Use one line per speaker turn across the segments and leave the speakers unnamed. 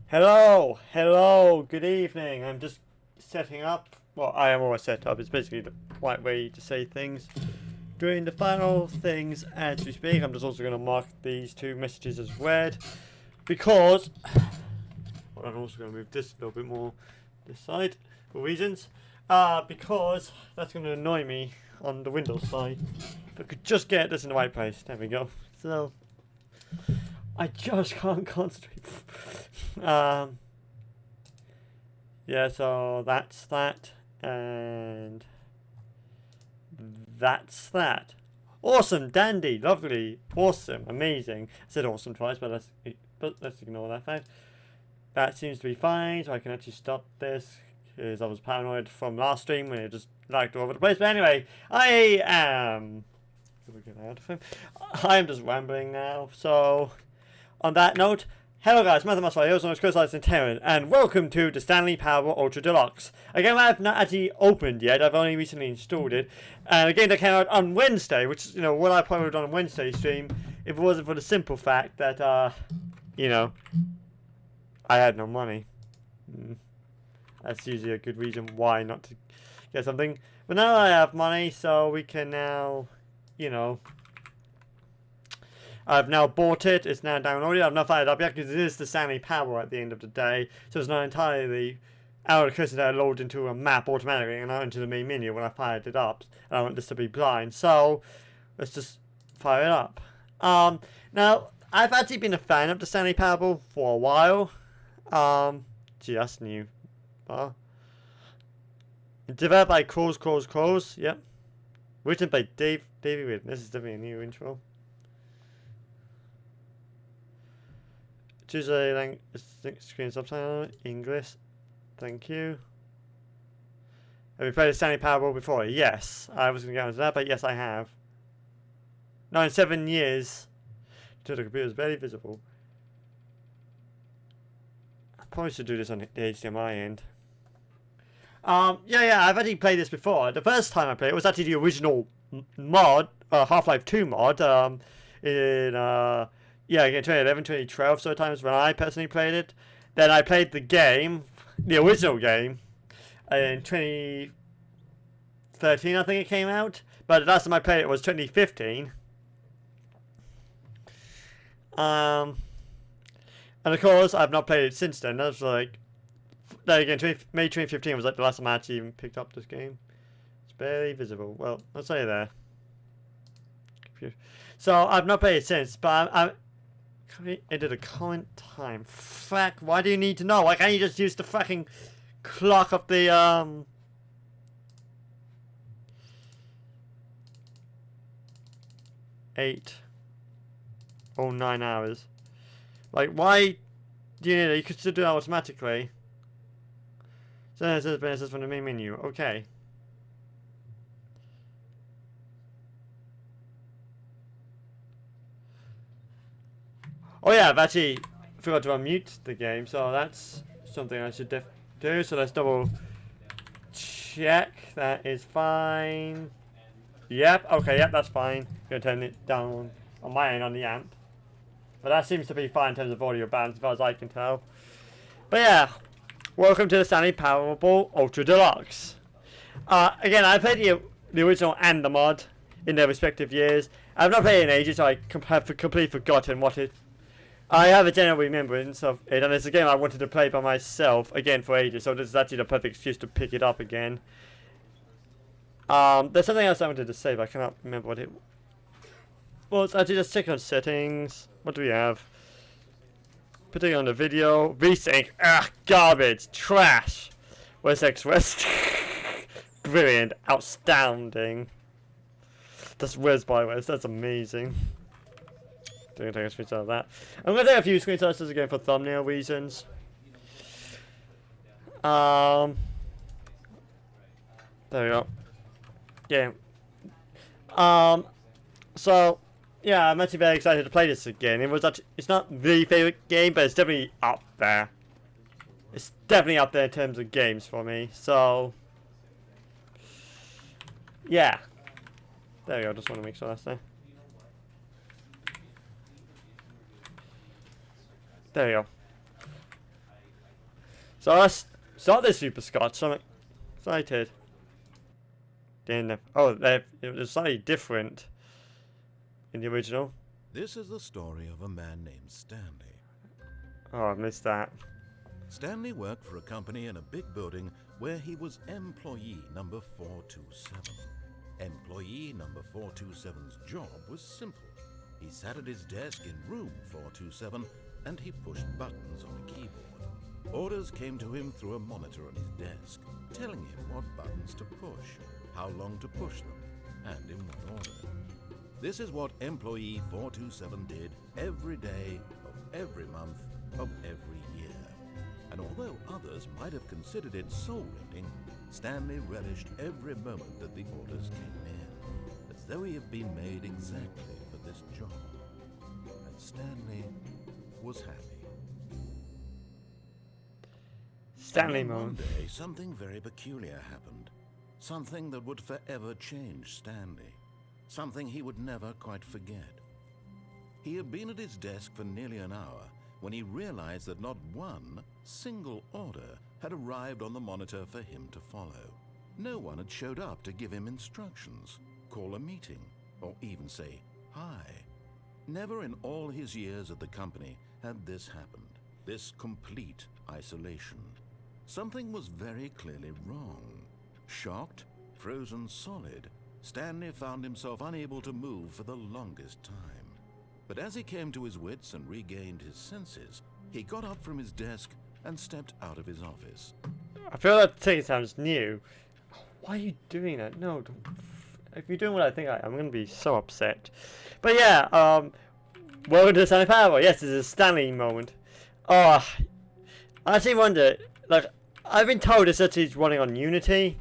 Hello, good evening. I'm just setting up. Well, I am always set up. It's basically the right way to say things. Doing the final things as we speak. I'm just also going to mark these two messages as read. Because. Well, I'm also going to move this a little bit more this side for reasons. Because that's going to annoy me on the Windows side. If I could just get this in the right place. There we go. So. I just can't concentrate. Yeah, so that's that, and that's that. Awesome, dandy, lovely, awesome, amazing. I said awesome twice, but let's ignore that fact. That seems to be fine, so I can actually stop this, because I was paranoid from last stream when it just lagged all over the place. But anyway, I am just rambling now, so. On that note, hello guys, Musselwhite, also known as Chris and Terran, and welcome to the Stanley Power Ultra Deluxe. A game I have not actually opened yet, I've only recently installed it. And a game that came out on Wednesday, which, you know, what I probably would have done on Wednesday stream, if it wasn't for the simple fact that, you know, I had no money. That's usually a good reason why not to get something. But now I have money, so we can now, you know... I've now bought it, it's now downloaded, I've not fired it up yet because it is the Stanley Power at the end of the day, so it's not entirely out of the question that I load into a map automatically and not into the main menu when I fired it up. I want this to be blind, so let's just fire it up. Now, I've actually been a fan of the Stanley Power for a while. Gee, that's new. Developed by Crows, yep. Written by Davey Whitten. This is definitely a new intro. Choose a language, screen subtitle, English. Thank you. Have you played a Stanley Powerball before? Yes. I was going to go into that, but yes, I have. No, in 7 years. Until the computer is barely visible. I probably should do this on the HDMI end. Yeah, I've actually played this before. The first time I played it was actually the original mod, Half-Life 2 mod, yeah, again, 2011, 2012 sort of times when I personally played it. Then I played the game, the original game, in 2013 I think it came out. But the last time I played it was 2015. And of course, I've not played it since then. That's like, then again, May 2015 was like the last time I actually even picked up this game. It's barely visible. Well, I'll say there. So I've not played it since, but I entered a current time. Fuck, why do you need to know? Why can't you just use the fucking clock of the 8 or 9 hours? Like, why do you need it? You could still do that automatically. So it says benefits from the main menu. Okay. Oh yeah, I've actually forgot to unmute the game, so that's something I should do. So let's double check. That is fine. Yep, okay, yep, that's fine. Gonna turn it down on my end on the amp. But that seems to be fine in terms of audio balance as far as I can tell. But yeah, welcome to the Stanley Powerball Ultra Deluxe. Again, I played the original and the mod in their respective years. I've not played it in ages, so I have completely forgotten what it... I have a general remembrance of it, and it's a game I wanted to play by myself, again, for ages, so this is actually the perfect excuse to pick it up again. There's something else I wanted to say, but I cannot remember what it was. Well, it's actually just check on settings. What do we have? Putting on the video. Resync. Ugh, garbage. Trash. Where's X-West? Brilliant. Outstanding. That's Wes by Wes. That's amazing. I'm going to take a screenshot of that. I'm going to take a few screenshots just again for thumbnail reasons. There we go. Yeah. So, yeah, I'm actually very excited to play this again. It's not the favorite game, but it's definitely up there. It's definitely up there in terms of games for me. So, yeah. There we go. Just want to make sure that's there. There we go. So let's start this Super Scotch. I'm excited. Oh, it was slightly different in the original.
This is the story of a man named Stanley.
Oh, I missed that.
Stanley worked for a company in a big building where he was employee number 427. Employee number 427's job was simple. He sat at his desk in room 427 and he pushed buttons on a keyboard. Orders came to him through a monitor on his desk, telling him what buttons to push, how long to push them, and in what order. This is what employee 427 did every day of every month of every year. And although others might have considered it soul-rending, Stanley relished every moment that the orders came in, as though he had been made exactly for this job. And Stanley was happy.
Stanley
And then one
moment.
day, something very peculiar happened. Something that would forever change Stanley. Something he would never quite forget. He had been at his desk for nearly an hour when he realized that not one single order had arrived on the monitor for him to follow. No one had showed up to give him instructions, call a meeting, or even say hi. Never in all his years at the company had this happened, this complete isolation. Something was very clearly wrong. Shocked, frozen solid, Stanley found himself unable to move for the longest time. But as he came to his wits and regained his senses, he got up from his desk and stepped out of his office.
I feel that thing sounds new. Why are you doing that? No, don't. If you're doing what I think I'm going to be so upset. But yeah, welcome to Stanley Parable. Yes, this is a Stanley moment. Oh, I actually wonder, like, I've been told this actually is running on Unity,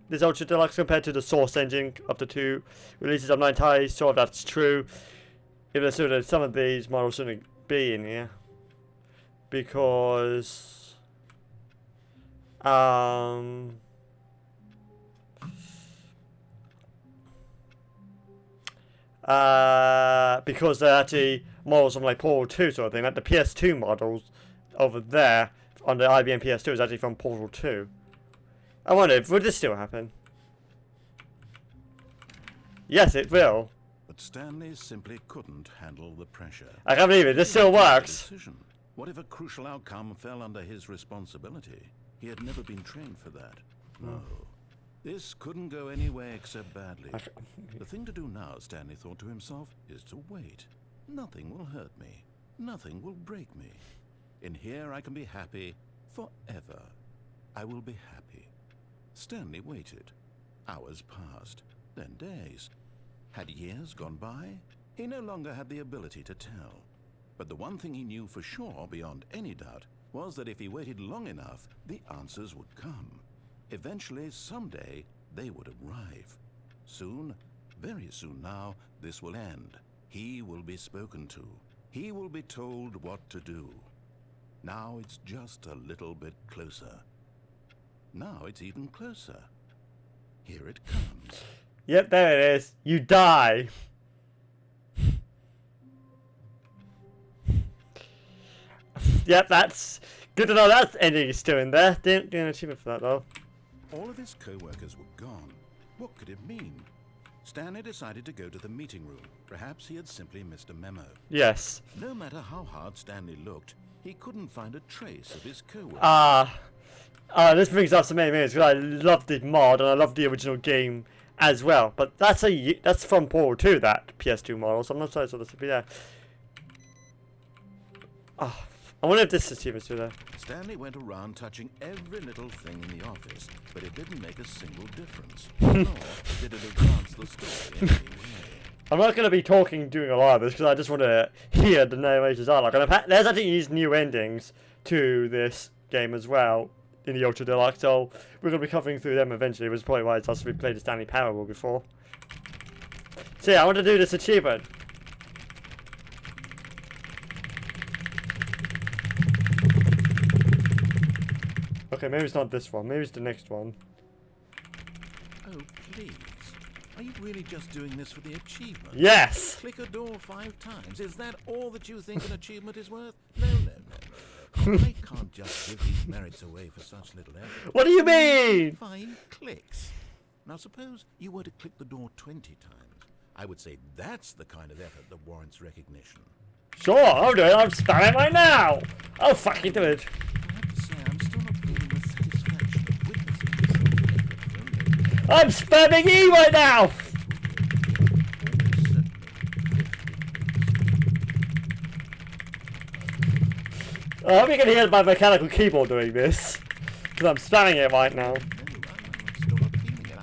this Ultra Deluxe, compared to the Source engine of the two releases. I'm not entirely sure if that's true. If there's sort of some of these models shouldn't be in here. Because because they're actually models from like Portal 2 sort of thing. Like the PS2 models over there on the IBM PS2 is actually from Portal 2. I wonder, would this still happen? Yes, it will.
But Stanley simply couldn't handle the pressure.
I can't believe it, this still works.
Decision. What if a crucial outcome fell under his responsibility? He had never been trained for that. No. This couldn't go any way except badly. The thing to do now, Stanley thought to himself, is to wait. Nothing will hurt me. Nothing will break me. In here I can be happy forever. I will be happy. Stanley waited. Hours passed, then days. Had years gone by? He no longer had the ability to tell. But the one thing he knew for sure, beyond any doubt, was that if he waited long enough, the answers would come. Eventually, someday, they would arrive. Soon, very soon now, this will end. He will be spoken to. He will be told what to do. Now it's just a little bit closer. Now it's even closer. Here it comes.
Yep, there it is. You die. Yep, that's good to know that ending is still in there. Didn't do an achievement for that though.
All of his co-workers were gone. What could it mean? Stanley decided to go to the meeting room. Perhaps he had simply missed a memo.
Yes.
No matter how hard Stanley looked, he couldn't find a trace of his co-workers.
This brings up so many memories because I love the mod and I love the original game as well. But that's from Portal 2, that PS2 model, so I'm not sure this will be there. Oh, I wonder if this achievement's still there.
Stanley went around touching every little thing in the office, but it didn't make a single difference. Nor did it advance the story in any way.
I'm not going to be talking during a lot of this because I just want to hear the narrator's dialogue. And there's actually these new endings to this game as well in the Ultra Deluxe, so we're going to be covering through them eventually, which is probably why it's also we played the Stanley Parable before. So yeah, I want to do this achievement. Okay, maybe it's not this one. Maybe it's the next one.
Oh, please. Are you really just doing this for the achievement?
Yes!
Click a door 5 times. Is that all that you think an achievement is worth? No, no, no. I can't just give these merits away for such little effort.
What do you mean?
5 clicks. Now suppose you were to click the door 20 times. I would say that's the kind of effort that warrants recognition.
Sure, I'll do it. I'm spamming right now. I'll fucking do it.
I have to say, I'm still not feeling the satisfaction of witnessing this effort.
I'm spamming E right now. I hope you can hear my mechanical keyboard doing this, because I'm spamming it right now.
No, I'm still not feeling it.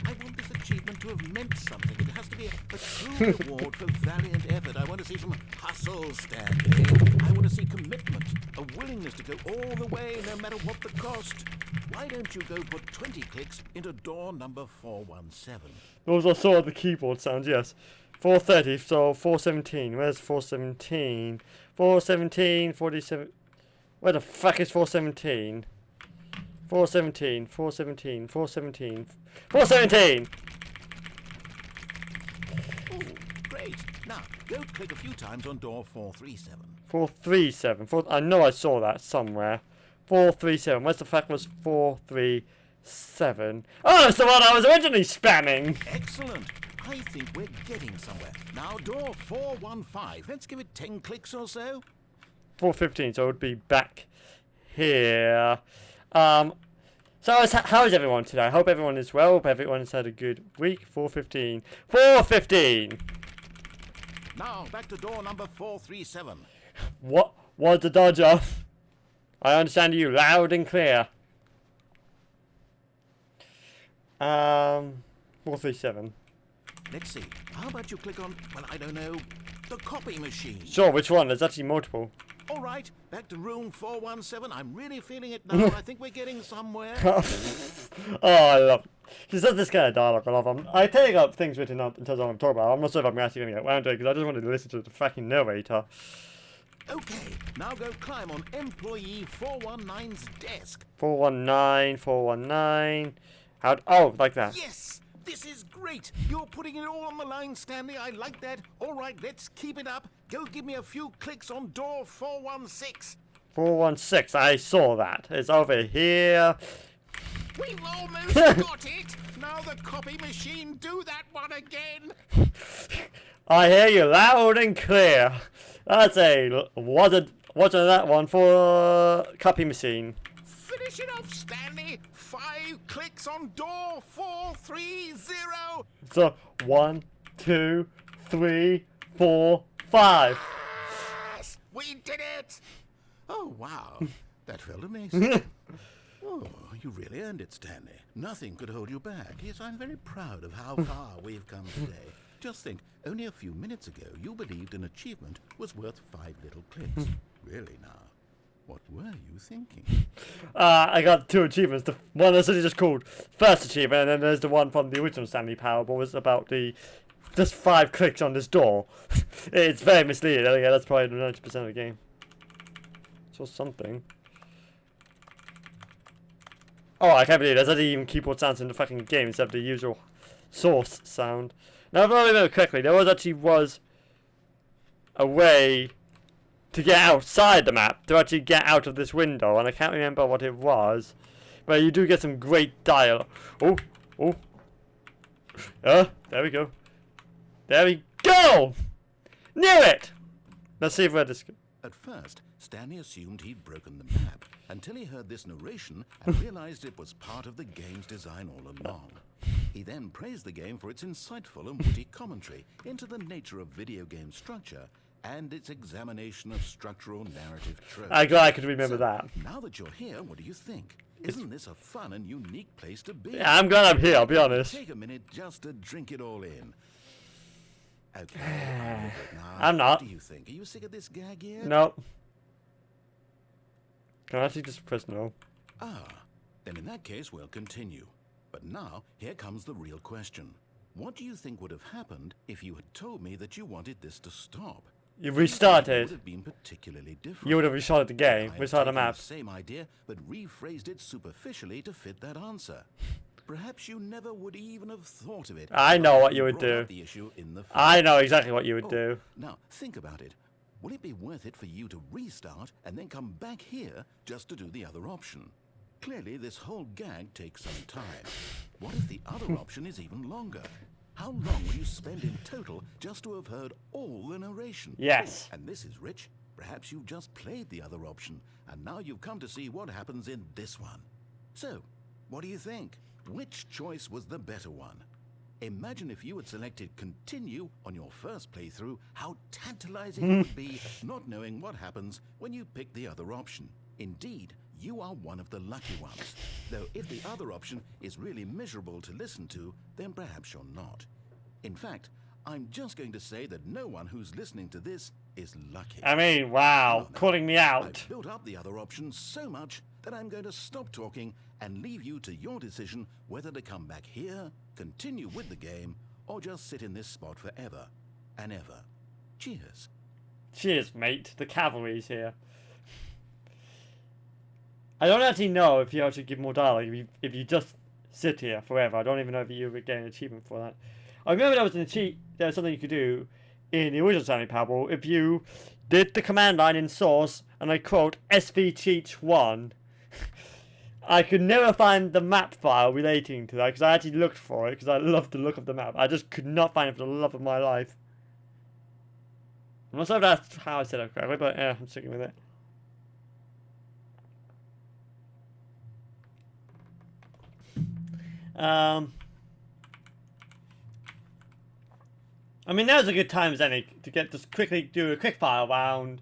I want this achievement to have meant something. It has to be a true reward for valiant effort. I want to see some hustle, Stanley. I want to see commitment, a willingness to go all the way, no matter what the cost. Why don't you go put 20 clicks into door number 417?
Those I saw the keyboard sounds, yes. 430, so 417. Where's 417? 417, 47. Where the fuck is 417? 417, 417, 417, 417!
Oh, great. Now, go click a few times on door 437.
437. I know I saw that somewhere. 437. Where's the fuck was 437? Oh, it's the one I was originally spamming!
Excellent. I think we're getting somewhere. Now, door 415. Let's give it 10 clicks or so.
415, so it would be back here. So how is everyone today? I hope everyone is well. Hope everyone has had a good week. 415. 415!
Now, back to door number 437.
What was the dodger? I understand you loud and clear. 437.
Let's see. How about you click on, well, I don't know, the copy machine?
Sure, which one? There's actually multiple.
All right, back to room 417. I'm really feeling it now. I think we're getting somewhere.
Oh, I love it. She says this kind of dialogue. I love them. I take up things written up in terms of what I'm talking about. I'm not sure if I'm actually going to get around to it because I just wanted to listen to the fucking narrator.
Okay, now go climb on employee 419's desk.
419, 419. Oh, like that.
Yes! This is great! You're putting it all on the line, Stanley. I like that. All right, let's keep it up. Go give me a few clicks on door 416.
416, I saw that. It's over here.
We've almost got it! Now the copy machine, do that one again!
I hear you loud and clear. That's a... Wasn't that one for copy machine.
Finish it off, Stanley! 5 clicks on door 430!
So, 1, 2, 3, 4, 5.
Yes! We did it! Oh, wow. That felt amazing. Oh, you really earned it, Stanley. Nothing could hold you back. Yes, I'm very proud of how far we've come today. Just think, only a few minutes ago, you believed an achievement was worth 5 little clicks. Really now? What were you thinking?
I got 2 achievements. The one that's just called First Achievement, and then there's the one from the original Stanley Parable, was about the just 5 clicks on this door. It's very misleading. Yeah, that's probably 90% of the game. So something. Oh, I can't believe there's not even keyboard sounds in the fucking game instead of the usual source sound. Now, if I remember correctly, there was a way to get outside the map, to actually get out of this window, and I can't remember what it was, but you do get some great dialogue. Oh, there we go. There we go! Knew it! Let's see if we're this.
At first, Stanley assumed he'd broken the map, until he heard this narration and realized it was part of the game's design all along. He then praised the game for its insightful and witty commentary into the nature of video game structure and its examination of structural narrative tropes.
I'm glad I could remember that.
Now that you're here, what do you think? Isn't this a fun and unique place to be?
Yeah, I'm glad I'm here, I'll be honest.
Take a minute just to drink it all in. Okay, now,
I'm not.
What do you think? Are you sick of this gag yet?
No. Can I actually just press no?
Ah, then in that case we'll continue. But now, here comes the real question. What do you think would have happened if you had told me that you wanted this to stop?
You
It
restarted.
would have been particularly different.
You would have restarted the game,
I had
restarted the
taken
map.
the same idea, but rephrased it superficially to fit that answer. Perhaps you never would even have thought of it.
I know what you would
Brought
do.
up the issue in the
I know exactly what you would
Oh,
do.
Now, think about it. will it be worth it for you to restart and then come back here just to do the other option? Clearly, this whole gag takes some time. What if the other option is even longer? How long will you spend in total just to have heard all the narration?
Yes.
And this is Rich. Perhaps you've just played the other option, and now you've come to see what happens in this one. So, what do you think? Which choice was the better one? Imagine if you had selected continue on your first playthrough, how tantalizing it would be not knowing what happens when you pick the other option. Indeed, you are one of the lucky ones. Though if the other option is really miserable to listen to, then perhaps you're not. In fact, I'm just going to say that no one who's listening to this is lucky.
I mean, wow, calling me out.
I've built up the other option so much that I'm going to stop talking and leave you to your decision whether to come back here, continue with the game, or just sit in this spot forever and ever. Cheers.
Cheers, mate. The cavalry's here. I don't actually know if you actually give more dialogue if you just sit here forever. I don't even know if you would get an achievement for that. I remember there was something you could do in the original Stanley Parable if you did the command line in source, and I quote, svcheat1. I could never find the map file relating to that because I actually looked for it because I love the look of the map. I just could not find it for the love of my life. I'm not sure if that's how I said it correctly, but yeah, I'm sticking with it. I mean, now's a good time as any to just quickly do a quick fire round.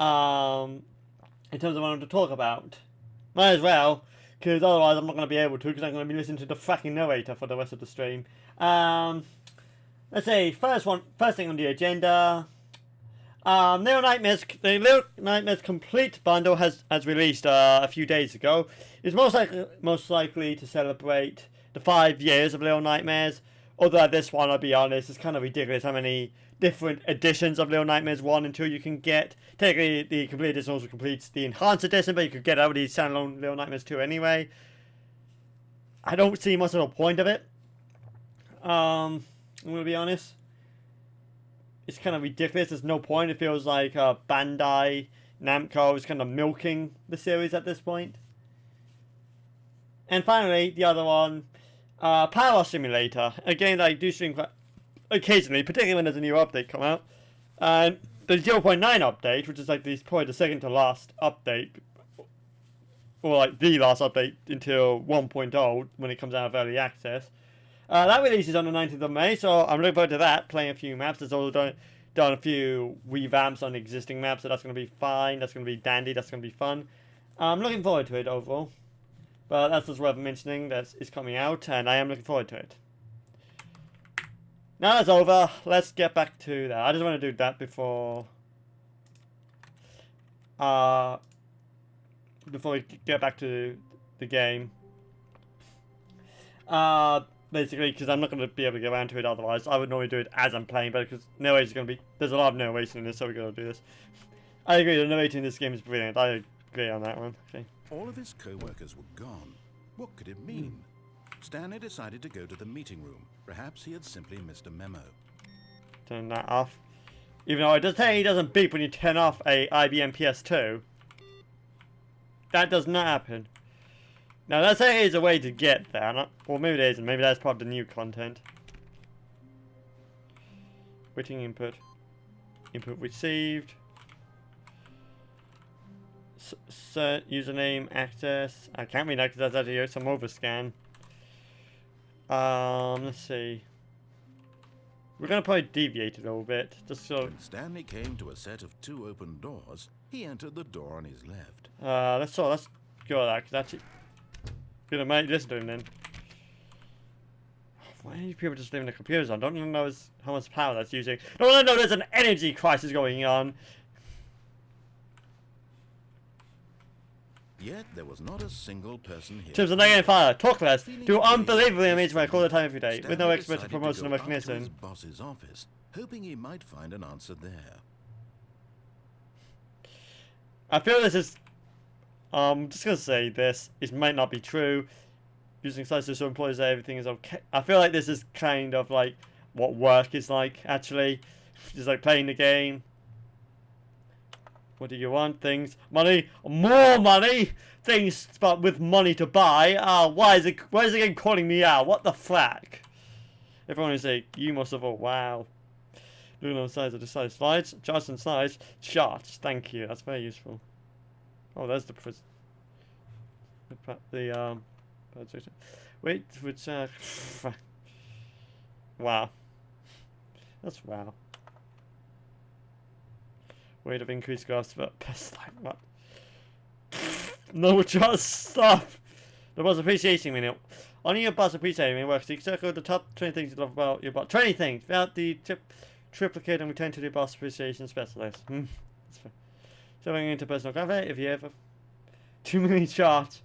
In terms of what I want to talk about, might as well, because otherwise I'm not going to be able to, because I'm going to be listening to the fucking narrator for the rest of the stream. Let's see. First thing on the agenda. Little Nightmares. The Little Nightmares Complete Bundle has released a few days ago. It's most likely to celebrate the 5 years of Little Nightmares. Although this one, I'll be honest, it's kind of ridiculous how many different editions of Little Nightmares 1 and 2 you can get. Technically, the Complete Edition also completes the Enhanced Edition, but you could get out of the standalone Little Nightmares 2 anyway. I don't see much of a point of it. I'm going to be honest. It's kind of ridiculous. There's no point. It feels like Bandai Namco is kind of milking the series at this point. And finally, the other one, Power Simulator, a game that I do stream quite occasionally, particularly when there's a new update come out. And the 0.9 update, which is like probably the second to last update, or like the last update until 1.0 when it comes out of early access. That releases on the 19th of May, so I'm looking forward to that, playing a few maps. There's also done a few revamps on existing maps, so that's going to be fine, that's going to be dandy, that's going to be fun. I'm looking forward to it overall. But that's just worth mentioning that it's coming out, and I am looking forward to it. Now that's over, let's get back to that. I just want to do that before we get back to the game. Basically, because I'm not going to be able to get around to it otherwise. I would normally do it as I'm playing, but because narration is going to be... There's a lot of narration in this, so we're going to do this. I agree, the narrating in this game is brilliant. I agree on that one. Okay.
All of his co-workers were gone. What could it mean? Stanley decided to go to the meeting room. Perhaps he had simply missed a memo.
Turn that off. Even though it does say it doesn't beep when you turn off a IBM PS2. That does not happen. Now, let's say it is a way to get there. Or maybe it isn't. Maybe that's part of the new content. Waiting input. Input received. Username, access. I can't read that because that's actually some overscan. Let's see. We're going to probably deviate a little bit. Just so...
When Stanley came to a set of 2 open doors, he entered the door on his left.
Let's go with that, because actually... Gonna make listen to him then. Why are you people just leaving the computers on? Don't even know how much power that's using. Don't want to know there's an energy crisis going on.
Yet there was not a single person here.
Terms of negative fire. Talk less. Do unbelievably amazing work all the time every day, with no expert promotion or
to
recognition.
his boss's office, hoping he might find an answer there.
I feel this is... I'm just going to say this. It might not be true. Using slides to show employees that everything is okay. I feel like this is kind of like what work is like, actually. Just like playing the game. What do you want? Things, money, more money, things, but with money to buy. Why is the game calling me out? What the flack? Everyone is like, you must have. Oh wow. Looking on the sides of the slides, charts and slides, charts. Thank you. That's very useful. Oh, there's the wait, which wow. That's wow. Rate of increased graphs, but best like what? No, just stop. The boss appreciation minute. On your boss appreciation minute works. You circle the top 20 things you love about your boss. 20 things without the triplicate and return to the boss appreciation specialist. That's fair. Showing into personal conflict. If you ever too many charts.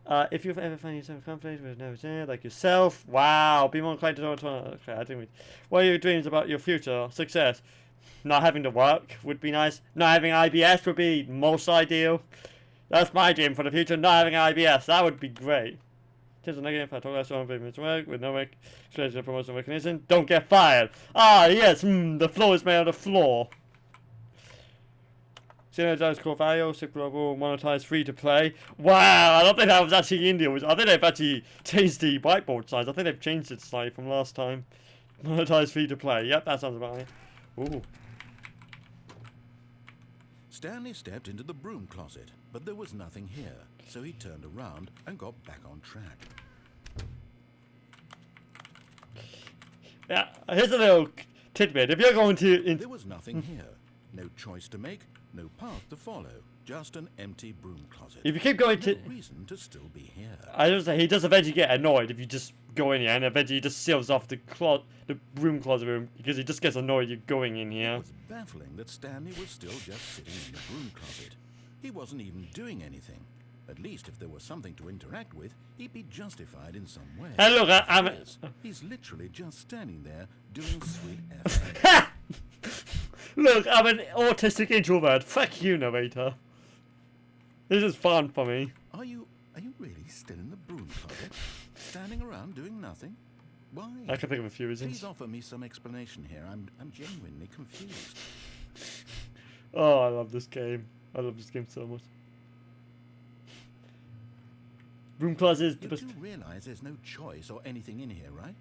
If you've ever found yourself conflict with never like yourself. Wow. Be more inclined to know okay, I didn't read. What are your dreams about your future success? Not having to work would be nice. Not having IBS would be most ideal. That's my dream for the future. Not having IBS. That would be great. In terms of negative, I talk less on improvements work with no explanation of promotional recognition. Don't get fired. Ah, yes. The floor is made out of floor. Synergize core value, super global, monetize, free to play. Wow, I don't think that was actually India. I think they've actually changed the whiteboard size. I think they've changed it slightly from last time. Monetize, free to play. Yep, that sounds about right. Ooh.
Stanley stepped into the broom closet, but there was nothing here, so he turned around and got back on track.
Yeah, here's a little tidbit. If you're going to...
There was nothing here. No choice to make, no path to follow. Just an empty broom closet.
If you keep going to...
No reason to still be here.
I was say he does eventually get annoyed if you just go in here, and eventually he just seals off the broom closet room because he just gets annoyed you're going in here.
It was baffling that Stanley was still just sitting in the broom closet. He wasn't even doing anything. At least if there was something to interact with, he'd be justified in some way.
Hey, look, I'm...
He's literally just standing there doing sweet F.
Look, I'm an autistic introvert. Fuck you, narrator. This is fun for me.
Are you really still in the broom closet? Standing around doing nothing? Why?
I can think of a few reasons.
Please offer me some explanation here. I'm genuinely confused.
Oh, I love this game. I love this game so much. Broom closet is the best.
You do realize there's no choice or anything in here, right?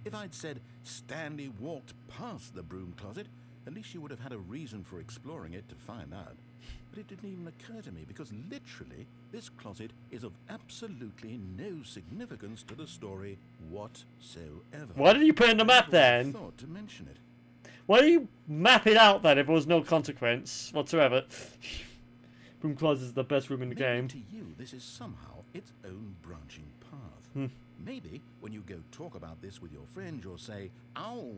If I'd said Stanley walked past the broom closet, at least you would have had a reason for exploring it to find out. But it didn't even occur to me because literally this closet is of absolutely no significance to the story whatsoever.
Why did you put it in the map then?
I thought to mention it.
Why do you map it out then if there was no consequence whatsoever? Broom closet is the best room in the game.
To you, this is somehow its own branching path. Maybe when you go talk about this with your friend, you'll say, "Oh,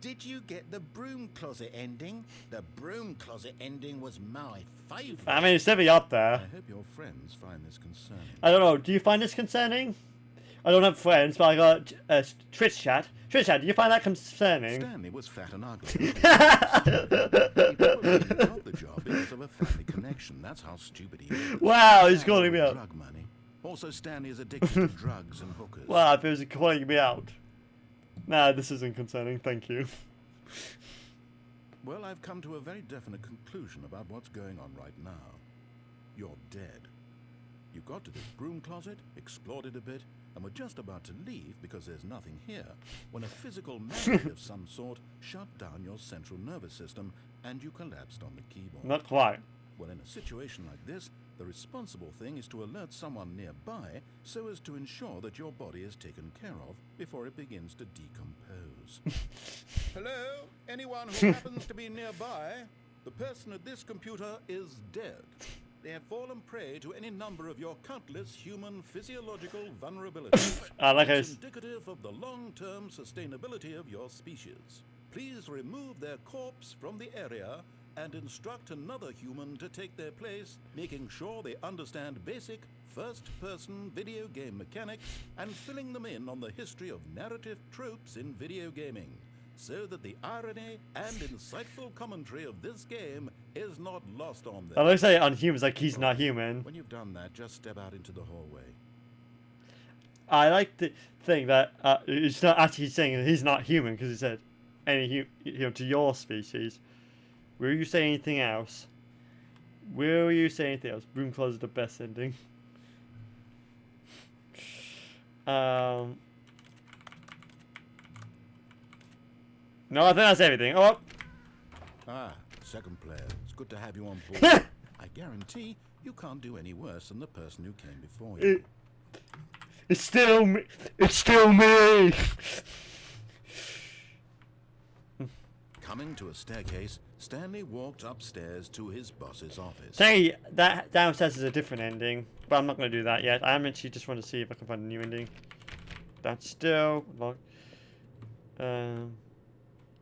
did you get the broom closet ending? The broom closet ending was my favourite."
I mean, it's definitely up there.
I hope your friends find this concerning.
I don't know. Do you find this concerning? I don't have friends, but I got Twitch chat. Twitch chat, do you find that concerning?
Stanley was fat and ugly. He probably got the job because of a family connection. That's how stupid he is.
Wow, he's calling me out.
Drug money. Also, Stanley is addicted to drugs and hookers.
Wow, if he was calling me out. Nah, this isn't concerning, thank you.
Well, I've come to a very definite conclusion about what's going on right now. You're dead. You got to this broom closet, explored it a bit, and were just about to leave because there's nothing here, when a physical magnet of some sort shut down your central nervous system and you collapsed on the keyboard.
Not quite.
Well, in a situation like this, the responsible thing is to alert someone nearby so as to ensure that your body is taken care of before it begins to decompose. Hello? Anyone who happens to be nearby? The person at this computer is dead. They have fallen prey to any number of your countless human physiological vulnerabilities. It's indicative of the long-term sustainability of your species. Please remove their corpse from the area and instruct another human to take their place, making sure they understand basic first-person video game mechanics and filling them in on the history of narrative tropes in video gaming, so that the irony and insightful commentary of this game is not lost on them.
I like say on humans like he's not human.
When you've done that, just step out into the hallway.
I like to think that it's not actually saying he's not human because he said any to your species. Will you say anything else? Will you say anything else? Room close is the best ending. No, I think that's everything. Oh.
Ah, second player. It's good to have you on board. I guarantee you can't do any worse than the person who came before you.
It's still me. It's still me.
Coming to a staircase, Stanley walked upstairs to his boss's office.
Hey, that downstairs is a different ending, but I'm not going to do that yet. I actually just want to see if I can find a new ending. That's still locked.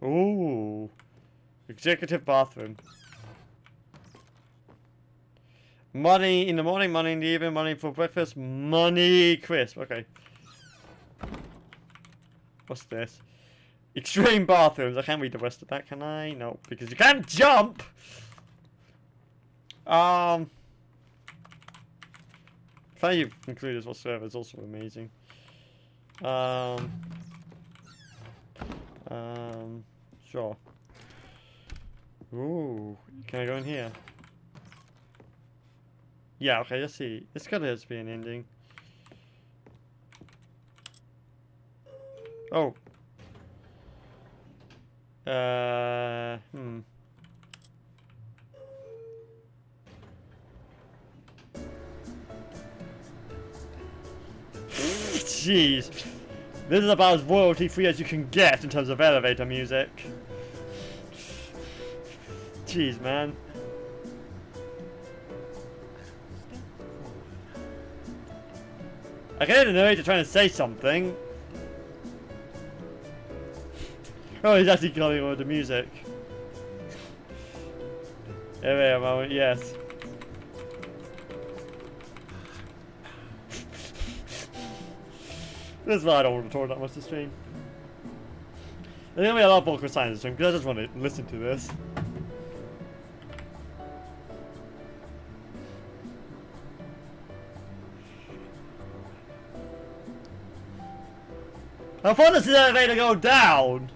Ooh, executive bathroom. Money in the morning, money in the evening, money for breakfast, money crisp. Okay. What's this? Extreme bathrooms. I can't read the rest of that, can I? No, because you can't jump. Thank you included this whatsoever is also amazing. Sure. Ooh, can I go in here? Yeah, okay, let's see. It's gotta just be an ending. Oh. Jeez. This is about as royalty free as you can get in terms of elevator music. Jeez, man. I can hear the narrator trying to say something. Oh, he's actually calling over the music. Here we are, moment, yes. This is why I don't want to talk that much to stream. There's gonna be a lot of vocal silence stream because I just want to listen to this. How far does the elevator go down?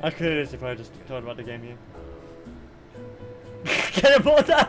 I could if I just thought about the game here. Get a border!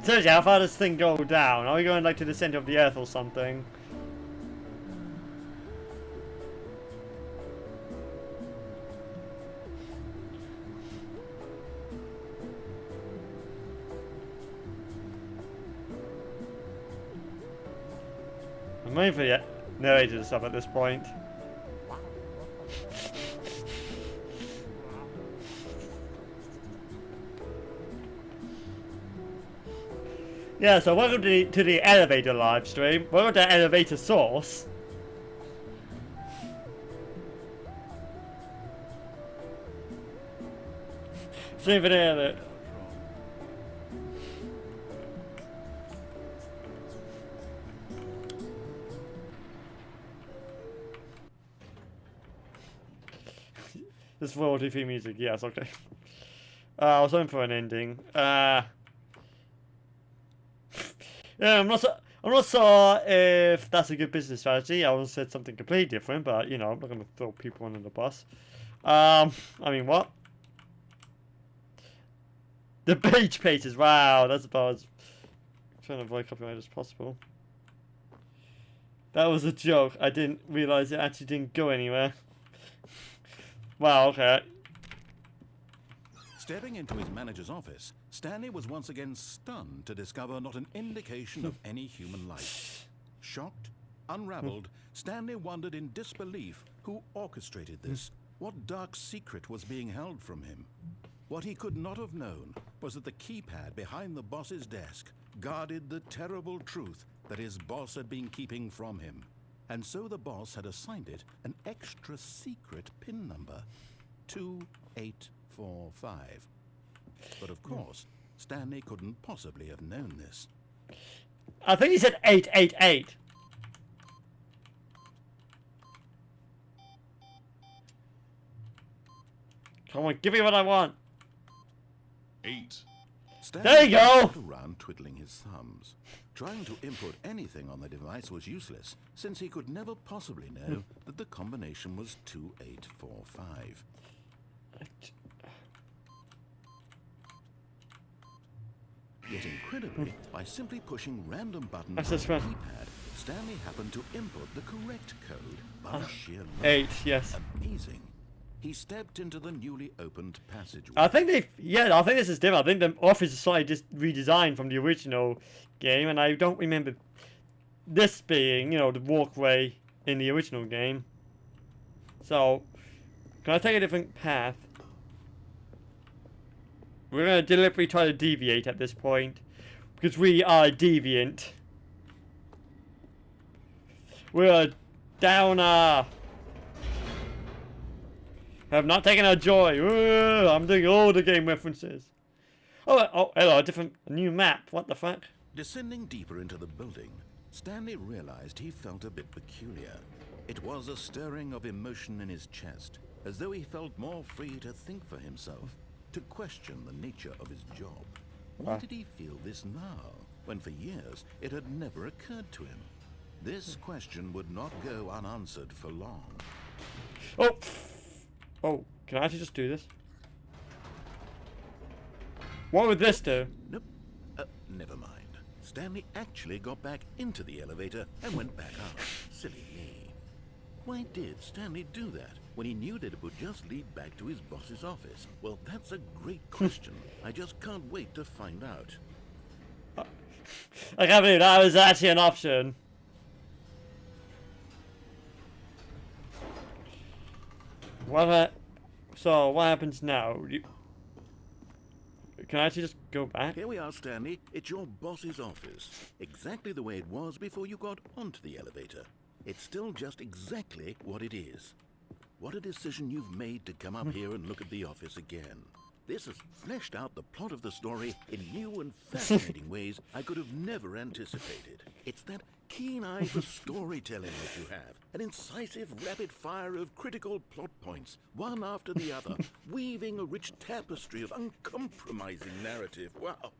Seriously, how far does this thing go down? Are we going like to the center of the earth or something? I'm waiting for the narrator to stop at this point. Yeah, so welcome to the elevator live stream. Welcome to elevator source. See if it is. This royalty free music, yes, okay. I was hoping for an ending. Yeah, I'm not sure if that's a good business strategy. I would have said something completely different, but you know, I'm not going to throw people under the bus. I mean, what? The beach pages, wow, that's about as trying to avoid copyright as possible. That was a joke. I didn't realize it actually didn't go anywhere. Wow, okay.
Stepping into his manager's office, Stanley was once again stunned to discover not an indication of any human life. Shocked, unraveled, Stanley wondered in disbelief who orchestrated this. What dark secret was being held from him? What he could not have known was that the keypad behind the boss's desk guarded the terrible truth that his boss had been keeping from him. And so the boss had assigned it an extra secret PIN number, 2845. But of course, Stanley couldn't possibly have known this.
I think he said 888. Come on, give me what I want.
8.
Stanley
There you go!
walked around twiddling his thumbs. Trying to input anything on the device was useless, since he could never possibly know that the combination was 2845. Yet incredibly, by simply pushing random buttons on the
That's right.
keypad, Stanley happened to input the correct code by sheer luck.
8, yes.
Amazing. He stepped into the newly opened passageway.
I think I think this is different. I think the office is slightly just redesigned from the original game, and I don't remember this being, you know, the walkway in the original game. So, can I take a different path? We're going to deliberately try to deviate at this point, because we are deviant. We're a downer. Have not taken our joy. Ooh, I'm doing all the game references. Oh, hello, a new map. What the fuck?
Descending deeper into the building, Stanley realized he felt a bit peculiar. It was a stirring of emotion in his chest, as though he felt more free to think for himself, to question the nature of his job. Why did he feel this now, when for years it had never occurred to him? This question would not go unanswered for long.
Oh, can I actually just do this? What would this do?
Nope. Never mind. Stanley actually got back into the elevator and went back up. Silly me. Why did Stanley do that when he knew that it would just lead back to his boss's office? Well, that's a great question. I just can't wait to find out.
I can't believe that was actually an option. So what happens now? Can I actually just go back?
Here we are, Stanley. It's your boss's office. Exactly the way it was before you got onto the elevator. It's still just exactly what it is. What a decision you've made to come up here and look at the office again. This has fleshed out the plot of the story in new and fascinating ways I could have never anticipated. It's that keen eye for storytelling that you have. An incisive rapid fire of critical plot points, one after the other, weaving a rich tapestry of uncompromising narrative. Wow.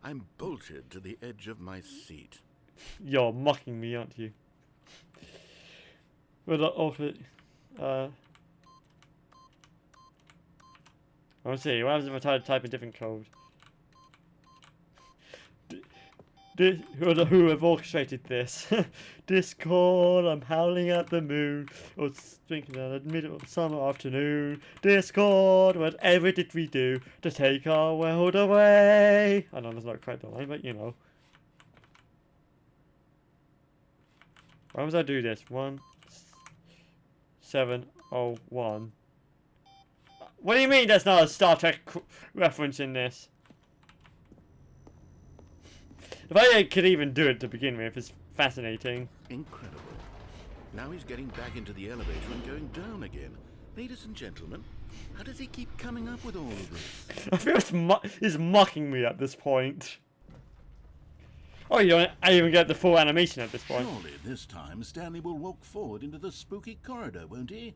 I'm bolted to the edge of my seat.
You're mocking me, aren't you? With the office, let's see, what happens if I try to type a different code? Who have orchestrated this? Discord, I'm howling at the moon. Or drinking at the middle of summer afternoon. Discord, whatever did we do to take our world away? I know that's not quite the line, but you know. Why must I do this? 1701. What do you mean there's not a Star Trek reference in this? If I could even do it to begin with, it's fascinating.
Incredible. Now he's getting back into the elevator and going down again. Ladies and gentlemen, how does he keep coming up with all of this?
I feel he's mocking me at this point. Oh, I even get the full animation at this point.
Surely this time Stanley will walk forward into the spooky corridor, won't he?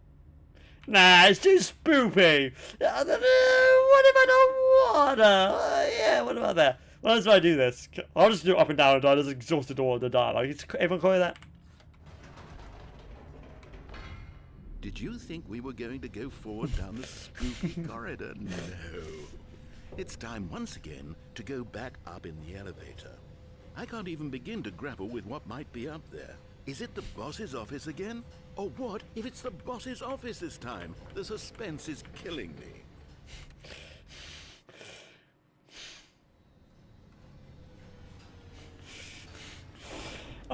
Nah, it's too spoopy. What if I don't wanna? Yeah, what about that? What if I do this? I'll just do it up and down and I just exhausted all of the dialogue. Everyone call it that?
Did you think we were going to go forward down the spooky corridor? No. It's time once again to go back up in the elevator. I can't even begin to grapple with what might be up there. Is it the boss's office again? Or what if it's the boss's office this time? The suspense is killing me.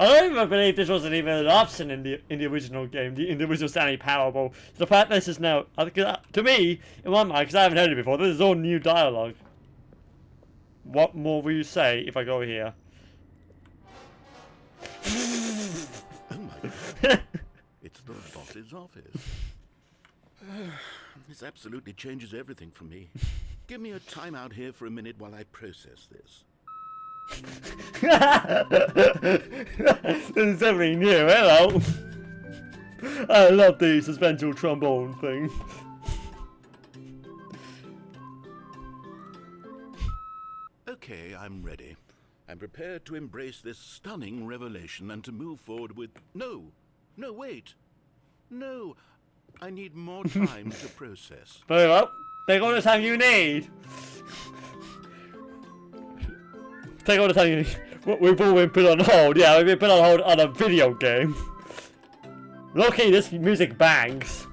I don't even believe this wasn't even an option in the original game, in the original Stanley Parable. The fact this is now, to me, in my mind, because I haven't heard it before, this is all new dialogue. What more will you say if I go here?
Oh my God. It's the boss's office. This absolutely changes everything for me. Give me a time out here for a minute while I process this.
This is something new, hello. I love the suspenseful trombone thing.
Okay, I'm ready. I'm prepared to embrace this stunning revelation and to move forward with... No, wait. No, I need more time to process.
Very well. Take all the time you need. Take all the time you need. We've all been put on hold. Yeah, we've been put on hold on a video game. Lucky this music bangs.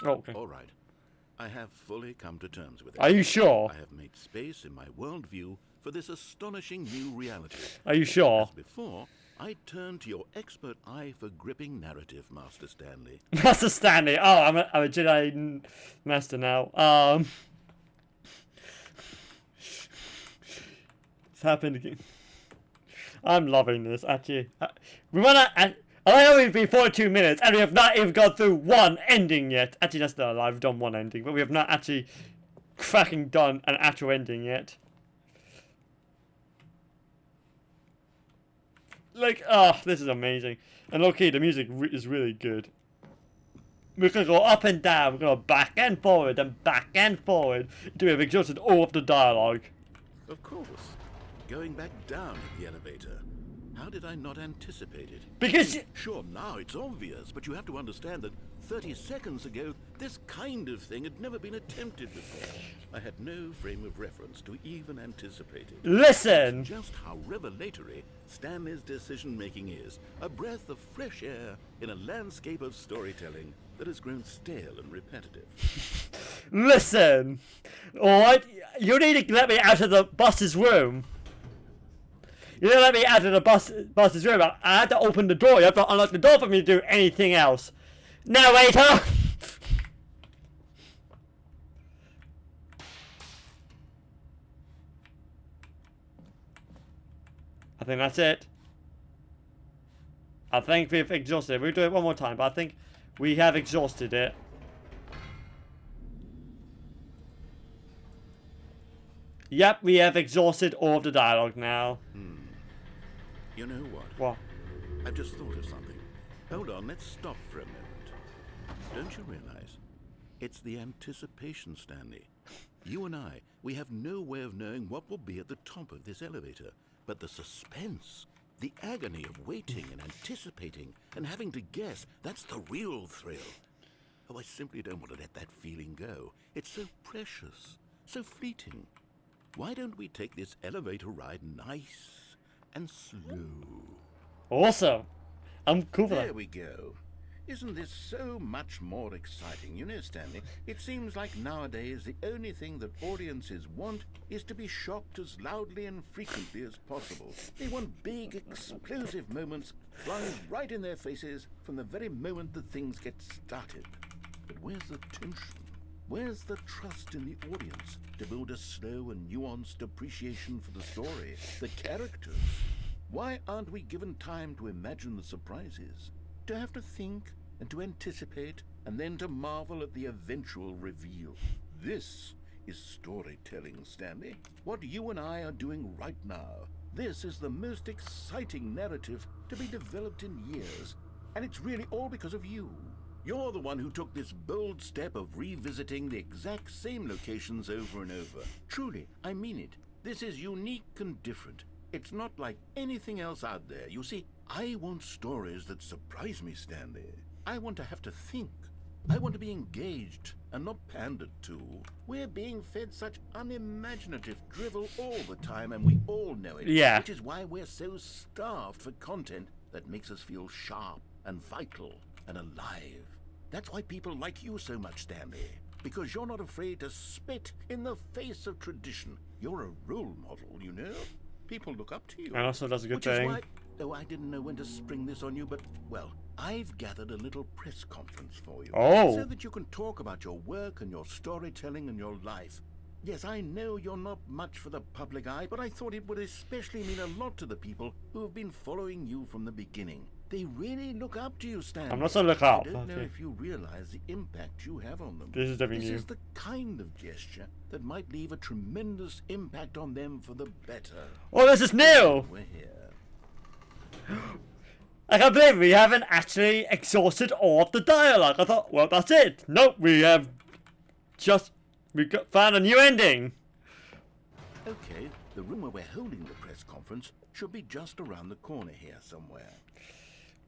Okay.
All right. I have fully come to terms with it.
Are you sure?
I have made space in my worldview for this astonishing new reality.
Are you sure?
As before, I turn to your expert eye for gripping narrative, Master Stanley.
Master Stanley. Oh, I'm a Jedi Master now. It's happened again. I'm loving this, actually. We wanna... I know we've been 42 minutes and we have not even got through one ending yet. Actually, that's not a lie. We've done one ending, but we have not actually cracking done an actual ending yet. Like, oh, this is amazing. And okay, the music is really good. We're going to go up and down. We're going to go back and forward and back and forward. We have exhausted all of the dialogue.
Of course. Going back down in the elevator. How did I not anticipate it?
Because...
Sure, now it's obvious, but you have to understand that 30 seconds ago, this kind of thing had never been attempted before. I had no frame of reference to even anticipate it.
Listen!
Just how revelatory Stanley's decision-making is. A breath of fresh air in a landscape of storytelling that has grown stale and repetitive.
Listen! Alright? You need to let me out of the boss's room. You didn't let me out of the boss's room. I had to open the door. You have to unlock the door for me to do anything else. Narrator! I think that's it. I think we've exhausted it. We'll do it one more time, but I think we have exhausted it. Yep, we have exhausted all of the dialogue now.
You know what?
What?
I've just thought of something. Hold on, let's stop for a moment. Don't you realize? It's the anticipation, Stanley. You and I, we have no way of knowing what will be at the top of this elevator. But the suspense, the agony of waiting and anticipating and having to guess, that's the real thrill. Oh, I simply don't want to let that feeling go. It's so precious, so fleeting. Why don't we take this elevator ride nice and slow?
Awesome. I'm cool for that.
There we go. Isn't this so much more exciting? You know, Stanley, it seems like nowadays the only thing that audiences want is to be shocked as loudly and frequently as possible. They want big, explosive moments flung right in their faces from the very moment that things get started. But where's the tension? Where's the trust in the audience to build a slow and nuanced appreciation for the story, the characters? Why aren't we given time to imagine the surprises, to have to think and to anticipate and then to marvel at the eventual reveal? This is storytelling, Stanley. What you and I are doing right now. This is the most exciting narrative to be developed in years, and it's really all because of you. You're the one who took this bold step of revisiting the exact same locations over and over. Truly, I mean it. This is unique and different. It's not like anything else out there. You see, I want stories that surprise me, Stanley. I want to have to think. I want to be engaged and not pandered to. We're being fed such unimaginative drivel all the time, and we all know it.
Yeah.
Which is why we're so starved for content that makes us feel sharp and vital and alive. That's why people like you so much, Stanley. because you're not afraid to spit in the face of tradition. You're a role model, you know. People look up to you.
And also does a good
Which
thing.
is why, though I didn't know when to spring this on you, but, well, I've gathered a little press conference for you.
Oh.
So that you can talk about your work and your storytelling and your life. Yes, I know you're not much for the public eye, but I thought it would especially mean a lot to the people who have been following you from the beginning. They really look up to you, Stanley.
I'm not so look up.
I don't know
Okay.
if you realize the impact you have on them.
This is definitely
This
new.
is the kind of gesture that might leave a tremendous impact on them for the better.
Oh, this is new!
We're here.
I can't believe we haven't actually exhausted all of the dialogue. I thought, well, that's it. Nope, we have just found a new ending.
Okay, the room where we're holding the press conference should be just around the corner here somewhere.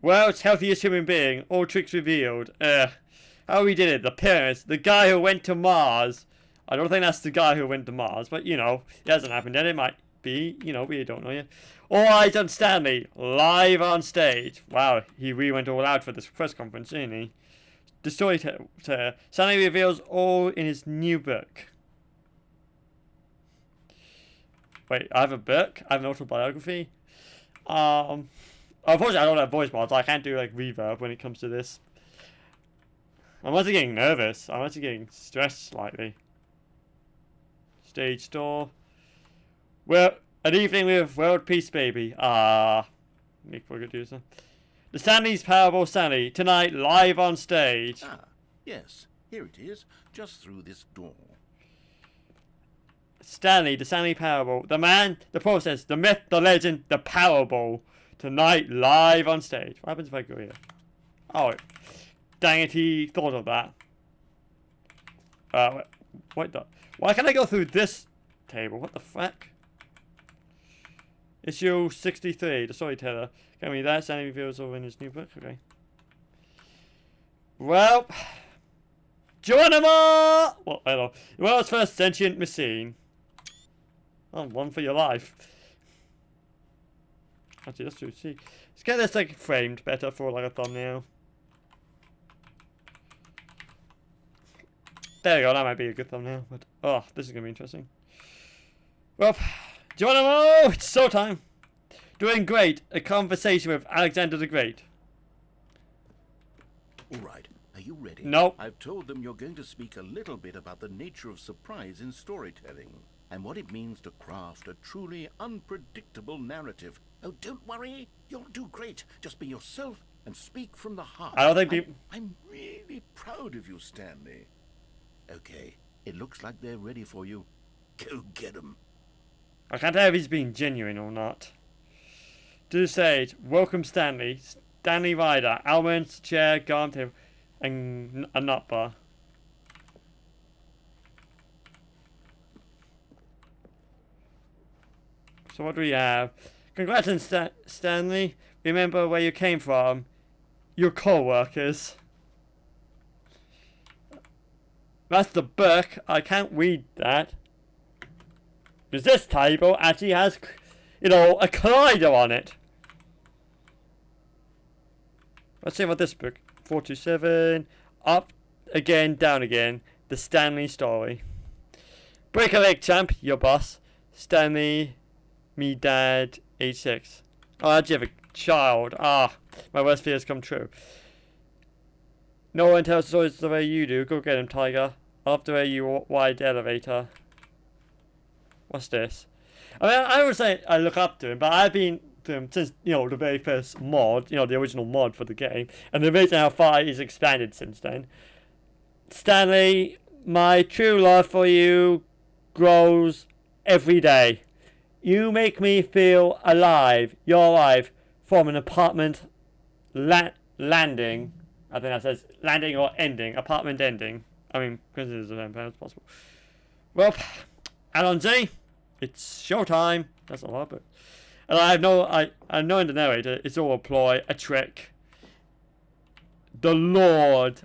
World's healthiest human being, all tricks revealed. How we did it, the pyramids, the guy who went to Mars. I don't think that's the guy who went to Mars, but you know, it hasn't happened yet. It might be, you know, we don't know yet. All eyes on Stanley, live on stage. Wow, he really went all out for this press conference, didn't he? The storyteller, Stanley reveals all in his new book. Wait, I have a book? I have an autobiography? Unfortunately, I don't have voice mods. I can't do like reverb when it comes to this. I'm actually getting nervous. I'm actually getting stressed slightly. Stage door. Well, an evening with world peace, baby. Nick, we're gonna do this. The Stanley's Parable Stanley tonight, live on stage.
Ah, yes, here it is, just through this door.
Stanley, the Stanley Parable, the man, the process, the myth, the legend, the parable. Tonight, live on stage. What happens if I go here? Oh, dang it, he thought of that. Wait, why can't I go through this table? What the fuck? Issue 63, the storyteller. Can we that? Stanley reveals over in his new book. Okay. Well, Geronimo! Well, hello. The world's first sentient machine. Oh, one for your life. Actually, let's do see. Let's get this like framed better for like a thumbnail. There we go. That might be a good thumbnail. But oh, this is gonna be interesting. Well, Geronimo, it's showtime. Doing great. A conversation with Alexander the Great.
All right, are you ready?
Nope.
I've told them you're going to speak a little bit about the nature of surprise in storytelling and what it means to craft a truly unpredictable narrative. Oh, don't worry. You'll do great. Just be yourself and speak from the heart.
I don't think people...
I'm really proud of you, Stanley. Okay, it looks like they're ready for you. Go get them.
I can't tell if he's being genuine or not. To the stage, welcome Stanley. Stanley Ryder, almonds, chair, garment table, and a nut bar. So what do we have? Congrats, Stanley. Remember where you came from. Your co-workers. That's the book. I can't read that. Because this table actually has, you know, a collider on it. Let's see what this book. 427. Up again, down again. The Stanley story. Break a leg, champ. Your boss. Stanley, me dad, age 6. Oh, I actually have a child. Ah, my worst fears come true. No one tells stories the way you do. Go get him, Tiger. After a you wide elevator. What's this? I mean, I would say I look up to him, but I've been to him since, you know, the very first mod, you know, the original mod for the game, and the reason how far he's expanded since then. Stanley, my true love for you grows every day. You make me feel alive. You're alive from an apartment landing. I think that says landing or ending. Apartment ending. I mean, because it is the same possible. Well, Alonzi, it's showtime. That's a lot, but and I know in the narrator, it's all a ploy, a trick. The Lord.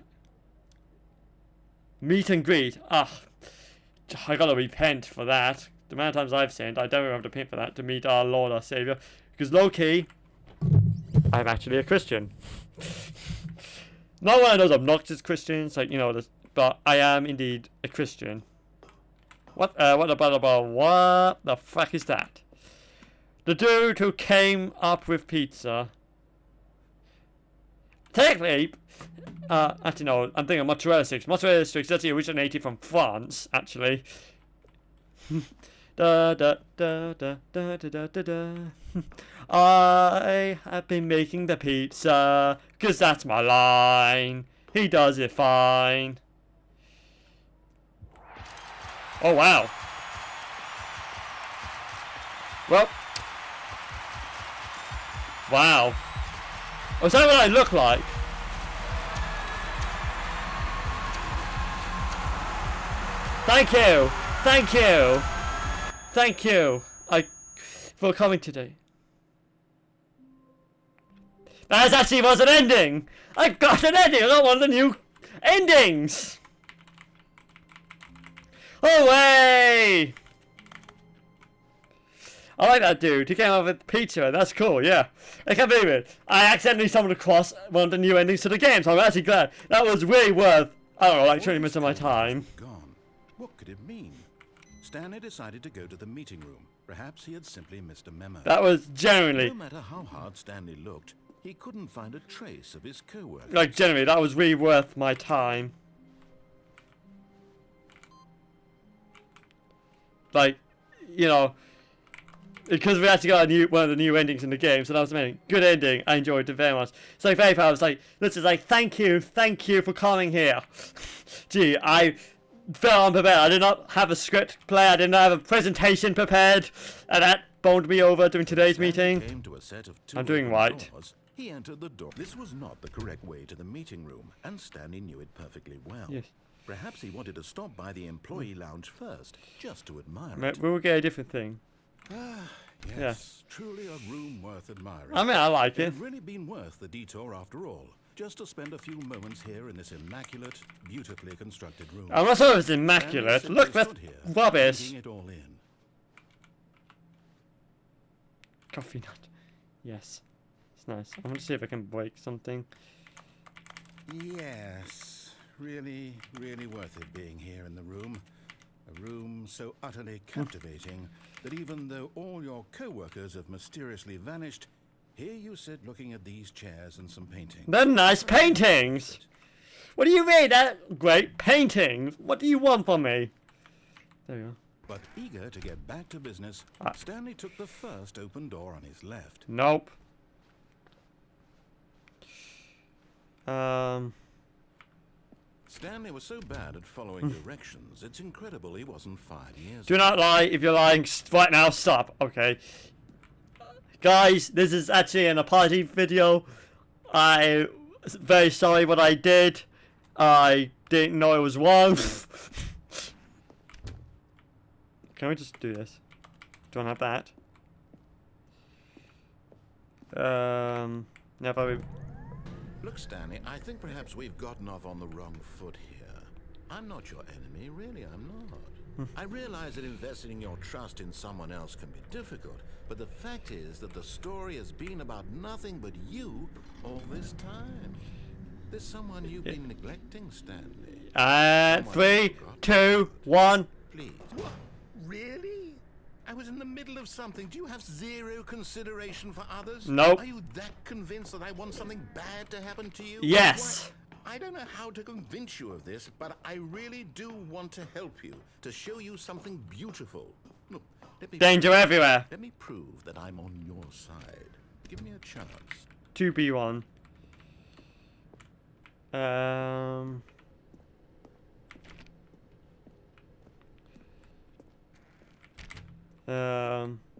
Meet and greet. Ah, I gotta repent for that. The amount of times I've sinned, I don't have to repent for that to meet our Lord, our Savior. Because low key, I'm actually a Christian. Not one of those obnoxious Christians, like, you know, but I am indeed a Christian. What the fuck is that? The dude who came up with pizza. Technically, actually no, I'm thinking of mozzarella sticks. Mozzarella sticks actually originated from France, actually. Da da da da da da da da. I have been making the pizza, 'cause that's my line. He does it fine. Oh wow. Well. Wow. Oh, is that what I look like? Thank you. Thank you. Thank you. For coming today. That actually was an ending. I got an ending. I got one of the new endings. Oh way! I like that dude. He came up with pizza. That's cool. Yeah, I can't believe it. I accidentally stumbled across one of the new endings to the game, so I'm actually glad. That was really worth, I don't know, like 20 minutes of my time.
Gone. What could it mean? Stanley decided to go to the meeting room. Perhaps he had simply missed a memo.
That was genuinely,
No matter how hard Stanley looked, he couldn't find a trace of his co-worker.
like genuinely, that was really worth my time. Like, you know, because we actually got one of the new endings in the game, so that was amazing. Good ending. I enjoyed it very much. So very proud. I was like, this is like, thank you for coming here. Gee, I felt unprepared. I did not have a script play. I did not have a presentation prepared, and that bowled me over during today's meeting.
Came to a set of two
I'm doing right.
doors. He entered the door. This was not the correct way to the meeting room, and Stanley knew it perfectly well.
Yes.
Perhaps he wanted to stop by the employee lounge first, just to admire it.
We'll get a different thing.
Yes, truly a room worth admiring.
I mean, I like it.
It's really been worth the detour after all, just to spend a few moments here in this immaculate, beautifully constructed room.
I'm not sure if it's immaculate.
Stanley
Look,
simply
that's
stood here,
rubbish.
taking it all in.
Coffee nut. Yes. It's nice. I want to see if I can break something.
Yes, really, really worth it being here in the room. A room so utterly captivating that even though all your co-workers have mysteriously vanished, here you sit looking at these chairs and some paintings.
They're nice paintings. What do you mean? That great paintings. What do you want from me? There you go.
But eager to get back to business, Stanley took the first open door on his left.
Nope.
Stanley was so bad at following directions, it's incredible he wasn't 5 years
Do not lie. If you're lying right now, stop. Okay. Guys, this is actually an apology video. I'm very sorry what I did. I didn't know it was wrong. Can we just do this? Do I have that? Yeah, probably.
Look, Stanley, I think perhaps we've gotten off on the wrong foot here. I'm not your enemy, really, I'm not. I realize that investing your trust in someone else can be difficult, but the fact is that the story has been about nothing but you all this time. There's someone you've been neglecting, Stanley.
3, 2, 1.
Please. What? Really? I was in the middle of something. Do you have zero consideration for others?
Nope.
Are you that convinced that I want something bad to happen to you?
Yes.
Why? I don't know how to convince you of this, but I really do want to help you, to show you something beautiful. Look,
Danger everywhere.
Let me prove that I'm on your side. Give me a chance.
2B1.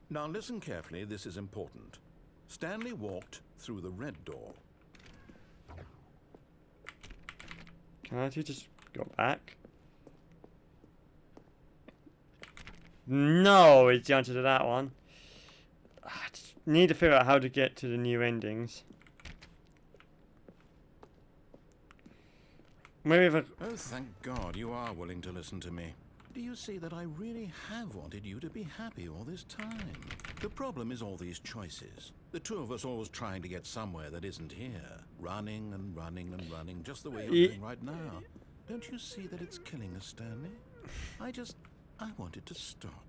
Now listen carefully, this is important. Stanley walked through the red door.
Can I actually just go back? No, it's the answer to that one. I just need to figure out how to get to the new endings. Maybe if I...
Oh, thank God you are willing to listen to me. Do you see that I really have wanted you to be happy all this time? The problem is all these choices. The two of us always trying to get somewhere that isn't here. Running and running and running, just the way you're doing right now. Don't you see that it's killing us, Stanley? I want it to stop.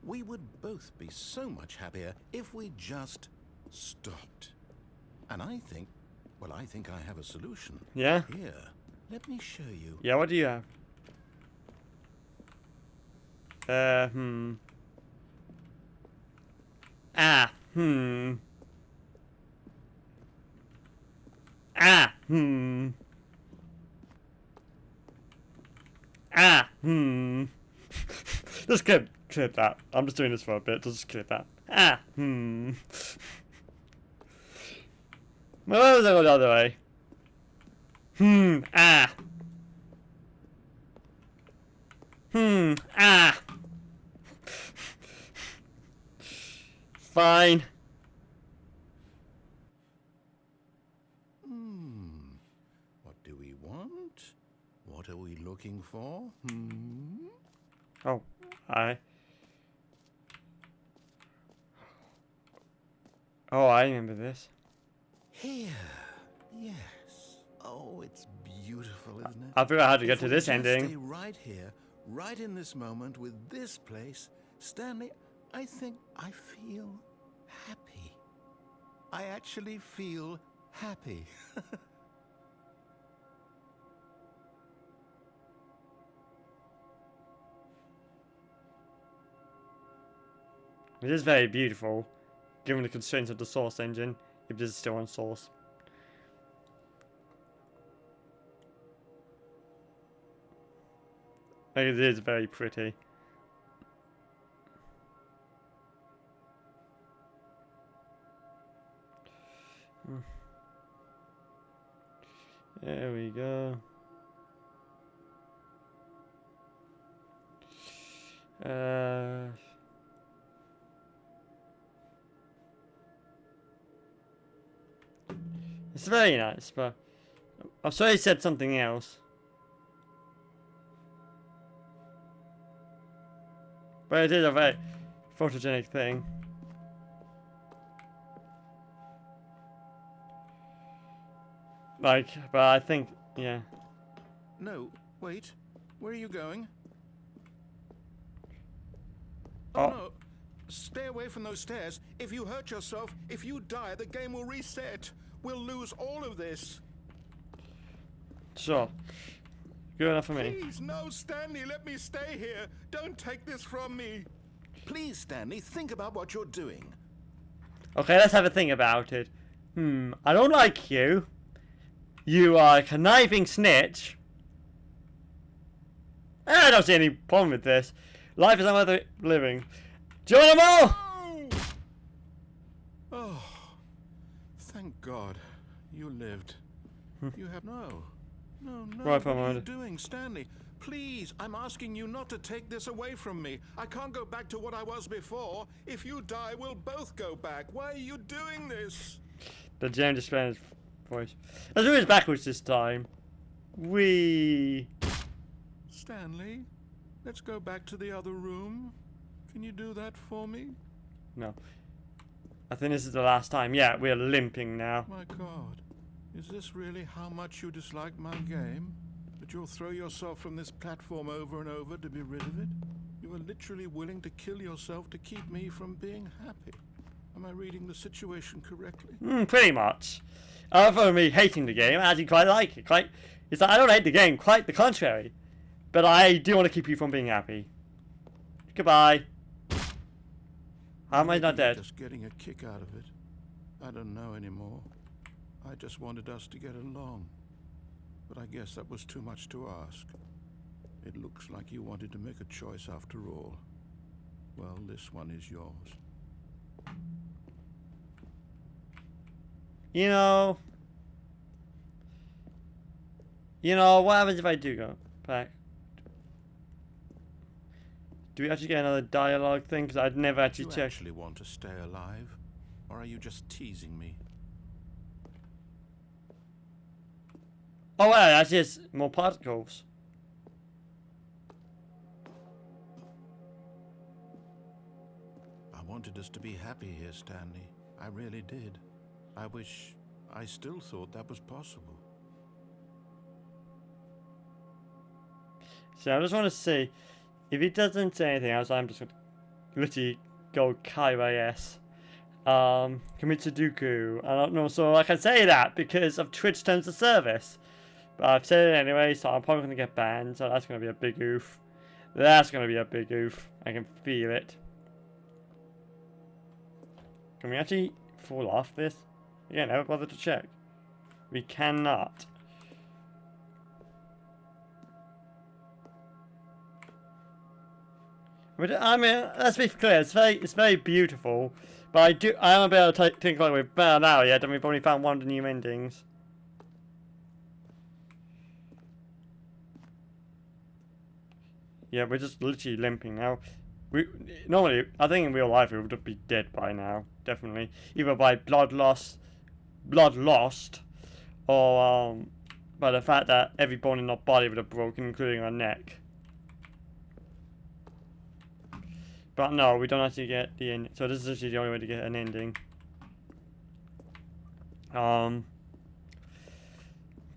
We would both be so much happier if we just stopped. And I think I have a solution.
Yeah?
Here, let me show you.
Yeah, what do you have? Ah, Ah, Ah, Just clip that. I'm just doing this for a bit. Just clip that. Ah, Well, where was I go the other way? Ah. Ah. Fine.
What do we want? What are we looking for?
Oh, I remember this.
Here. Yes. Oh, it's beautiful, isn't it?
I figure out how to get
If
to
we
this
just
ending.
Stay right here, right in this moment with this place, Stanley, I think I feel happy. I actually feel happy.
It is very beautiful, given the constraints of the Source engine, if this is still on Source. Like, it is very pretty. There we go. It's very nice, but I'm sorry he said something else. But it is a very photogenic thing. Like, but I think, yeah.
No, wait. Where are you going?
Oh.
No. Stay away from those stairs. If you hurt yourself, if you die, the game will reset. We'll lose all of this.
Sure. Good enough for me.
Please, no, Stanley, let me stay here. Don't take this from me. Please, Stanley, think about what you're doing.
Okay, let's have a think about it. I don't like you. You are a conniving snitch. I don't see any problem with this. Life is not worth living. Geronimo!
Oh, thank God. You lived. You have no.
Right,
What are you
mind.
doing, Stanley? Please, I'm asking you not to take this away from me. I can't go back to what I was before. If you die, we'll both go back. Why are you doing this?
The James Dispen's voice. Let's do it backwards this time.
Stanley, let's go back to the other room. Can you do that for me?
No. I think this is the last time. Yeah, we're limping now.
My God, is this really how much you dislike my game? That you'll throw yourself from this platform over and over to be rid of it? You are literally willing to kill yourself to keep me from being happy. Am I reading the situation correctly?
Pretty much. Other than me hating the game, I actually quite like it. It's like I don't hate the game, quite the contrary. But I do want to keep you from being happy. Goodbye. How am I not dead?
Just getting a kick out of it. I don't know anymore. I just wanted us to get along. But I guess that was too much to ask. It looks like you wanted to make a choice after all. Well, this one is yours.
You know, what happens if I do go back? Do we actually get another dialogue thing? Because I'd never actually
Do you
checked.
actually want to stay alive? Or are you just teasing me?
Oh, well, that's just more particles.
I wanted us to be happy here, Stanley. I really did. I wish I still thought that was possible.
So I just want to see if he doesn't say anything else. I'm just going to literally go KYS. Commit Sudoku. I don't know, so I can say that because of Twitch terms of service. But I've said it anyway, so I'm probably going to get banned. So that's going to be a big oof. That's going to be a big oof. I can feel it. Can we actually fall off this? Yeah, never bothered to check. We cannot. But I mean, let's be clear. It's very beautiful. But I am able to think like we've about an hour yet, and we've only found one of the new endings. Yeah, we're just literally limping now. Normally, I think in real life we would be dead by now, definitely. Either by blood lost, or by the fact that every bone in our body would have broken, including our neck. But no, we don't actually get the end. So this is actually the only way to get an ending. Trying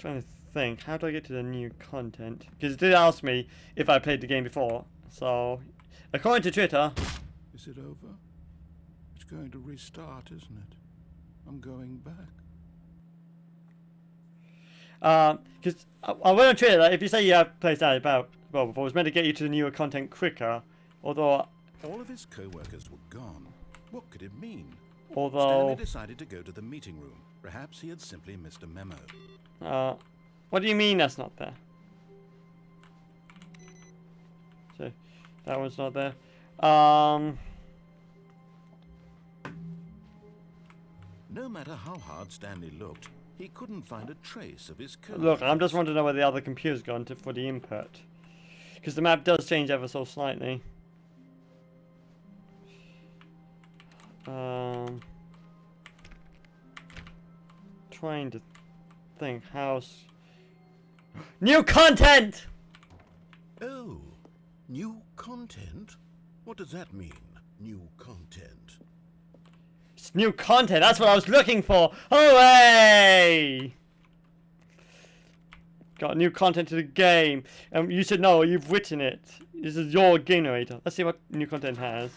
to think, how do I get to the new content? Because it did ask me if I played the game before. So, according to Twitter.
Is it over? It's going to restart, isn't it? I'm going back.
Because I went on Twitter that if you say you have played Stanley before, it was meant to get you to the newer content quicker. Although.
All of his co-workers were gone. What could it mean?
Although.
Stanley decided to go to the meeting room. Perhaps he had simply missed a memo.
What do you mean that's not there? So, that one's not there.
No matter how hard Stanley looked, he couldn't find a trace of his code.
Look, I'm just wanting to know where the other computer's gone for the input. Because the map does change ever so slightly. Trying to think how's new content.
Oh, new content? What does that mean? New content.
It's new content. That's what I was looking for. Hooray! Got new content to the game. You said no. You've written it. This is your game narrator. Let's see what new content has.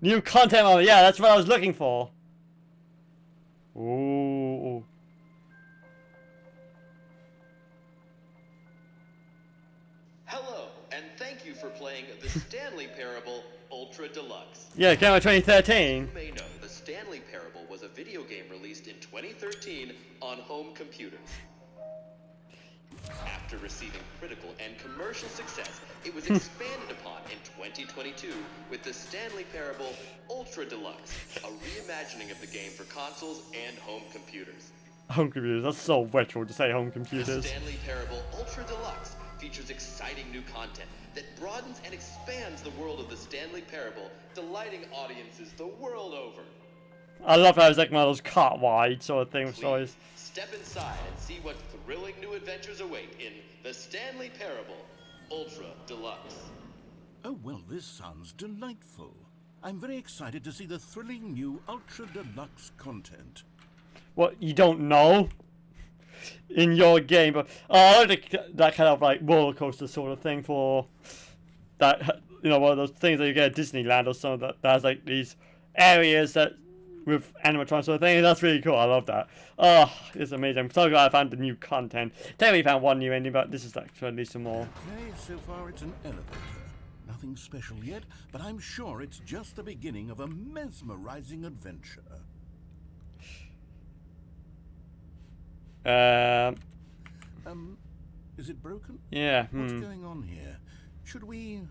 New content, oh yeah, that's what I was looking for. Ooh.
Hello, and thank you for playing the Stanley Parable Ultra Deluxe.
Yeah, it came out 2013.
You may know the Stanley Parable was a video game released in 2013 on home computers. After receiving critical and commercial success, it was expanded upon in 2022 with the Stanley Parable Ultra Deluxe, a reimagining of the game for consoles and home computers.
Home computers, that's so retro to say home
The
computers.
Stanley Parable Ultra Deluxe features exciting new content that broadens and expands the world of the Stanley Parable, delighting audiences the world over.
I love how it's like one of those cart wide sort of thing.
Please step inside and see what thrilling new adventures await in the Stanley Parable Ultra Deluxe.
Oh, well, this sounds delightful. I'm very excited to see the thrilling new Ultra Deluxe content.
What you don't know in your game, but I like that kind of like roller coaster sort of thing for that. You know, one of those things that you get at Disneyland or something that has like these areas that with animatronics sort of thing. That's really cool. I love that. Oh, it's amazing. I'm so glad I found the new content. Technically found one new ending, but this is actually some more.
Okay, so far it's an elevator. Nothing special yet, but I'm sure it's just the beginning of a mesmerizing adventure. Is it broken?
Yeah.
What's going on here? Should we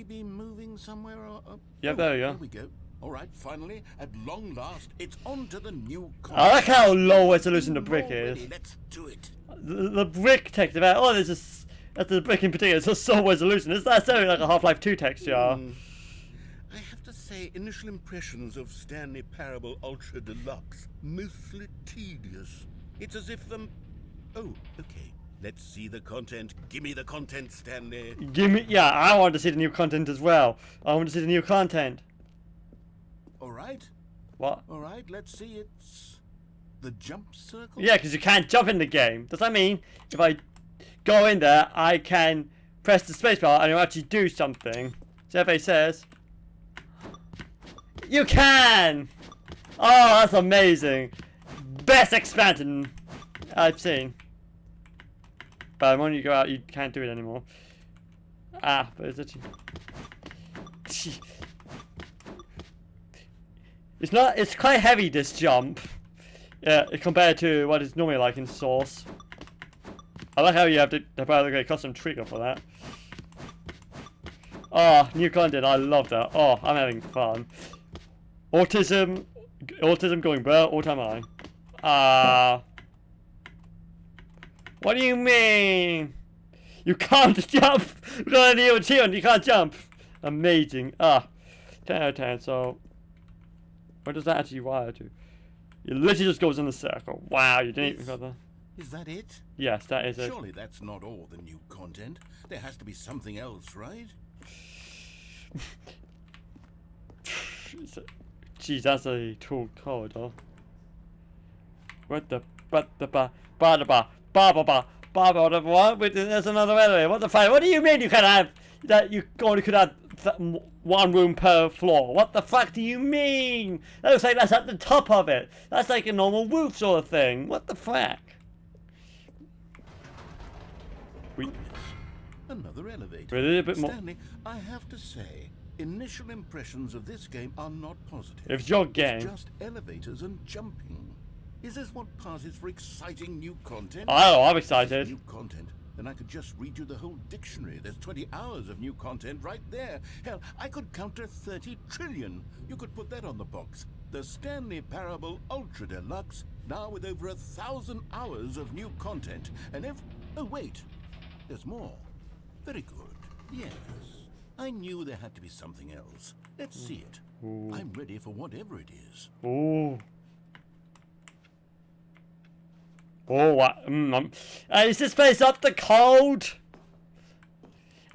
be moving somewhere?
Yeah, there you go.
There we go. All right, finally, at long last, it's on to the new content.
I like how low resolution the brick is.
Already, let's do it.
The brick texture, that's the brick in particular. It's just so resolution. That's only like a Half-Life 2 texture.
I have to say, initial impressions of Stanley Parable Ultra Deluxe, mostly tedious. It's as if oh, okay. Let's see the content. Give me the content, Stanley.
Yeah, I want to see the new content as well. I want to see the new content.
All right.
What?
All right, let's see. It's The jump circle?
Yeah, because you can't jump in the game. Does that mean if I go in there, I can press the spacebar and it'll actually do something? Survey says you can. Oh, that's amazing. Best expansion I've seen. But when you go out, you can't do it anymore. Ah, but is it? It's not. It's quite heavy, this jump. Yeah, compared to what it's normally like in Source. I like how you have to get a custom trigger for that. Oh, new content. I love that. Oh, I'm having fun. Autism going well all time high. What do you mean? You can't jump. We got a new achievement. You can't jump. Amazing. 10 out of 10. So, where does that actually wire to? It literally just goes in the circle. Wow, you didn't even got that.
Is that it?
Yes, that is it.
Surely that's not all the new content. There has to be something else, right?
Jeez, that's a tool corridor. What the what? There's another elevator. What the fuck? What do you mean you can have that? You only could have one room per floor. What the fuck do you mean? That looks like that's at the top of it. That's like a normal roof sort of thing. What the fuck?
Another elevator.
A little bit more.
Stanley, I have to say, initial impressions of this game are not positive.
It's your game.
It's just elevators and jumping. Is this what passes for exciting new content?
Oh, I'm
If
excited.
new content, then I could just read you the whole dictionary. There's 20 hours of new content right there. Hell, I could counter 30 trillion. You could put that on the box. The Stanley Parable Ultra Deluxe, now with over 1,000 hours of new content. And if... Oh, wait. There's more. Very good. Yes. I knew there had to be something else. Let's see it.
Ooh.
I'm ready for whatever it is.
Ooh. Oh, what? Is this place up to code?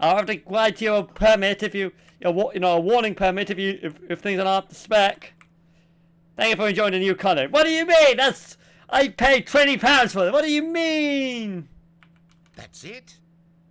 I'll have to grant you a permit if you a warning permit if things are not up to spec. Thank you for enjoying the new content. What do you mean? I paid £20 for it. What do you mean?
That's it?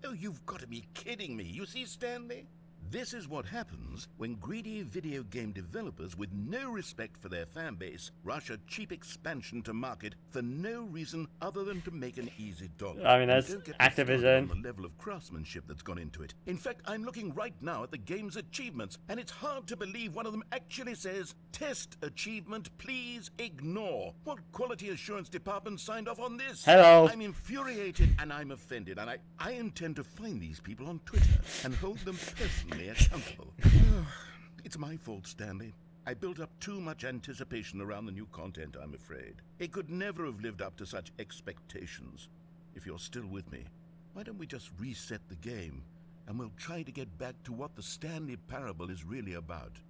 Oh, you've got to be kidding me. You see, Stanley? This is what happens when greedy video game developers with no respect for their fan base rush a cheap expansion to market for no reason other than to make an easy dollar.
I mean, that's
And don't get me started
Activision.
on the level of craftsmanship that's gone into it. In fact, I'm looking right now at the game's achievements, and it's hard to believe one of them actually says, "Test achievement, please ignore." What quality assurance department signed off on this?
Hello.
I'm infuriated and I'm offended, and I intend to find these people on Twitter and hold them personally accountable. It's my fault, Stanley. I built up too much anticipation around the new content, I'm afraid. It could never have lived up to such expectations. If you're still with me, why don't we just reset the game, and we'll try to get back to what the Stanley Parable is really about.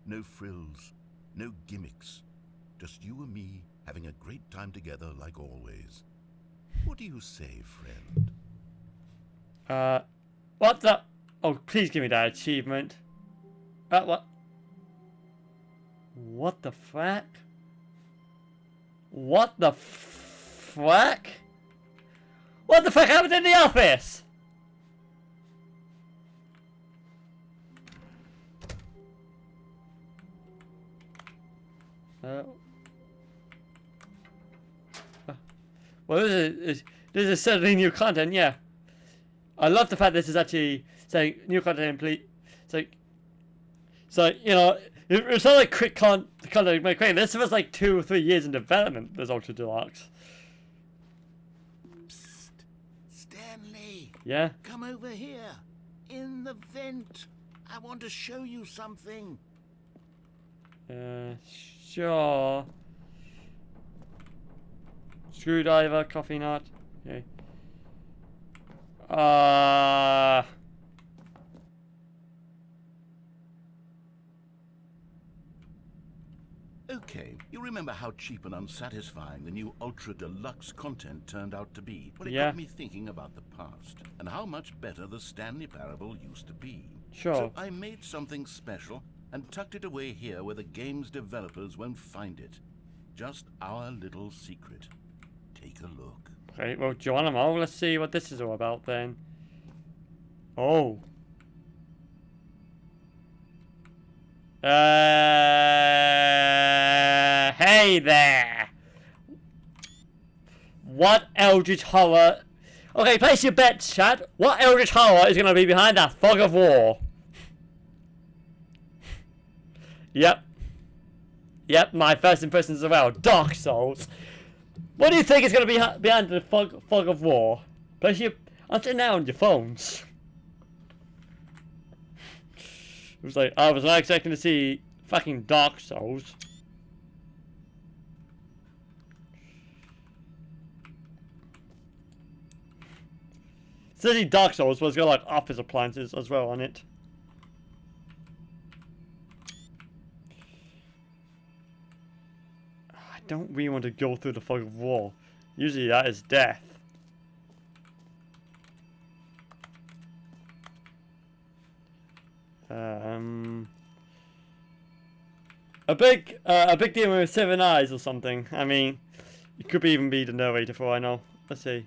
No frills, no gimmicks. Just you and me having a great time together like always. What do you say, friend?
What the? Oh, please give me that achievement. What? What the fuck? What the fuck? What the fuck happened in the office? Well, this is certainly new content, yeah. I love the fact this is actually saying new content, please. So you know, it's not like quick content make great. This was like 2 or 3 years in development. This Ultra Deluxe.
Psst, Stanley.
Yeah.
Come over here. In the vent. I want to show you something.
Sure. Screwdriver, coffee nut. Okay.
Okay, you remember how cheap and unsatisfying the new Ultra Deluxe content turned out to be? Well, it
Yeah.
got me thinking about the past and how much better the Stanley Parable used to be.
Sure.
So I made something special and tucked it away here where the game's developers won't find it. Just our little secret. Take a look.
Okay, well, Geronimo, let's see what this is all about then. Oh. Hey there. What eldritch horror? Okay, place your bets, chat. What eldritch horror is going to be behind that fog of war? Yep. Yep, my first impressions as well. Dark Souls. What do you think is going to be behind the fog of war? Place your answer now on your phones. It was like, I was not expecting to see fucking Dark Souls. Certainly Dark Souls was got like office appliances as well on it. I don't really want to go through the fog of war. Usually that is death. A big demon with 7 eyes or something. I mean, it could even be the narrator for all I know. Let's see.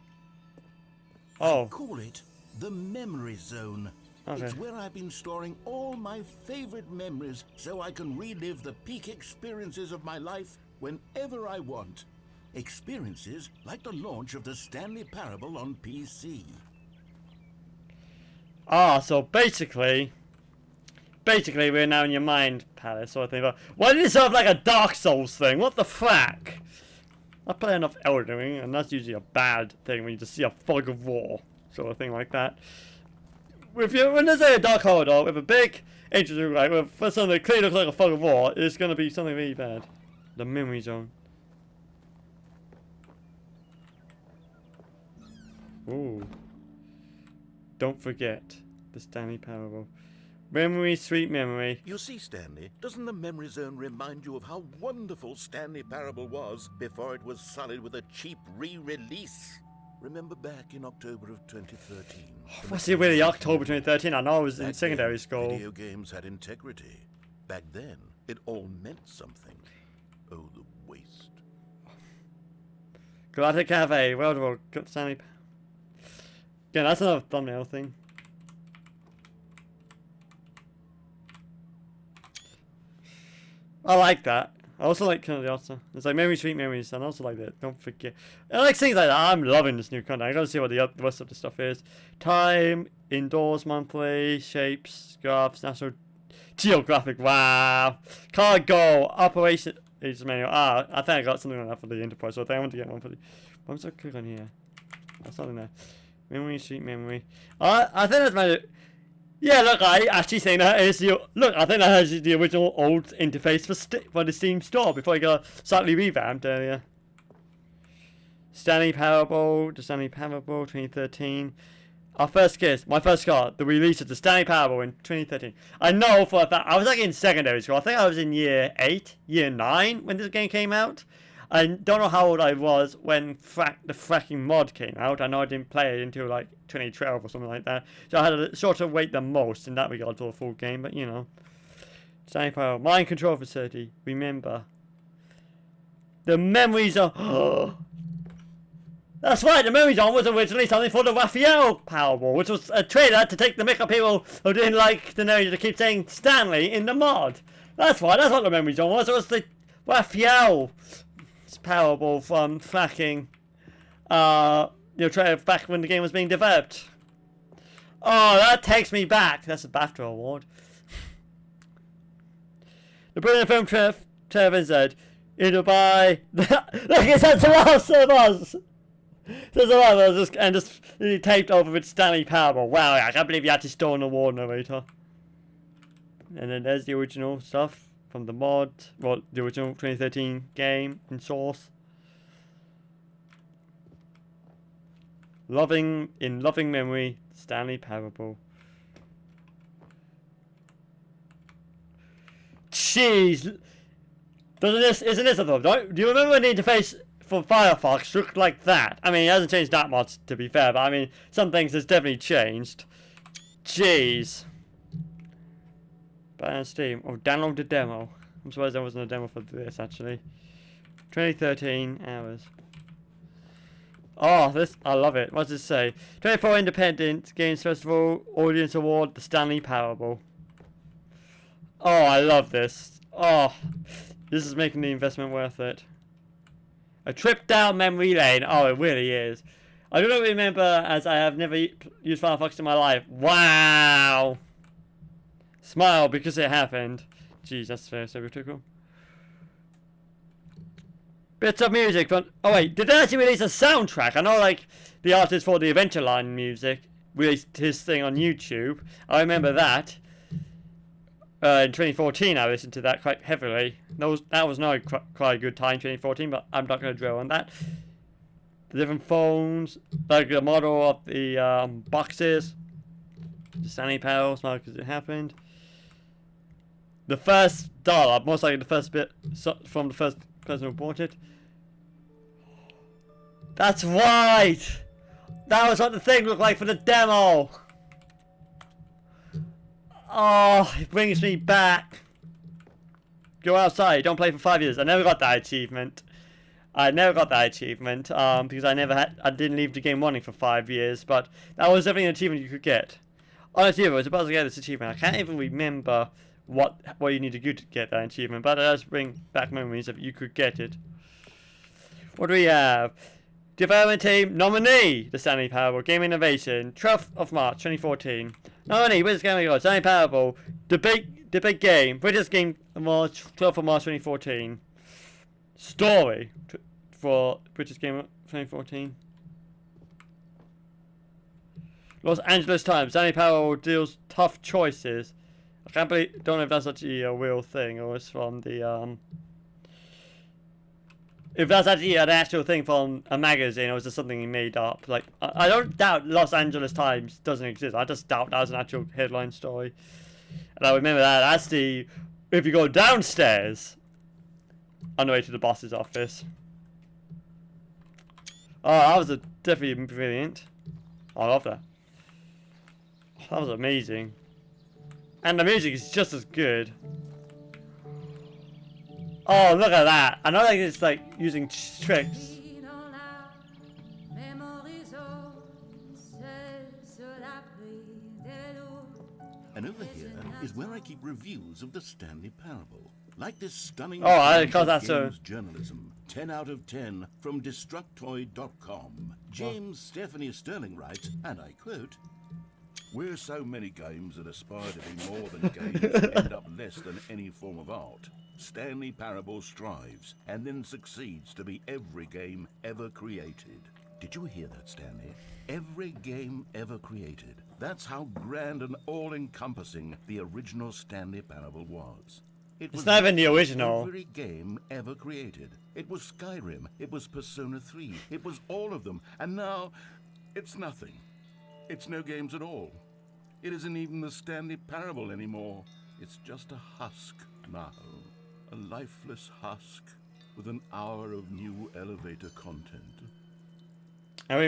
Oh.
I call it the memory zone.
Okay.
It's where I've been storing all my favorite memories so I can relive the peak experiences of my life whenever I want. Experiences like the launch of the Stanley Parable on PC.
Ah, so basically we're now in your mind palace sort of thing. But why did it sound like a Dark Souls thing? What the frack? I play enough Elden Ring, and that's usually a bad thing when you just see a fog of war sort of thing like that. When there's a dark corridor with a big entrance, right, with something that clearly looks like a fog of war, it's going to be something really bad. The memory zone. Ooh. Don't forget the Stanley Parable. Memory, sweet memory.
You see, Stanley, doesn't the memory zone remind you of how wonderful Stanley Parable was before it was sullied with a cheap re-release? Remember back in October of 2013?
Was it really October 2013? I know I was in secondary school.
Video games had integrity. Back then, it all meant something. Oh, the waste.
Galactic Cafe, World War, got Stanley. Yeah, that's another thumbnail thing. I like that. I also like kind of the author. It's like memory, sweet memories, and I also like that. Don't forget. I like things like that. I'm loving this new content. I gotta see what the rest of the stuff is. Time, indoors monthly, shapes, graphs, national geographic. Wow. Cargo, operation. Agents manual. Ah, I think I got something like that for the enterprise. So I think I want to get one for the. Why was I click on here? That's something there. Memory, sweet memory. I think that's my. Yeah, look, I actually think that is the look. I think that is the original old interface for the Steam store before it got slightly revamped earlier. Stanley Parable, the Stanley Parable 2013. Our first kiss, my first car, the release of the Stanley Parable in 2013. I know for a fact I was like in secondary school. I think I was in year 8, year 9 when this game came out. I don't know how old I was when the fracking mod came out. I know I didn't play it until like 2012 or something like that. So I had a shorter wait than most in that regard for a full game, but you know. Stanley Parable, mind control facility, remember. The memories are... That's right, the memory zone was originally something for the Raphael Powerball, which was a trailer to take the mick of people who didn't like the narrator to keep saying Stanley in the mod. That's right, that's what the memory zone was. It was the Raphael Powerball from fracking, trailer back when the game was being developed. Oh, that takes me back. That's a BAFTA award. The brilliant film Trevor said, it'll buy... Look, it says the last of us! And just really taped over with Stanley Parable. Wow, I can't believe you actually stole an award narrator. And then there's the original stuff from the mod. Well, the original 2013 game in source. Loving memory, Stanley Parable. Jeez! Isn't this a thought? Do you remember when the interface for Firefox looked like that? I mean, it hasn't changed that much, to be fair, but I mean, some things has definitely changed. Jeez. But on Steam. Oh, download the demo. I'm surprised there wasn't a demo for this, actually. 2013 hours. Oh, this, I love it. What does it say? 24 Independent Games Festival Audience Award, The Stanley Parable. Oh, I love this. Oh, this is making the investment worth it. A trip down memory lane. Oh, it really is. I don't remember, as I have never used Firefox in my life. Wow. Smile because it happened. Jeez, that's very stereotypical. Bits of music from... Oh wait, did they actually release a soundtrack? I know, like, the artist for the Adventure Line music released his thing on YouTube. I remember that. In 2014, I listened to that quite heavily. That was not quite a good time, 2014, but I'm not going to dwell on that. The different phones, like the model of the boxes. The Stanley Parable, smile because it happened. The first dollar, most likely the first bit from the first person who bought it. That's right! That was what the thing looked like for the demo! Oh, it brings me back. Go outside, don't play for 5 years. I never got that achievement. Because I didn't leave the game running for 5 years, but that was definitely an achievement you could get. Honestly, I was about to get this achievement. I can't even remember what you need to do to get that achievement, but it does bring back memories of you could get it. What do we have? Development Team Nominee, The Stanley Parable, Game Innovation, 12th of March 2014. Nominee, British Game Award, Stanley Parable, the big game, British Game Award, 12th of March 2014. Story for British Game 2014. Los Angeles Times, Stanley Parable deals tough choices. I don't know if that's actually a real thing or it's from the if that's actually an actual thing from a magazine or is it something he made up. Like I don't doubt Los Angeles Times doesn't exist. I just doubt that was an actual headline story. And I remember that that's the if you go downstairs on the way to the boss's office. Oh, that was definitely brilliant. I love that. That was amazing. And the music is just as good. Oh, look at that. I know that it's like using tricks.
And over here is where I keep reviews of the Stanley Parable. Like this stunning journalism, 10 out of 10 from Destructoid.com. James Stephanie Sterling writes, and I quote, "We're so many games that aspire to be more than games and end up less than any form of art. Stanley Parable strives and then succeeds to be every game ever created." Did you hear that, Stanley? Every game ever created. That's how grand and all-encompassing the original Stanley Parable was.
It's not even the original.
Every game ever created. It was Skyrim. It was Persona 3. It was all of them. And now, it's nothing. It's no games at all. It isn't even the Stanley Parable anymore. It's just a husk now. A lifeless husk with an hour of new elevator content.
I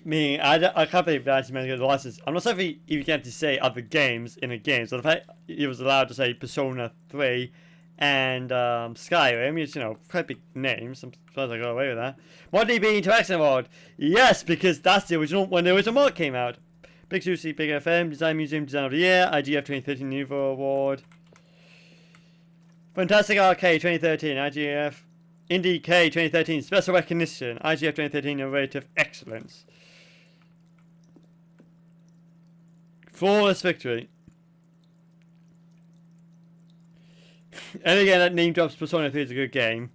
mean, I can't believe that actually managed to get the license. I'm not sure if you can actually say other games in a game. So the fact he was allowed to say Persona 3 and Skyrim, which, you know, quite big names. I'm surprised I got away with that. ModDB Interaction Award. Yes, because that's the original, when the original mod came out. Big Sushi, Big FM, Design Museum Design of the Year, IGF 2013 Nouveau Award. Fantastic Arcade 2013, IGF. Indie K 2013 Special Recognition, IGF 2013 Innovative Excellence. Flawless Victory. And again, that name drops Persona 3 is a good game.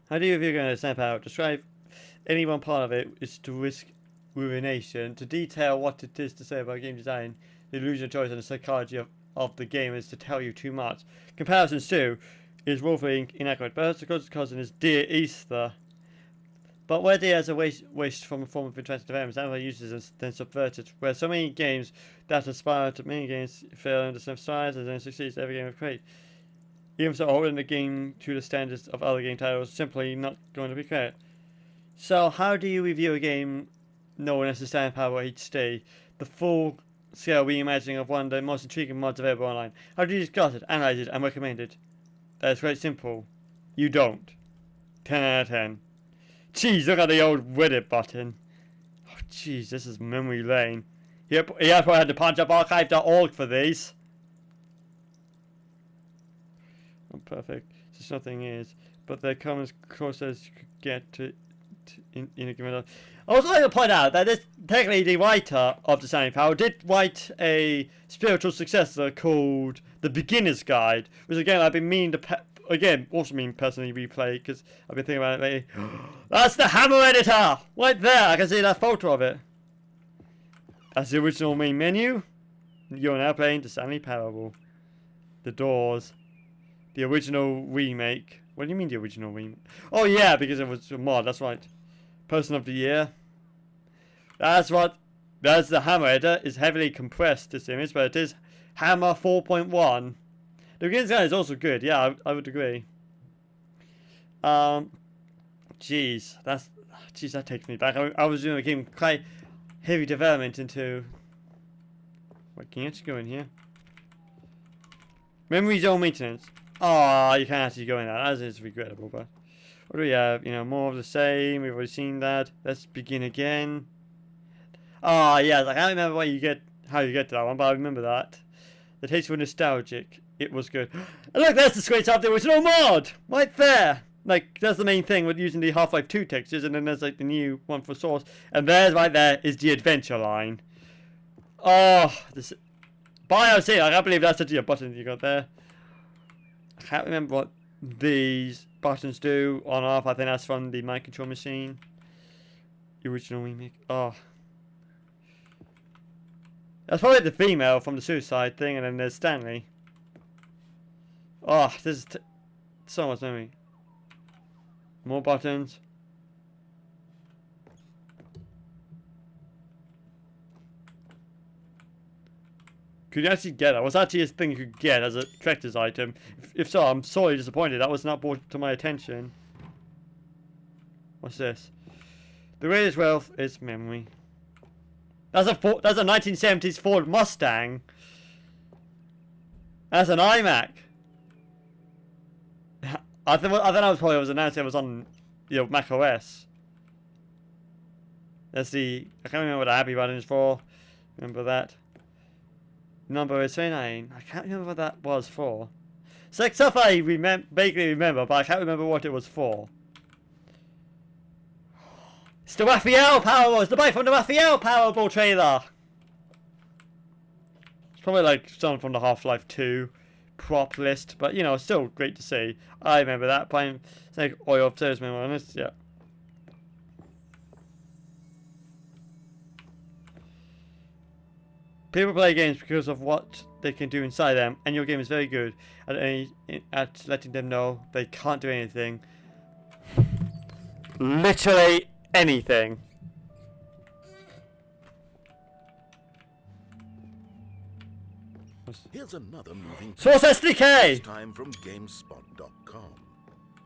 How do you review going to snap out? Describe any one part of it is to risk ruination. To detail what it is to say about game design, the illusion of choice and the psychology of the game is to tell you too much. Comparisons too is woefully inaccurate. Berserker's cousin is Dear Easter. But where Dear has a waste from a form of interactive development, Stanley uses and then subverts it. Where so many games that aspire to many games fail under some styles and then succeeds every game of great. Even so, holding the game to the standards of other game titles is simply not going to be great. So how do you review a game known as the Stanley Parable HD? The full scale reimagining of one of the most intriguing mods available online. How do you discuss it, analyze it, and recommend it? That's quite simple. You don't. 10 out of 10. Jeez, look at the old Reddit button. Oh, jeez, this is memory lane. Yep, yeah, I probably had to punch up archive.org for these. Oh, perfect. Just nothing is. But there comes close as you could get to in a given. I was like to point out that this technically the writer of the Stanley Parable did write a spiritual successor called The Beginner's Guide, which again I've been meaning to also mean personally replay because I've been thinking about it lately. That's the Hammer editor right there. I can see that photo of it. That's the original main menu. You're now playing the Stanley Parable. The doors. The original remake. What do you mean the original remake? Oh yeah, because it was a mod, that's right. Person of the year. That's what. That's the Hammer editor. It's heavily compressed, this image, but it is Hammer 4.1. The beginner's guide is also good, yeah, I would agree. Jeez, that takes me back. I was doing a game quite heavy development into. Wait, can you actually go in here? Memory zone maintenance. Oh, you can't actually go in that. That is regrettable, but what do we have? You know, more of the same. We've already seen that. Let's begin again. Oh, yeah, I can't remember how you get to that one, but I remember that. The taste was nostalgic. It was good. And look, there's the screenshot of the original mod! Right there! Like, that's the main thing with using the Half-Life 2 textures, and then there's like the new one for Source. And there's right there is the adventure line. Oh, this. BIOS here, I can't believe that's actually a button you got there. I can't remember what these buttons do on off. I think that's from the Mind Control Machine. The original remake. Oh. That's probably the female from the suicide thing, and then there's Stanley. Oh, this is so much memory. More buttons. Could you actually get it? Was actually a thing you could get as a collector's item? If so, I'm sorely disappointed. That was not brought to my attention. What's this? The greatest wealth is memory. That's a 1970s Ford Mustang. That's an iMac. I think that was probably was announced. It was on, Mac OS. Let's see. I can't remember what the happy button is for. Remember that. Number is 29. I can't remember what that was for. Sex stuff I vaguely remember, but I can't remember what it was for. It's the Raphael Powerball! It's the bike from the Raphael Powerball trailer! It's probably like something from the Half-Life 2 prop list, but still great to see. I remember that playing Snake Oil Salesman on this, yeah. People play games because of what they can do inside them, and your game is very good at letting them know they can't do anything. Literally anything.
Here's another moving
Source SDK!
this time from GameSpot.com.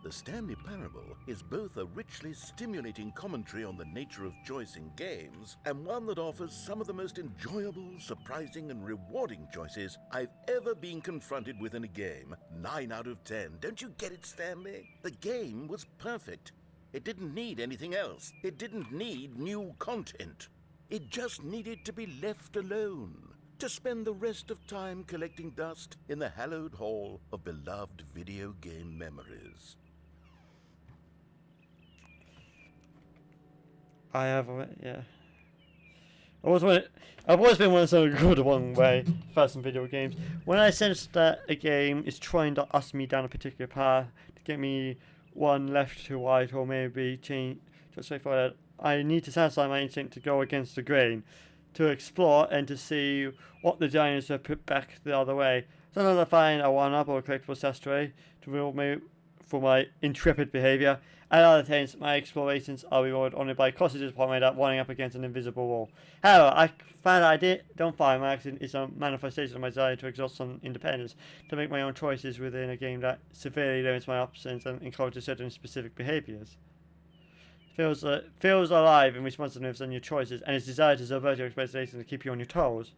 The Stanley Parable is both a richly stimulating commentary on the nature of choice in games, and one that offers some of the most enjoyable, surprising, and rewarding choices I've ever been confronted with in a game. 9 out of 10. Don't you get it, Stanley? The game was perfect. It didn't need anything else. It didn't need new content. It just needed to be left alone, to spend the rest of time collecting dust in the hallowed hall of beloved video game memories.
I have, yeah. I've always been one of the good one way first in video games. When I sense that a game is trying to ask me down a particular path to get me one left to right or maybe change just straightforward, I need to satisfy my instinct to go against the grain, to explore and to see what the designers have put back the other way. Sometimes I find a one-up or a collectible sastre to reward me for my intrepid behaviour. At other times, my explorations are rewarded only by costly disappointment at running up against an invisible wall. However, I find that don't find my action is a manifestation of my desire to exhaust some independence, to make my own choices within a game that severely limits my options and encourages certain specific behaviours. Feels alive in responsiveness on your choices, and its desire to subvert your expectations to keep you on your toes.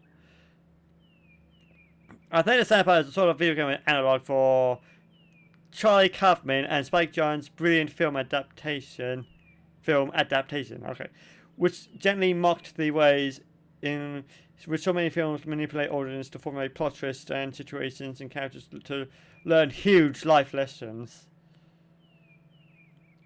I think the Stanley is a sort of video game analog for Charlie Kaufman and Spike Jonze's brilliant film adaptation. Okay. Which gently mocked the ways in which so many films manipulate audience to formulate plot twists and situations and characters to learn huge life lessons.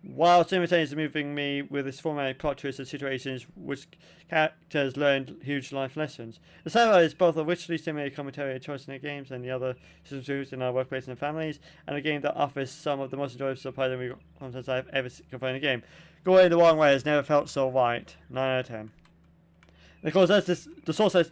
While simultaneously moving me with its formatted plot twists and situations which characters learned huge life lessons. The Samurai is both a richly stimulating commentary and choice in their games and the other systems used in our workplace and families, and a game that offers some of the most enjoyable surprising content I've ever seen in a game. Going the wrong way has never felt so right. 9 out of 10. And of course, that's this, the source says,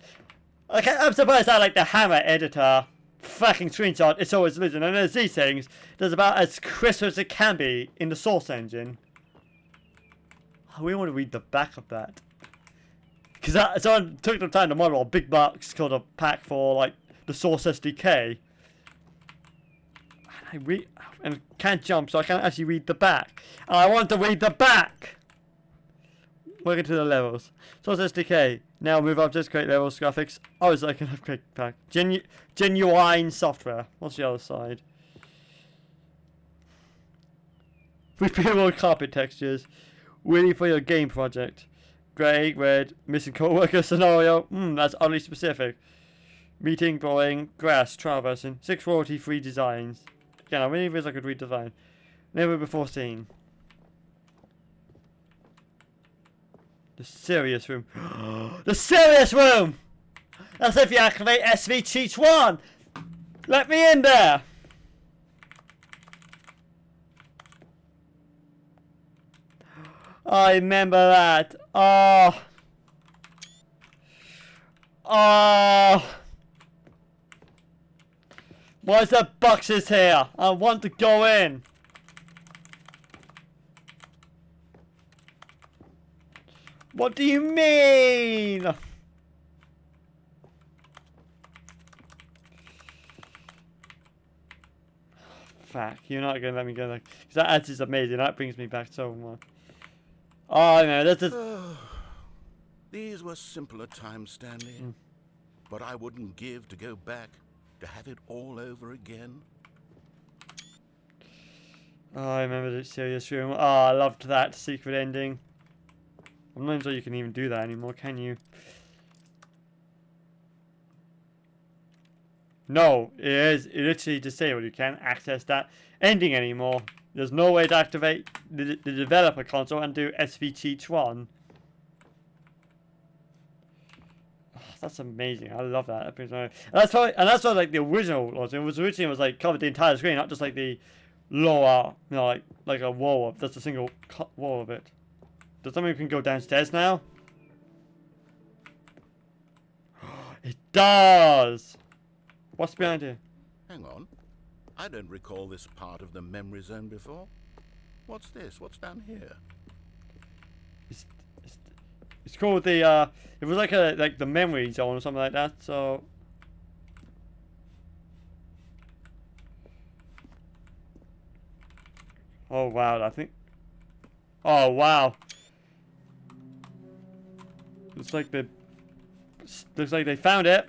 okay, I'm surprised I like the Hammer editor. Fucking screenshot, it's always illusion. And there's these things, there's about as crisp as it can be in the source engine. Oh, we want to read the back of that. Because someone took the time to model a big box called a pack for like the source SDK. And I can't jump, so I can't actually read the back. And I want to read the back! Welcome to the levels. Source SDK. Now move up, just create levels, graphics. Oh, it's like an upgrade pack. Genuine software. What's the other side? Repeatable carpet textures. Ready for your game project. Grey, red, missing co-worker scenario. That's oddly specific. Meeting, blowing, grass, trial version. 6 royalty-free designs. Again, I really wish I could redesign. Never before seen. The serious room. The serious room! That's if you activate SV Cheat 1! Let me in there! I remember that. Oh. Oh. Why is there boxes here? I want to go in. What do you mean? Fuck, you're not gonna let me go there. Because that is amazing. That brings me back so much. Oh no, this is.
These were simpler times, Stanley. But I wouldn't give to go back, to have it all over again.
Oh, I remember the serious room. Oh, I loved that secret ending. I'm not even sure you can even do that anymore, can you? No, it is literally disabled. You can't access that ending anymore. There's no way to activate the developer console and do SV Cheat 1. Oh, that's amazing. I love that. That's what like the original was. It was originally like covered the entire screen, not just like the lower, you know, like a wall of just a single wall of it. Does that mean we can go downstairs now? It does! What's behind here?
Hang on. I don't recall this part of the memory zone before. What's this? What's down here?
It's called the it was like the memory zone or something like that, so oh wow, I think oh wow. Looks like they found it.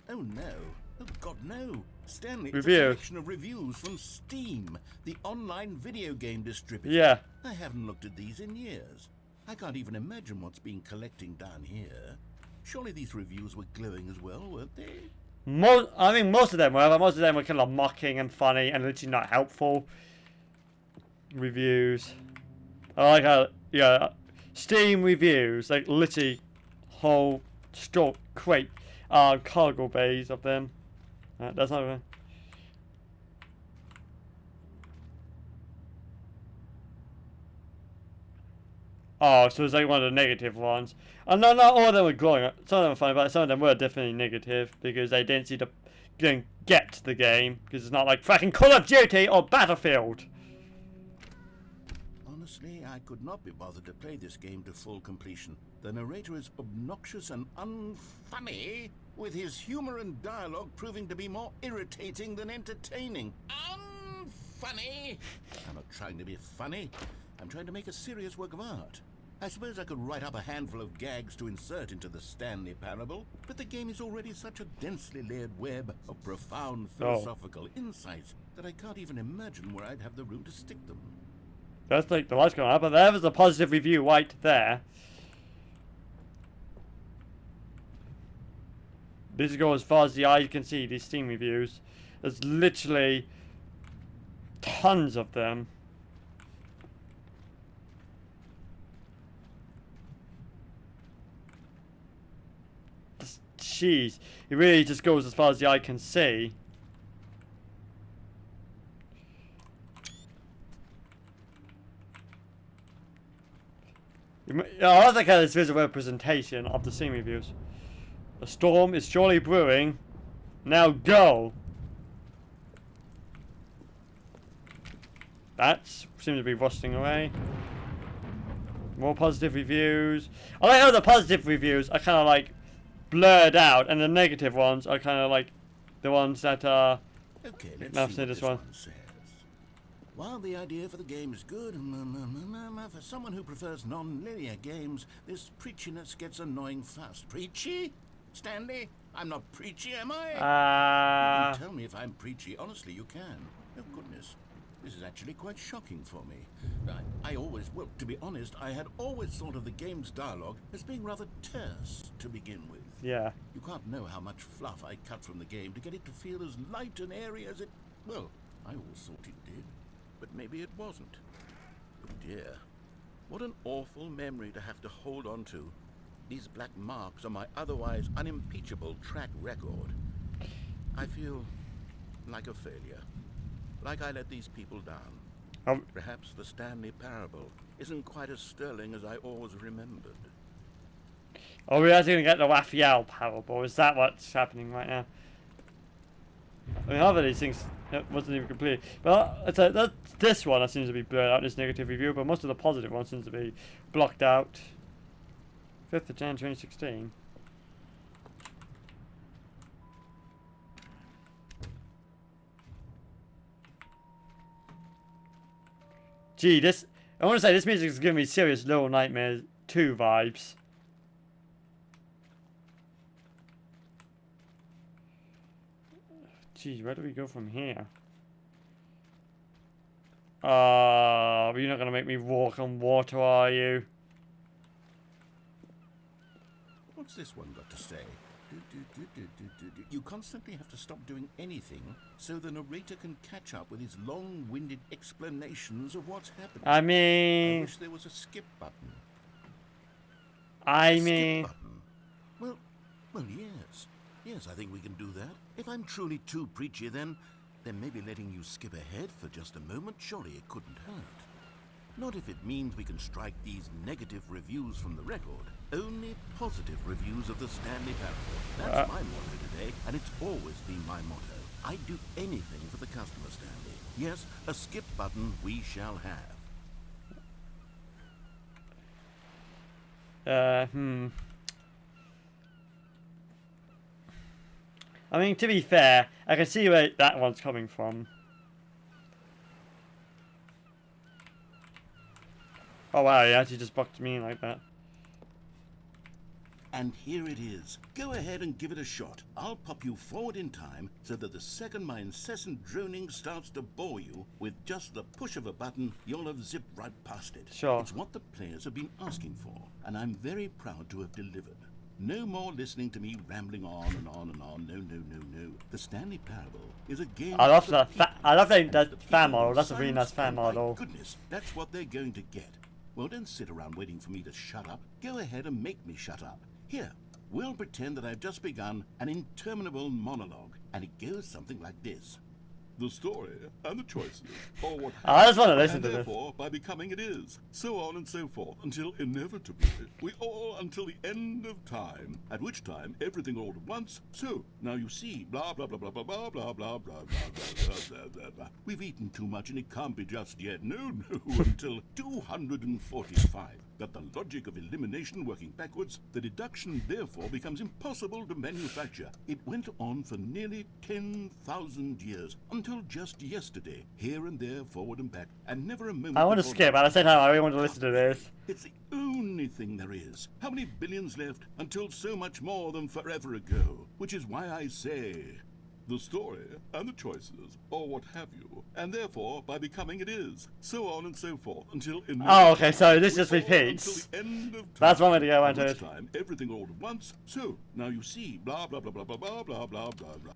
Oh no. Oh God, no. Stanley,
Review.
it's a collection of reviews from Steam, the online video game distributor.
Yeah.
I haven't looked at these in years. I can't even imagine what's been collecting down here. Surely these reviews were glowing as well, weren't they?
I think most of them were, but most of them were kind of mocking and funny and literally not helpful reviews. I like how, yeah, Steam reviews, like literally whole crate, cargo bays of them. That's not even. Oh, so it's like one of the negative ones. And not all of them were glowing. Some of them were funny, but some of them were definitely negative because they didn't see the get the game because it's not like fucking Call of Duty or Battlefield.
Honestly, I could not be bothered to play this game to full completion. The narrator is obnoxious and unfunny, with his humor and dialogue proving to be more irritating than entertaining. Unfunny! I'm not trying to be funny. I'm trying to make a serious work of art. I suppose I could write up a handful of gags to insert into the Stanley Parable, but the game is already such a densely layered web of profound philosophical insights that I can't even imagine where I'd have the room to stick them.
That's like the light's going up, but there was a positive review right there. These go as far as the eye can see, these Steam reviews. There's literally tons of them. Jeez, it really just goes as far as the eye can see. I like how this visual representation of the Steam reviews. A storm is surely brewing. Now go! That seems to be rusting away. More positive reviews. I like how the positive reviews are kind of like blurred out, and the negative ones are kind of like the ones that are.
Okay, let's
now
see
say
what
this
this
one.
one says. While the idea for the game is good, for someone who prefers non-linear games, this preachiness gets annoying fast. Preachy? Stanley? I'm not preachy, am I? You can tell me if I'm preachy. Honestly, you can. Oh, goodness. This is actually quite shocking for me. I always, well, to be honest, I had always thought of the game's dialogue as being rather terse to begin with.
Yeah.
You can't know how much fluff I cut from the game to get it to feel as light and airy as it... Well, I always thought it did. But maybe it wasn't. Oh dear. What an awful memory to have to hold on to. These black marks on my otherwise unimpeachable track record. I feel like a failure. Like I let these people down. Perhaps the Stanley Parable isn't quite as sterling as I always remembered.
Are we actually going to get the Raphael Parable? Is that what's happening right now? I mean, half of these things wasn't even complete. Well, that's this one that seems to be blurred out, this negative review, but most of the positive ones seems to be blocked out. 5th of January 2016. Gee, I want to say this music is giving me serious Little Nightmares 2 vibes. Gee, where do we go from here? You're not going to make me walk on water, are you?
What's this one got to say? You constantly have to stop doing anything so the narrator can catch up with his long-winded explanations of what's happening.
I mean...
I wish there was a skip button.
Skip
button? Well, yes. Yes, I think we can do that. If I'm truly too preachy, then maybe letting you skip ahead for just a moment, surely it couldn't hurt. Not if it means we can strike these negative reviews from the record. Only positive reviews of the Stanley Parable. That's my motto today, and it's always been my motto. I'd do anything for the customer, Stanley. Yes, a skip button we shall have.
I mean, to be fair, I can see where that one's coming from. Oh wow, he actually just blocked me like that.
And here it is. Go ahead and give it a shot. I'll pop you forward in time so that the second my incessant droning starts to bore you, with just the push of a button, you'll have zipped right past it.
Sure.
It's what the players have been asking for, and I'm very proud to have delivered. No more listening to me rambling on and on and on. No. The Stanley Parable is a game...
I love that fan model. That's a really nice fan model.
My goodness, that's what they're going to get. Well, don't sit around waiting for me to shut up. Go ahead and make me shut up. Here, we'll pretend that I've just begun an interminable monologue, and it goes something like this. The story and the choices, or what
I just want to listen to this.
Therefore, by becoming it is, so on and so forth, until inevitably, we all until the end of time, at which time everything all at once. So, now you see, blah blah blah blah blah blah blah blah blah blah blah blah blah. We've eaten too much and it can't be just yet. No, until 245. that the logic of elimination working backwards, the deduction therefore becomes impossible to manufacture. It went on for nearly 10,000 years, until just yesterday, here and there, forward and back, and never a moment.
I want to skip, and I said how I really want to listen to this.
It's the only thing there is. How many billions left until so much more than forever ago? Which is why I say, the story and the choices, or what have you, and therefore by becoming it is, so on and so forth until.
Oh, okay. So this just repeats.
Until the end of time.
That's one way to go
At
into
which
it.
time everything all at once. So now you see, blah blah blah blah blah blah blah blah blah blah.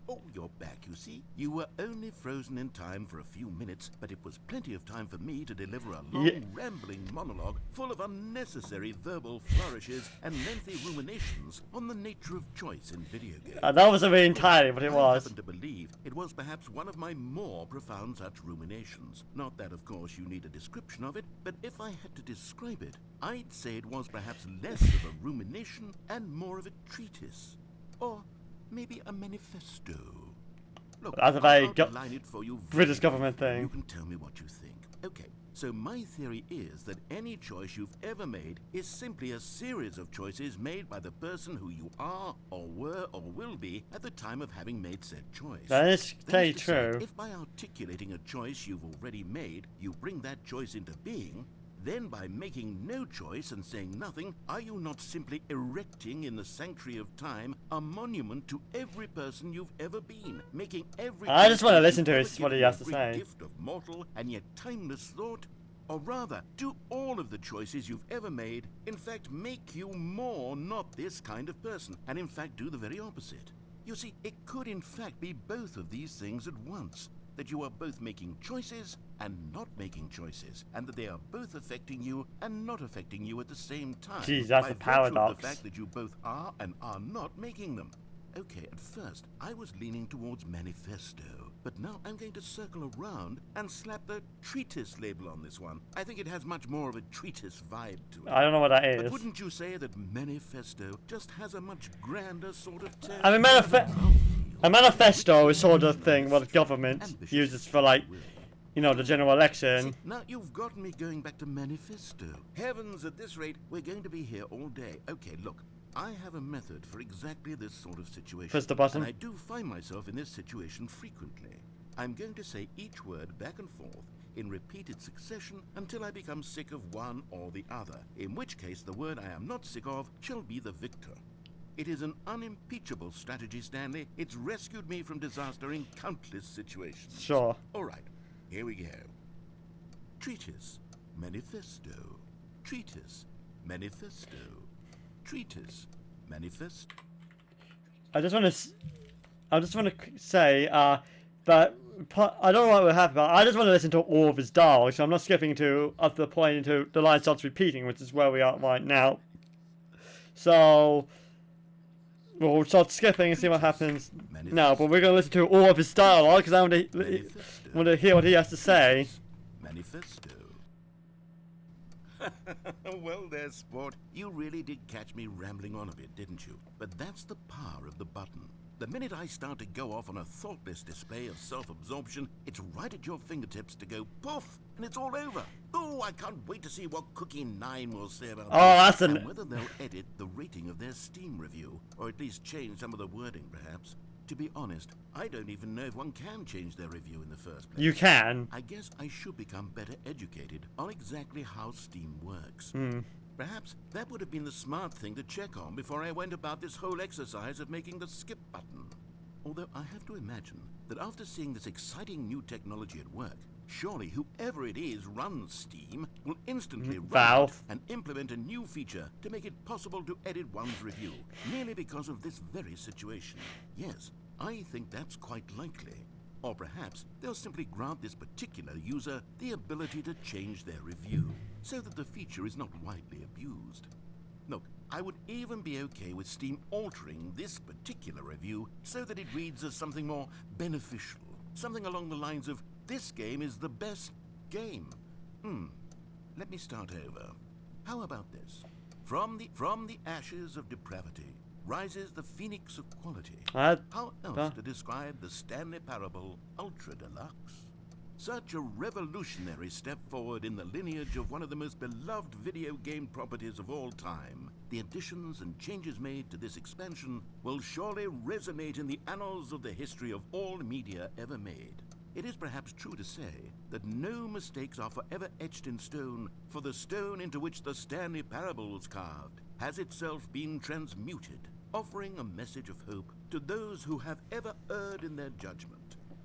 Oh, you're back, you see. You were only frozen in time for a few minutes, but it was plenty of time for me to deliver a long, rambling monologue full of unnecessary verbal flourishes and lengthy ruminations on the nature of choice in video games.
That wasn't really entirely what it
I
was.
happen to believe it was perhaps one of my more profound such ruminations. Not that, of course, you need a description of it, but if I had to describe it, I'd say it was perhaps less of a rumination and more of a treatise. Or maybe a manifesto. Look,
That's a very
I'll outline it for you
British
very
government
briefly.
thing.
You can tell me what you think. Okay, so my theory is that any choice you've ever made is simply a series of choices made by the person who you are, or were, or will be at the time of having made said choice.
That is
That is to say,
true.
if by articulating a choice you've already made, you bring that choice into being, then by making no choice and saying nothing, are you not simply erecting in the sanctuary of time a monument to every person you've ever been, making every
I just want to
choice
listen to
you've
his,
ever
what he
given
has to
every
say.
gift of mortal and yet timeless thought? Or rather, do all of the choices you've ever made, in fact, make you more not this kind of person, and in fact do the very opposite? You see, it could in fact be both of these things at once. That you are both making choices and not making choices, and that they are both affecting you and not affecting you at the same time.
Jeez, that's
by
a
virtue
paradox.
of the fact that you both are and are not making them. Okay, at first, I was leaning towards manifesto, but now I'm going to circle around and slap the treatise label on this one. I think it has much more of a treatise vibe to it.
I don't know what that
But
is.
wouldn't you say that manifesto just has a much grander sort of tone?
I mean, a manifesto is sort of thing what the government uses for, like, you know, the general election.
See, now you've gotten me going back to manifesto. Heavens, at this rate, we're going to be here all day. Okay, look, I have a method for exactly this sort of situation.
Press the button.
And I do find myself in this situation frequently. I'm going to say each word back and forth in repeated succession until I become sick of one or the other, in which case the word I am not sick of shall be the victor. It is an unimpeachable strategy, Stanley. It's rescued me from disaster in countless situations.
Sure.
All right, here we go. Treatise, manifesto. Treatise, manifesto. Treatise, manifesto.
I just want to say that I don't know what will happen, but I just want to listen to all of his dialogue, so I'm not skipping to up to the point into the line starts repeating, which is where we are right now. So we'll start skipping and see what happens now, but we're going to listen to all of his dialogue because I want to hear what he has to say.
Manifesto. Well there, sport. You really did catch me rambling on a bit, didn't you? But that's the power of the button. The minute I start to go off on a thoughtless display of self-absorption, it's right at your fingertips to go poof, and it's all over. Oh, I can't wait to see what Cookie 9 will say about this, and whether they'll edit the rating of their Steam review, or at least change some of the wording, perhaps. To be honest, I don't even know if one can change their review in the first place.
You can.
I guess I should become better educated on exactly how Steam works. Perhaps that would have been the smart thing to check on before I went about this whole exercise of making the skip button. Although I have to imagine that after seeing this exciting new technology at work, surely whoever it is runs Steam will instantly run out and implement a new feature to make it possible to edit one's review, merely because of this very situation. Yes, I think that's quite likely. Or perhaps they'll simply grant this particular user the ability to change their review, so that the feature is not widely abused. Look, I would even be okay with Steam altering this particular review so that it reads as something more beneficial. Something along the lines of, this game is the best game. Let me start over. How about this? From the ashes of depravity rises the phoenix of quality. How else to describe the Stanley parable Ultra Deluxe? Such a revolutionary step forward in the lineage of one of the most beloved video game properties of all time. The additions and changes made to this expansion will surely resonate in the annals of the history of all media ever made. It is perhaps true to say that no mistakes are forever etched in stone, for the stone into which the Stanley Parable was carved has itself been transmuted, offering a message of hope to those who have ever erred in their judgment.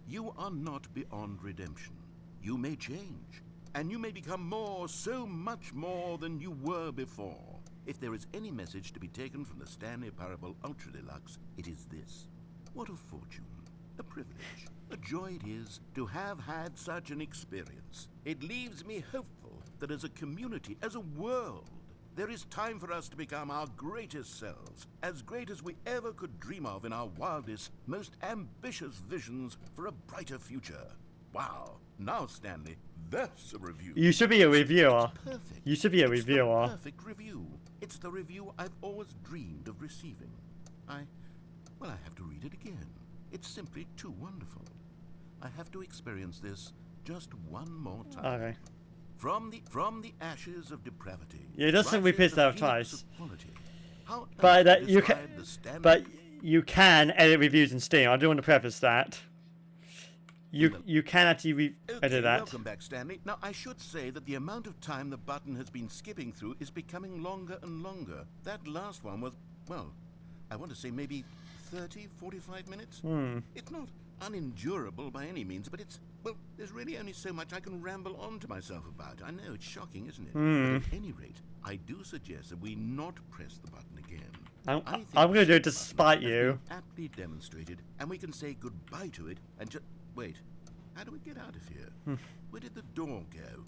You are not beyond redemption. You may change, and you may become more, so much more than you were before. If there is any message to be taken from the Stanley Parable Ultra Deluxe, it is this. What a fortune, a privilege, a joy it is to have had such an experience. It leaves me hopeful that as a community, as a world, there is time for us to become our greatest selves, as great as we ever could dream of in our wildest, most ambitious visions for a brighter future. Wow. Now, Stanley, that's a review.
You should be a reviewer.
It's perfect.
You should be a
It's
reviewer.
the perfect review. It's the review I've always dreamed of receiving. I have to read it again. It's simply too wonderful. I have to experience this just one more time.
Okay.
From the ashes of depravity.
Yeah, it doesn't
rises
repeat
the
that
phoenix
twice.
of quality. How
But
else
that
to
you can,
describe the Stanley-
but you can edit reviews in Steam. I do want to preface that. You can actually edit that.
Welcome back, Stanley. Now, I should say that the amount of time the button has been skipping through is becoming longer and longer. That last one was, well, I want to say maybe 30, 45 minutes. It's not unendurable by any means, but it's, well, there's really only so much I can ramble on to myself about. I know, it's shocking, isn't it? But at any rate, I do suggest that we not press the button again.
I'm going to do it despite you.
Aptly demonstrated, and we can say goodbye to it and just wait. How do we get out of here? Where did the door go?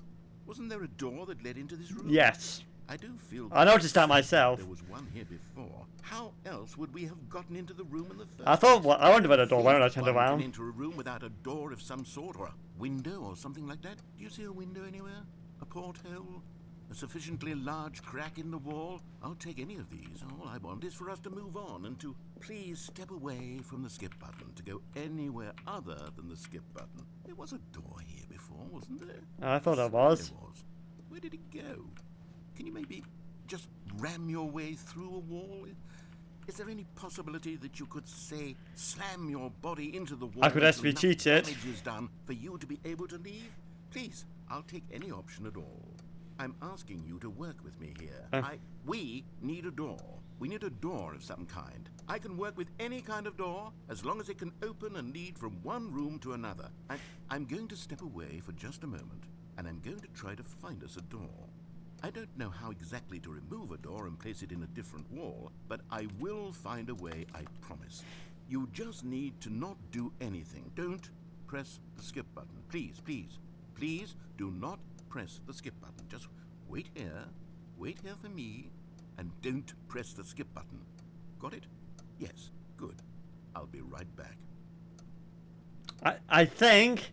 Wasn't there a door that led into this room?
Yes.
I do feel.
I noticed that myself.
There was one here before. How else would we have gotten into the room in the first?
I thought. Well, I wondered where the door went when I turned
One can
around.
enter a room without a door of some sort, or a window, or something like that. Do you see a window anywhere? A porthole? A sufficiently large crack in the wall? I'll take any of these. All I want is for us to move on and to please step away from the skip button to go anywhere other than the skip button. There was a door here before, wasn't there?
I thought there was.
There was. Where did it go? Can you maybe just ram your way through a wall? Is there any possibility that you could, say, slam your body into the wall?
I could
until
actually
enough
cheat it.
damage is done for you to be able to leave? Please, I'll take any option at all. I'm asking you to work with me here. We need a door. We need a door of some kind. I can work with any kind of door as long as it can open and lead from one room to another. I'm going to step away for just a moment, and I'm going to try to find us a door. I don't know how exactly to remove a door and place it in a different wall, but I will find a way, I promise. You just need to not do anything. Don't press the skip button. Please, please, please do not press the skip button. Just wait here for me, and don't press the skip button. Got it? Yes, good. I'll be right back.
I think,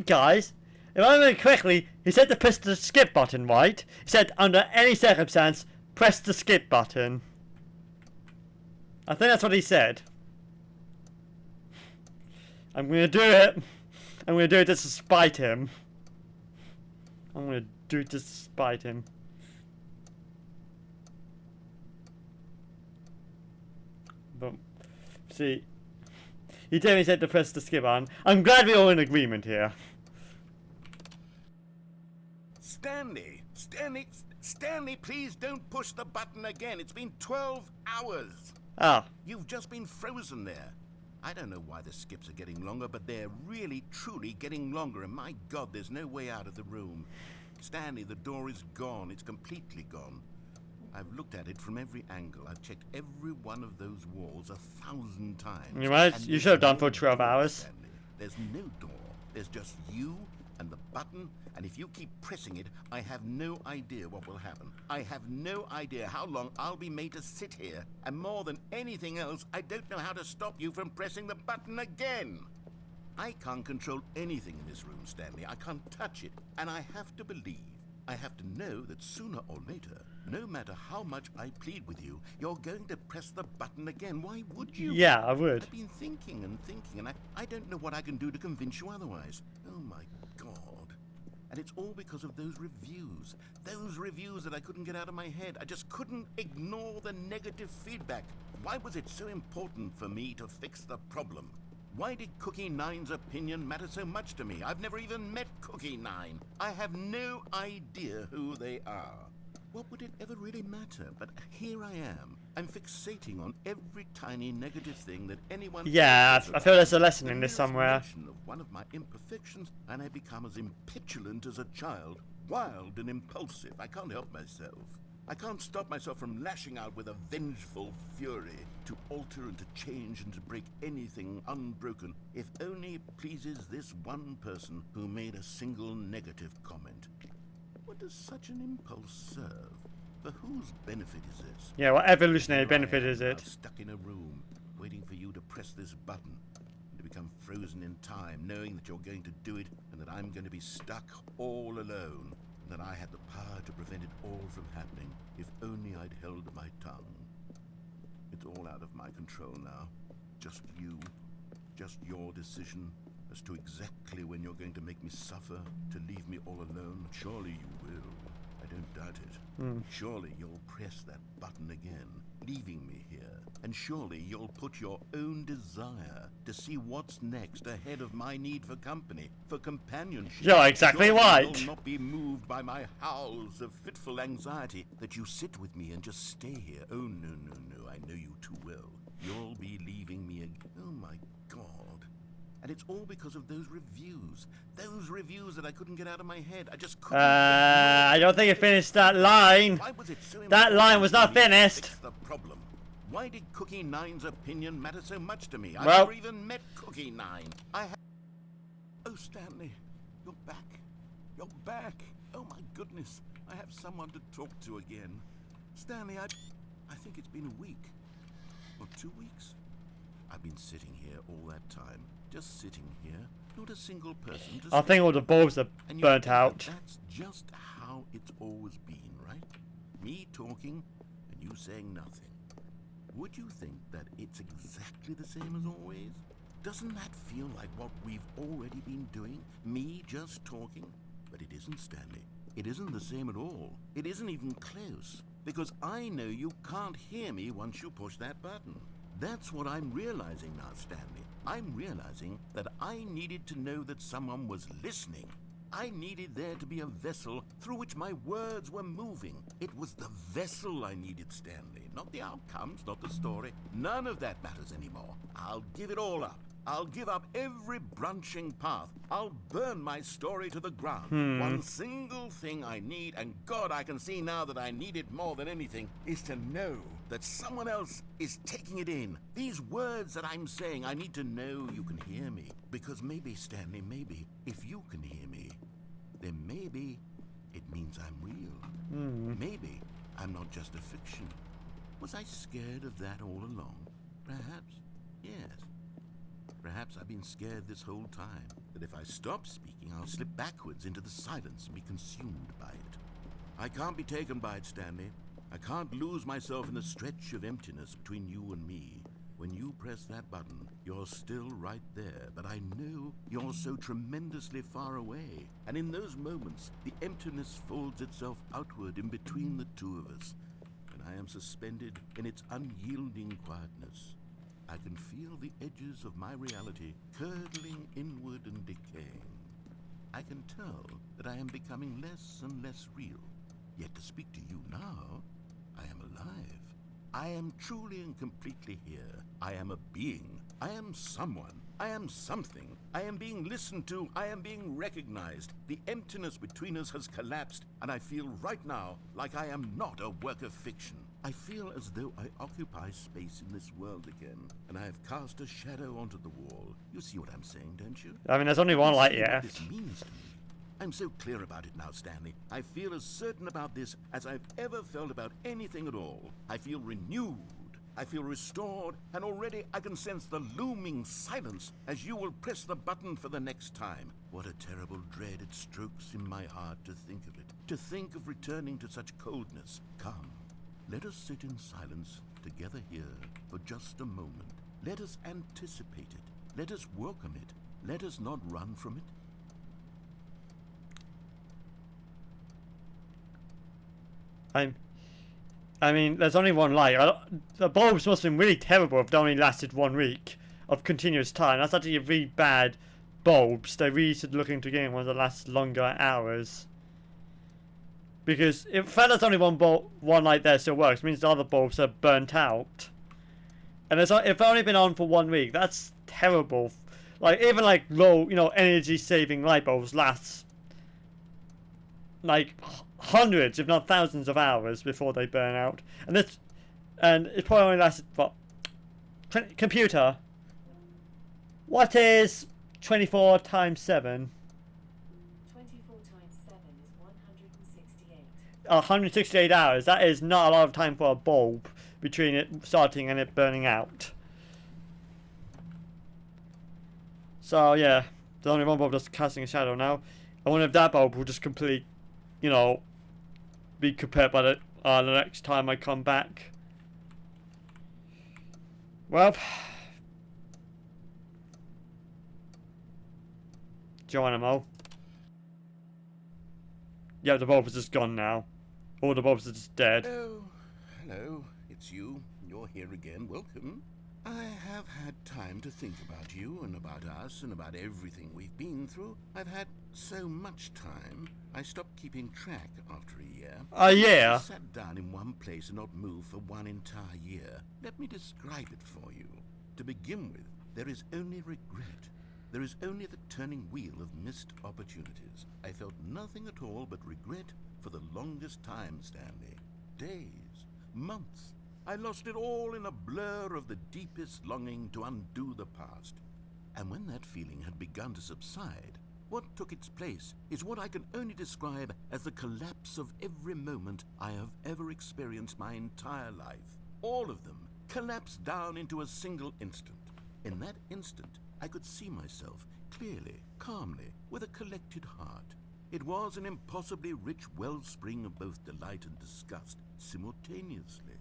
guys, if I remember correctly, he said to press the skip button, right? He said, under any circumstance, press the skip button. I think that's what he said. I'm gonna do it. I'm gonna do it just to spite him. I'm gonna do it just to spite him. But, see, he definitely said to press the skip button. I'm glad we're all in agreement here.
Stanley, please don't push the button again. It's been 12 hours.
Ah,
You've just been frozen there. I don't know why the skips are getting longer, but they're really, truly getting longer, and my God, there's no way out of the room. Stanley, the door is gone. It's completely gone. I've looked at it from every angle. I've checked every one of those walls 1,000 times.
you might,
And
you
there's
should have done
no
for 12
door,
hours.
Stanley. There's no door. There's just you and the button, and if you keep pressing it, I have no idea what will happen. I have no idea how long I'll be made to sit here, and more than anything else, I don't know how to stop you from pressing the button again. I can't control anything in this room, Stanley. I can't touch it, and I have to believe I have to know that sooner or later, no matter how much I plead with you, you're going to press the button again. Why would you?
Yeah, I would.
I've been thinking and thinking, and I don't know what I can do to convince you otherwise. Oh my God. And it's all because of those reviews. Those reviews that I couldn't get out of my head. I just couldn't ignore the negative feedback. Why was it so important for me to fix the problem? Why did Cookie Nine's opinion matter so much to me? I've never even met Cookie Nine. I have no idea who they are. What would it ever really matter? But here I am. I'm fixating on every tiny negative thing that anyone...
Yeah, I feel there's a lesson in this somewhere.
Of one of my imperfections, and I become as impetulant as a child, wild and impulsive. I can't help myself. I can't stop myself from lashing out with a vengeful fury to alter and to change and to break anything unbroken, if only it pleases this one person who made a single negative comment. What does such an impulse serve? For whose benefit is this?
Yeah, what evolutionary
Here I
benefit
am
is it?
now stuck in a room, waiting for you to press this button, and to become frozen in time, knowing that you're going to do it, and that I'm going to be stuck all alone, and that I had the power to prevent it all from happening, if only I'd held my tongue. It's all out of my control now. Just you. Just your decision as to exactly when you're going to make me suffer, to leave me all alone. Surely you will. I don't doubt it. Surely you'll press that button again, leaving me here. And surely you'll put your own desire to see what's next ahead of my need for company, for companionship.
You're exactly
Surely
right.
You'll not be moved by my howls of fitful anxiety that you sit with me and just stay here. Oh, no, no, no. I know you too well. You'll be leaving me again. Oh, my God. And it's all because of those reviews. Those reviews that I couldn't get out of my head. I just couldn't.
I don't think you finished that line.
Why was it so
That line was not
important for me to
finished.
fix the problem? Why did Cookie Nine's opinion matter so much to me? I've
Well-
never even met Cookie Nine. Oh, Stanley, you're back. You're back. Oh, my goodness. I have someone to talk to again. Stanley, I think it's been a week. Or 2 weeks. I've been sitting here all that time. Just sitting here. Not a single person to
I think all the bulbs are
and you
burnt
think
out.
That's just how it's always been, right? Me talking and you saying nothing. Would you think that it's exactly the same as always? Doesn't that feel like what we've already been doing? Me just talking? But it isn't, Stanley. It isn't the same at all. It isn't even close. Because I know you can't hear me once you push that button. That's what I'm realizing now, Stanley. I'm realizing that I needed to know that someone was listening. I needed there to be a vessel through which my words were moving. It was the vessel I needed, Stanley, not the outcomes, not the story. None of that matters anymore. I'll give it all up. I'll give up every branching path. I'll burn my story to the ground. One single thing I need, and God, I can see now that I need it more than anything, is to know that someone else is taking it in. These words that I'm saying, I need to know you can hear me. Because maybe, Stanley, maybe, if you can hear me, then maybe it means I'm real. Maybe I'm not just a fiction. Was I scared of that all along? Perhaps. Yes. Perhaps I've been scared this whole time, that if I stop speaking, I'll slip backwards into the silence and be consumed by it. I can't be taken by it, Stanley. I can't lose myself in the stretch of emptiness between you and me. When you press that button, you're still right there, but I know you're so tremendously far away. And in those moments, the emptiness folds itself outward in between the two of us, and I am suspended in its unyielding quietness. I can feel the edges of my reality curdling inward and decaying. I can tell that I am becoming less and less real. Yet to speak to you now, I am alive. I am truly and completely here. I am a being. I am someone. I am something. I am being listened to. I am being recognized. The emptiness between us has collapsed, and I feel right now like I am not a work of fiction. I feel as though I occupy space in this world again, and I have cast a shadow onto the wall. You see what I'm saying, don't you?
I mean, there's only one light
You see what
yet.
this means to me. I'm so clear about it now, Stanley. I feel as certain about this as I've ever felt about anything at all. I feel renewed. I feel restored, and already I can sense the looming silence as you will press the button for the next time. What a terrible dread it strokes in my heart to think of it, to think of returning to such coldness. Come, let us sit in silence together here for just a moment. Let us anticipate it. Let us welcome it. Let us not run from it.
I mean, there's only one light. The bulbs must have been really terrible if they only lasted 1 week of continuous time. That's actually a really bad bulbs. They really should look into getting ones that last longer hours. Because if there's only one light there still works, it means the other bulbs are burnt out. And if they've only been on for 1 week, that's terrible. Like, even like low, energy saving light bulbs last like hundreds, if not thousands of hours before they burn out. And it probably only lasted, what? Computer, what is 24 times 7?
24 times 7 is 168.
168 hours. That is not a lot of time for a bulb between it starting and it burning out. So yeah, there's only one bulb that's casting a shadow now. I wonder if that bulb will just completely, be prepared by the next time I come back. Well, Geronimo. Yeah, the bulb is just gone now. All the bulbs are just dead.
Oh, hello. It's you. You're here again. Welcome. I have had time to think about you and about us and about everything we've been through. I've had so much time, I stopped keeping track after a year.
Yeah.
I sat down in one place and not moved for one entire year. Let me describe it for you. To begin with, there is only regret. There is only the turning wheel of missed opportunities. I felt nothing at all but regret for the longest time, Stanley. Days, months. I lost it all in a blur of the deepest longing to undo the past. And when that feeling had begun to subside, what took its place is what I can only describe as the collapse of every moment I have ever experienced my entire life. All of them collapsed down into a single instant. In that instant, I could see myself clearly, calmly, with a collected heart. It was an impossibly rich wellspring of both delight and disgust simultaneously.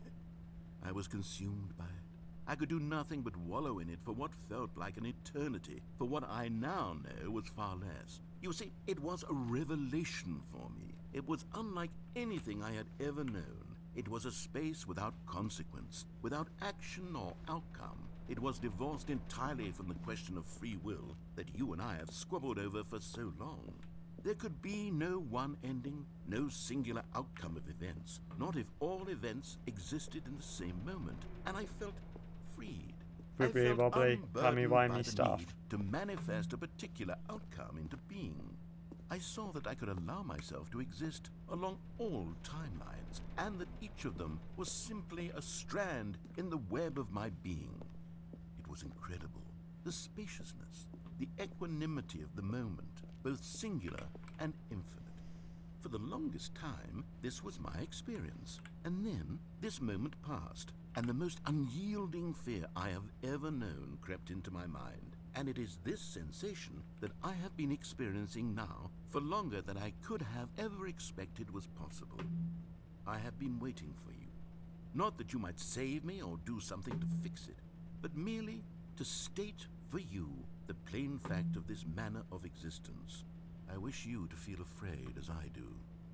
I was consumed by it. I could do nothing but wallow in it for what felt like an eternity, for what I now know was far less. You see, it was a revelation for me. It was unlike anything I had ever known. It was a space without consequence, without action or outcome. It was divorced entirely from the question of free will that you and I have squabbled over for so long. There could be no one ending, no singular outcome of events, not if all events existed in the same moment, and I felt freed. I felt unburdened by the need to manifest a particular outcome into being. I saw that I could allow myself to exist along all timelines, and that each of them was simply a strand in the web of my being. It was incredible. The spaciousness, the equanimity of the moment, both singular and infinite. For the longest time, this was my experience. And then, this moment passed, and the most unyielding fear I have ever known crept into my mind. And it is this sensation that I have been experiencing now for longer than I could have ever expected was possible. I have been waiting for you. Not that you might save me or do something to fix it, but merely to state for you the plain fact of this manner of existence. I wish you to feel afraid as I do,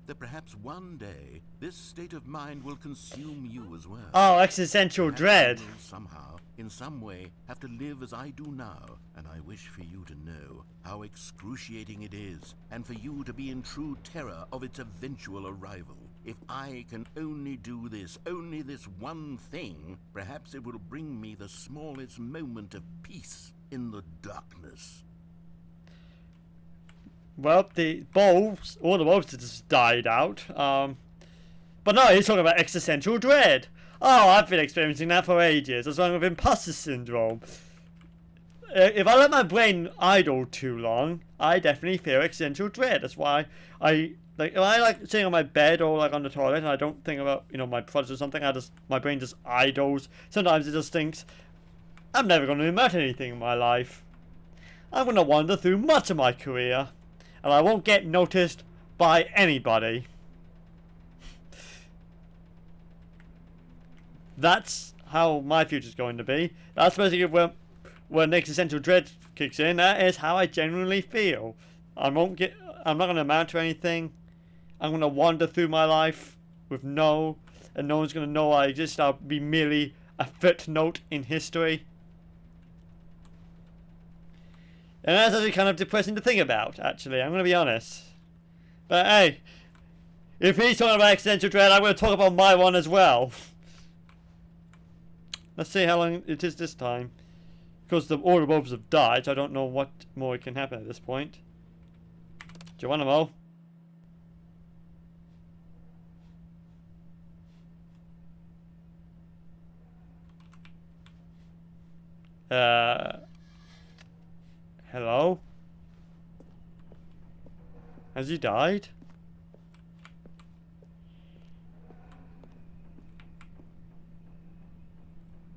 that perhaps one day this state of mind will consume you as well.
Oh, existential dread.
You will somehow, in some way, have to live as I do now, and I wish for you to know how excruciating it is, and for you to be in true terror of its eventual arrival. If I can only do this, only this one thing, perhaps it will bring me the smallest moment of peace in the darkness.
Well, the bulbs, all the bulbs just died out. But no, he's talking about existential dread. Oh, I've been experiencing that for ages, as well with imposter syndrome. if I let my brain idle too long, I definitely feel existential dread. That's why I like if I like sitting on my bed or like on the toilet and I don't think about my project or something. My brain just idles. Sometimes it just thinks I'm never going to amount to anything in my life. I'm going to wander through much of my career, and I won't get noticed by anybody. That's how my future's going to be. That's basically when existential dread kicks in. That is how I genuinely feel. I'm not going to amount to anything. I'm going to wander through my life with and no one's going to know I exist. I'll be merely a footnote in history. And that's actually kind of depressing to think about, actually. I'm going to be honest. But hey, if he's talking about existential dread, I'm going to talk about my one as well. Let's see how long it is this time. Because all the wolves have died, so I don't know what more can happen at this point. Geronimo. Hello? Has he died?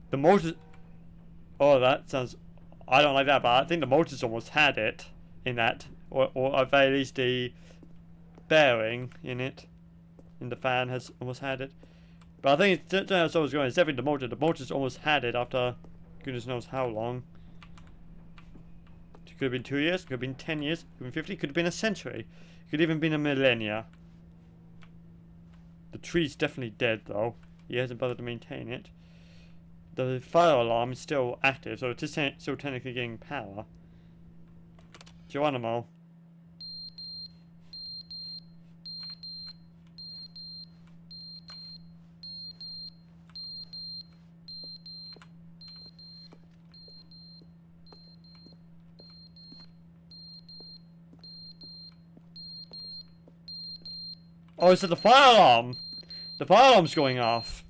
The motor... Oh, that sounds... I don't like that, but I think the motor's almost had it in that. Or at very least the bearing in it. In the fan has almost had it. But I think it's how it's going. It's definitely the motor. The motor's almost had it after goodness knows how long. It could have been 2 years, could have been 10 years, could have been 50, could have been a century. It could even been a millennia. The tree's definitely dead though. He hasn't bothered to maintain it. The fire alarm is still active, so it is still technically getting power. Geronimo. Oh, it's the fire alarm! The fire alarm's going off.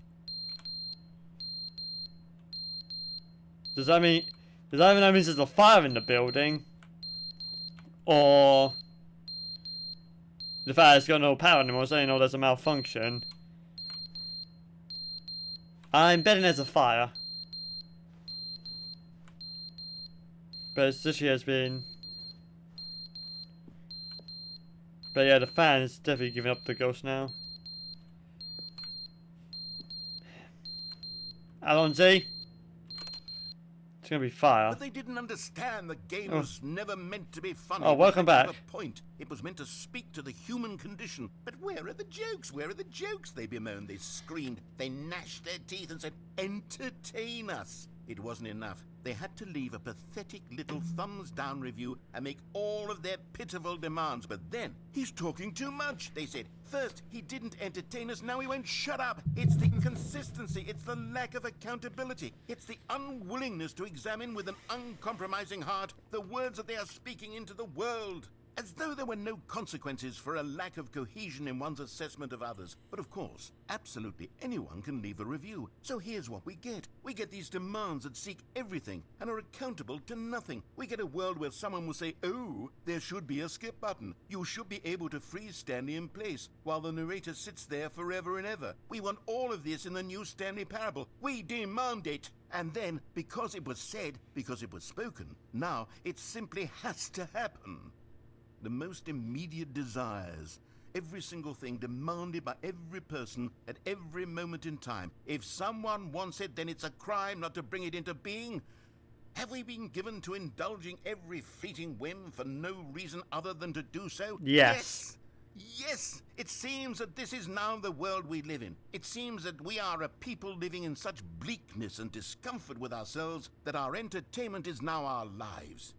Does that mean that means there's a fire in the building? Or the fire's got no power anymore, so you know there's a malfunction. I'm betting there's a fire. But it literally has been... But yeah, the fan is definitely giving up the ghost now. Alonzi? It's gonna be fire.
But they didn't understand the game was never meant to be funny.
Oh, welcome back.
The point. It was meant to speak to the human condition. But where are the jokes? Where are the jokes? They bemoaned, they screamed, they gnashed their teeth and said, entertain us. It wasn't enough. They had to leave a pathetic little thumbs down review and make all of their pitiful demands. But then, he's talking too much, they said. First, he didn't entertain us, now he won't shut up. It's the inconsistency, it's the lack of accountability. It's the unwillingness to examine with an uncompromising heart the words that they are speaking into the world. As though there were no consequences for a lack of cohesion in one's assessment of others. But of course, absolutely anyone can leave a review. So here's what we get. We get these demands that seek everything and are accountable to nothing. We get a world where someone will say, oh, there should be a skip button. You should be able to freeze Stanley in place while the narrator sits there forever and ever. We want all of this in the new Stanley parable. We demand it. And then, because it was said, because it was spoken, now it simply has to happen. The most immediate desires, every single thing demanded by every person at every moment in time. If someone wants it, then it's a crime not to bring it into being. Have we been given to indulging every fleeting whim for no reason other than to do so?
Yes.
Yes, it seems that this is now the world we live in. It seems that we are a people living in such bleakness and discomfort with ourselves that our entertainment is now our lives.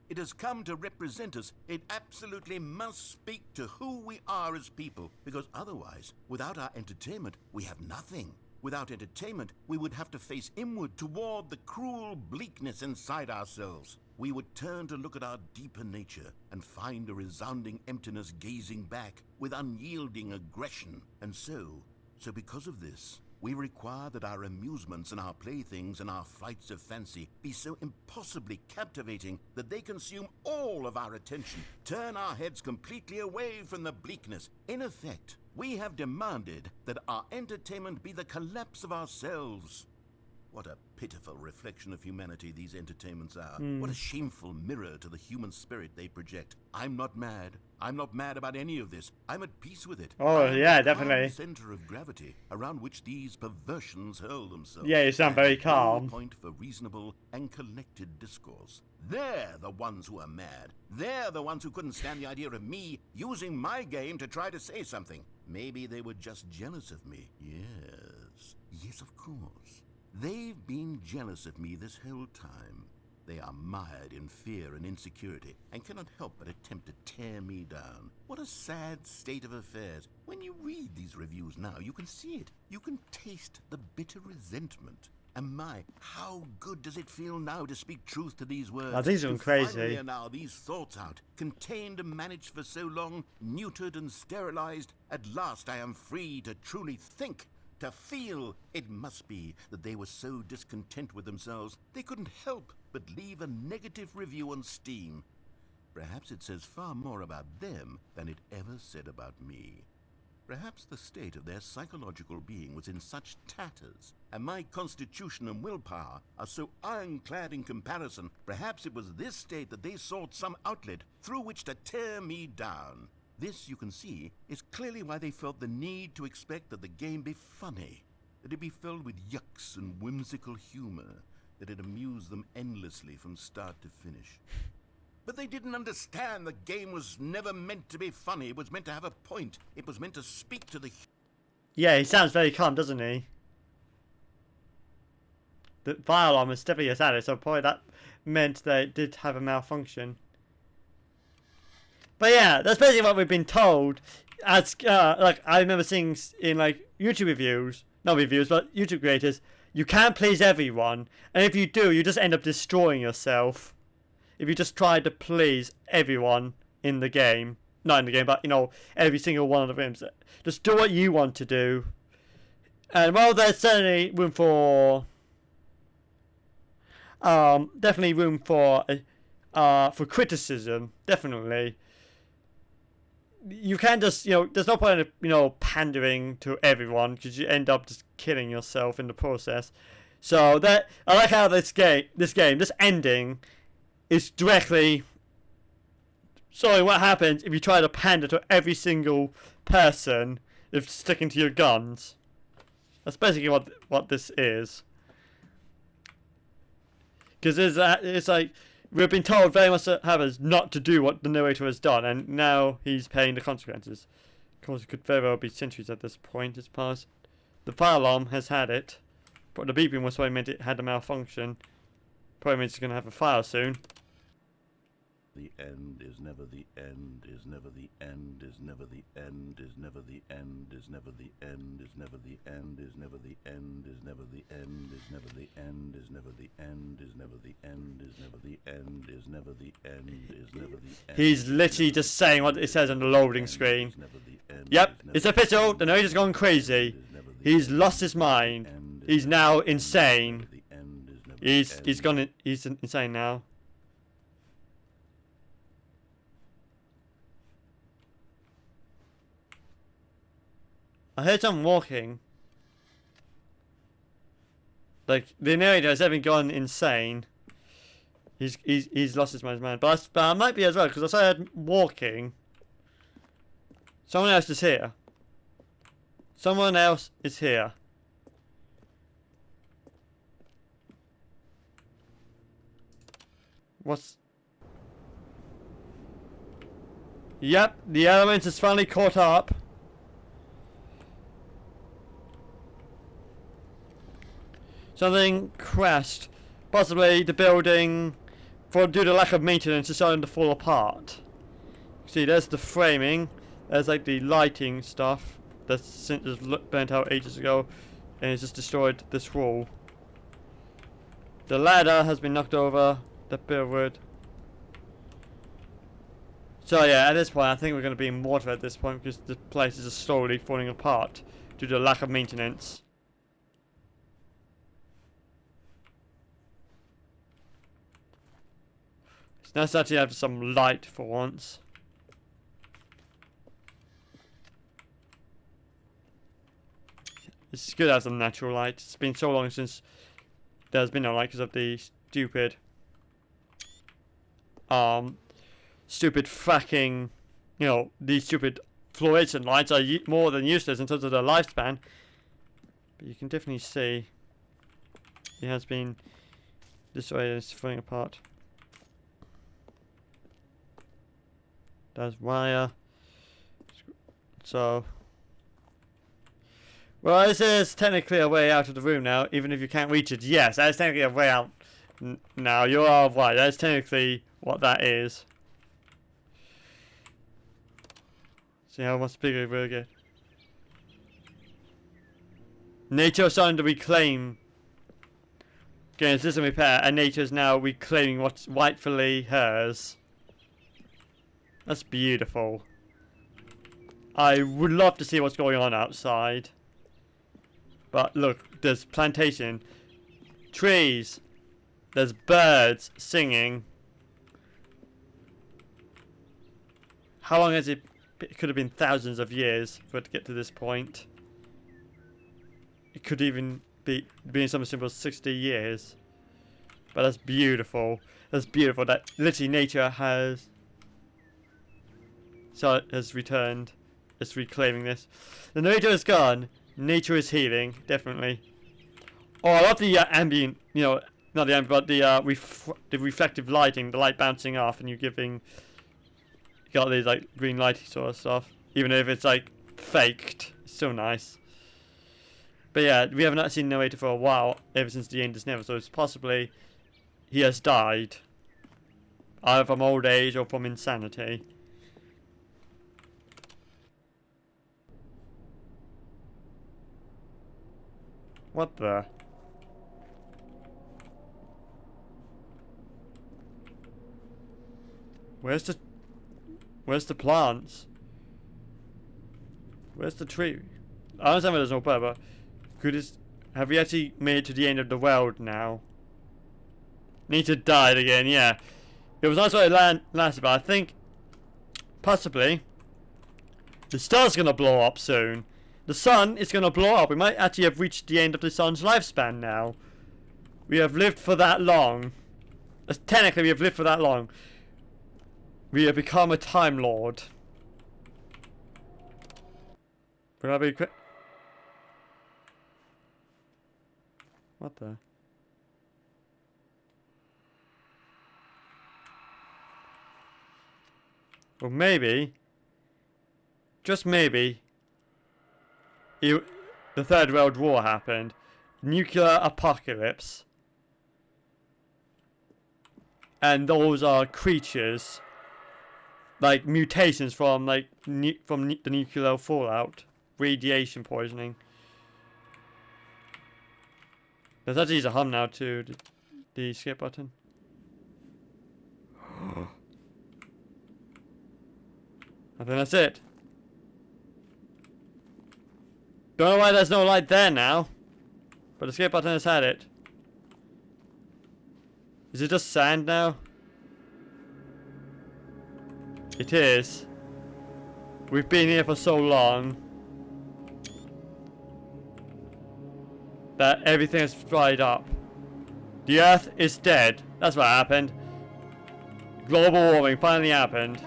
It has come to represent us. It absolutely must speak to who we are as people, because otherwise, without our entertainment, we have nothing. Without entertainment, we would have to face inward toward the cruel bleakness inside ourselves. We would turn to look at our deeper nature and find a resounding emptiness gazing back with unyielding aggression. And so because of this, We require that our amusements and our playthings and our flights of fancy be so impossibly captivating that they consume all of our attention, turn our heads completely away from the bleakness. In effect, we have demanded that our entertainment be the collapse of ourselves. What a pitiful reflection of humanity these entertainments are. What a shameful mirror to the human spirit they project. I'm not mad. I'm not mad about any of this. I'm at peace with it.
Oh, yeah, definitely.
Center of gravity around which these perversions hurl themselves.
Yeah, you sound very calm.
Point for reasonable and collected discourse. They're the ones who are mad. They're the ones who couldn't stand the idea of me using my game to try to say something. Maybe they were just jealous of me. Yes, of course. They've been jealous of me this whole time. They are mired in fear and insecurity and cannot help but attempt to tear me down. What a sad state of affairs. When you read these reviews now, you can see it. You can taste the bitter resentment. And my, how good does it feel now to speak truth to these words?
Oh, these are crazy.
Finally are now these thoughts out, contained and managed for so long, neutered and sterilized. At last I am free to truly think. To feel. It must be that they were so discontent with themselves they couldn't help but leave a negative review on Steam. Perhaps it says far more about them than it ever said about me. Perhaps the state of their psychological being was in such tatters, and my constitution and willpower are so ironclad in comparison. Perhaps it was this state that they sought some outlet through which to tear me down. This, you can see, is clearly why they felt the need to expect that the game be funny, that it be filled with yucks and whimsical humor, that it amuse them endlessly from start to finish. But they didn't understand the game was never meant to be funny. It was meant to have a point. It was meant to speak to the...
Yeah, he sounds very calm, doesn't he? The fire alarm is definitely a status, so probably that meant they did have a malfunction. But yeah, that's basically what we've been told. As like I remember seeing in like YouTube reviews, not reviews, but YouTube creators, you can't please everyone, and if you do, you just end up destroying yourself. If you just try to please everyone in the game, not in the game, but you know, every single one of the rooms, just do what you want to do. And while there's certainly room for, definitely room for criticism, definitely. You can't just, you know, there's no point in, you know, pandering to everyone because you end up just killing yourself in the process. So that, I like how this ending is directly showing what happens if you try to pander to every single person if sticking to your guns. That's basically what this is. Because it's like, we've been told very much to have us not to do what the narrator has done, and now he's paying the consequences. Of course, it could very well be centuries at this point. It's past. The fire alarm has had it, but the beeping was what meant it had a malfunction. Probably means it's going to have a fire soon.
The end is never the end, is never the end, is never the end, is never the end, is never the end, is never the end, is never the end, is never the end, is never the end, is never the end, is never the end, is never the end, is never the end, is never the end.
He's literally just saying what it says on the loading screen. Yep, it's official. The narrator's gone crazy. He's lost his mind. He's now insane. He's insane now. I heard someone walking. Like, the narrator has even gone insane. He's lost his mind. But I might be as well, because I heard walking. Someone else is here. Someone else is here. What's... Yep, the element has finally caught up. Something crashed. Possibly the building, due to lack of maintenance, is starting to fall apart. See, there's the framing. There's like the lighting stuff that's just burnt out ages ago, and it's just destroyed this wall. The ladder has been knocked over. That bit of wood. So yeah, at this point, I think we're going to be in water at this point because the place is just slowly falling apart due to lack of maintenance. Let's actually have some light for once. It's good to have some natural light. It's been so long since there's been no light because of the stupid fucking, you know, these stupid fluorescent lights are more than useless in terms of their lifespan. But you can definitely see it has been this way and it's falling apart. There's wire. So, well, this is technically a way out of the room now, even if you can't reach it. Yes, that is technically a way out. Now, you are right. That's technically what that is. See how much bigger it will get. Nature is starting to reclaim. Getting system repair, and nature is now reclaiming what's rightfully hers. That's beautiful. I would love to see what's going on outside. But look, there's plantation. Trees. There's birds singing. How long has it... It could have been thousands of years for it to get to this point. It could even be something simple as 60 years. But that's beautiful. That's beautiful that literally nature has... So it has returned. It's reclaiming this. The nature is gone. Nature is healing, definitely. Oh, I love the ambient, you know, not the ambient, but the reflective lighting, the light bouncing off, and you got these like green lighty sort of stuff. Even if it's like faked, it's still nice. But yeah, we have not seen narrator for a while, ever since the end is never. So it's possibly he has died, either from old age or from insanity. What the? Where's the plants? Where's the tree? I understand where there's no bird, but have we actually made it to the end of the world now? Need to die again, yeah. It was nice while it lasted, but I think possibly the star's gonna blow up soon. The sun is going to blow up. We might actually have reached the end of the sun's lifespan now. We have lived for that long. Technically, we have lived for that long. We have become a Time Lord. Will I be quick? What the? Well, maybe. Just maybe. The Third World War happened. Nuclear apocalypse. And those are creatures. Like mutations from the nuclear fallout. Radiation poisoning. There's actually a hum now to the skip button. I think that's it. Don't know why there's no light there now. But the escape button has had it. Is it just sand now? It is. We've been here for so long that everything has dried up. The Earth is dead. That's what happened. Global warming finally happened.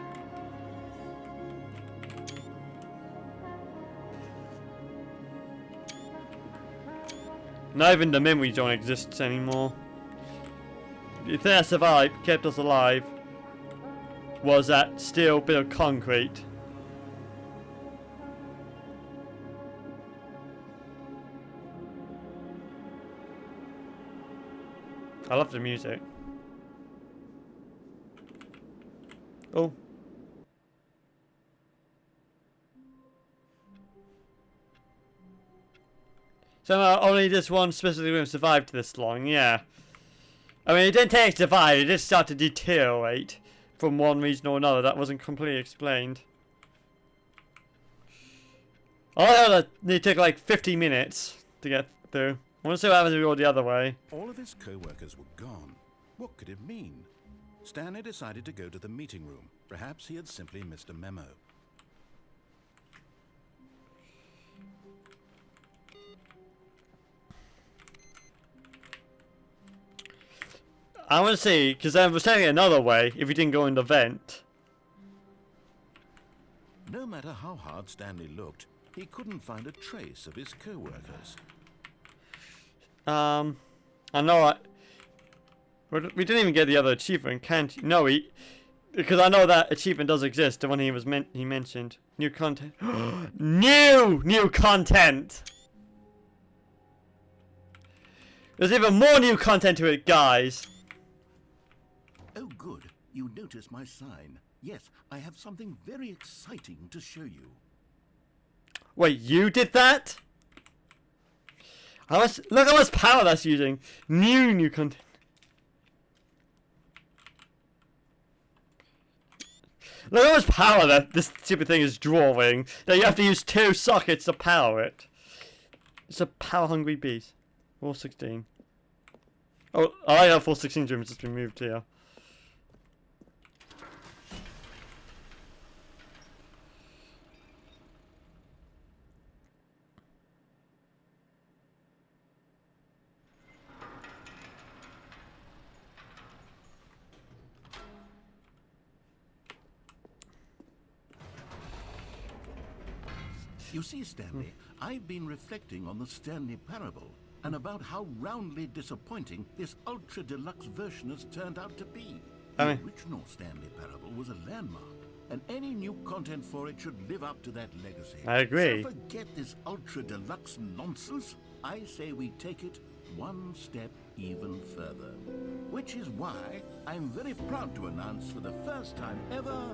Not even the memory zone exists anymore. The thing that survived, kept us alive, was that steel bit of concrete. I love the music. Oh. Somehow only this one specific room survived this long, yeah. I mean, it didn't take survive, it just started to deteriorate from one reason or another. That wasn't completely explained. I heard that it took like 50 minutes to get through. I want to see what happens if we go the other way.
All of his co-workers were gone. What could it mean? Stanley decided to go to the meeting room. Perhaps he had simply missed a memo.
I want to see, because I was saying it another way, if he didn't go in the vent.
No matter how hard Stanley looked, he couldn't find a trace of his co-workers.
I know we didn't even get the other achievement, can't you? No, because I know that achievement does exist, the one he mentioned. New content. New content! There's even more new content to it, guys.
Oh, good. You noticed my sign. Yes, I have something very exciting to show you.
Wait, you did that? Look how much power that's using. New content. Look how much power that this stupid thing is drawing. That you have to use 2 sockets to power it. It's a power-hungry beast. 416. Oh, I have 416 dreams just been moved here.
You see, Stanley, I've been reflecting on the Stanley parable and about how roundly disappointing this Ultra Deluxe version has turned out to be. The original Stanley parable was a landmark, and any new content for it should live up to that legacy.
I agree.
So forget this Ultra Deluxe nonsense. I say we take it one step even further. Which is why I'm very proud to announce for the first time ever,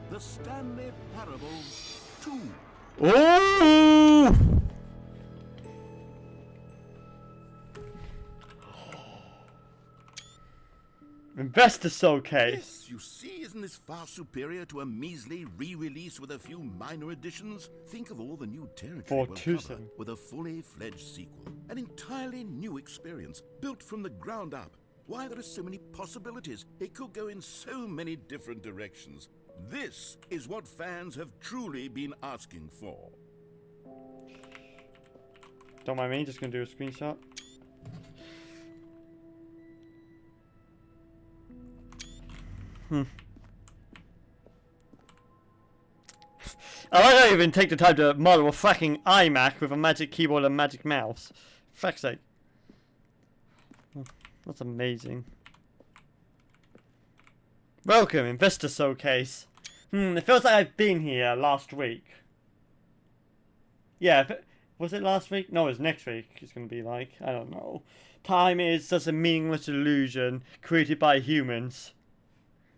the Stanley Parable 2.
Ooh! Investor showcase.
Yes, you see, isn't this far superior to a measly re-release with a few minor additions? Think of all the new territory we'll cover with a fully fledged sequel. An entirely new experience, built from the ground up. Why, there are so many possibilities. It could go in so many different directions. This is what fans have truly been asking for.
Don't mind me, just gonna do a screenshot. I don't even take the time to model a fucking iMac with a magic keyboard and magic mouse. For fuck's sake. That's amazing. Welcome, Investor Showcase. It feels like I've been here last week. Yeah, was it last week? No, it's next week. It's going to be like, I don't know. Time is just a meaningless illusion created by humans.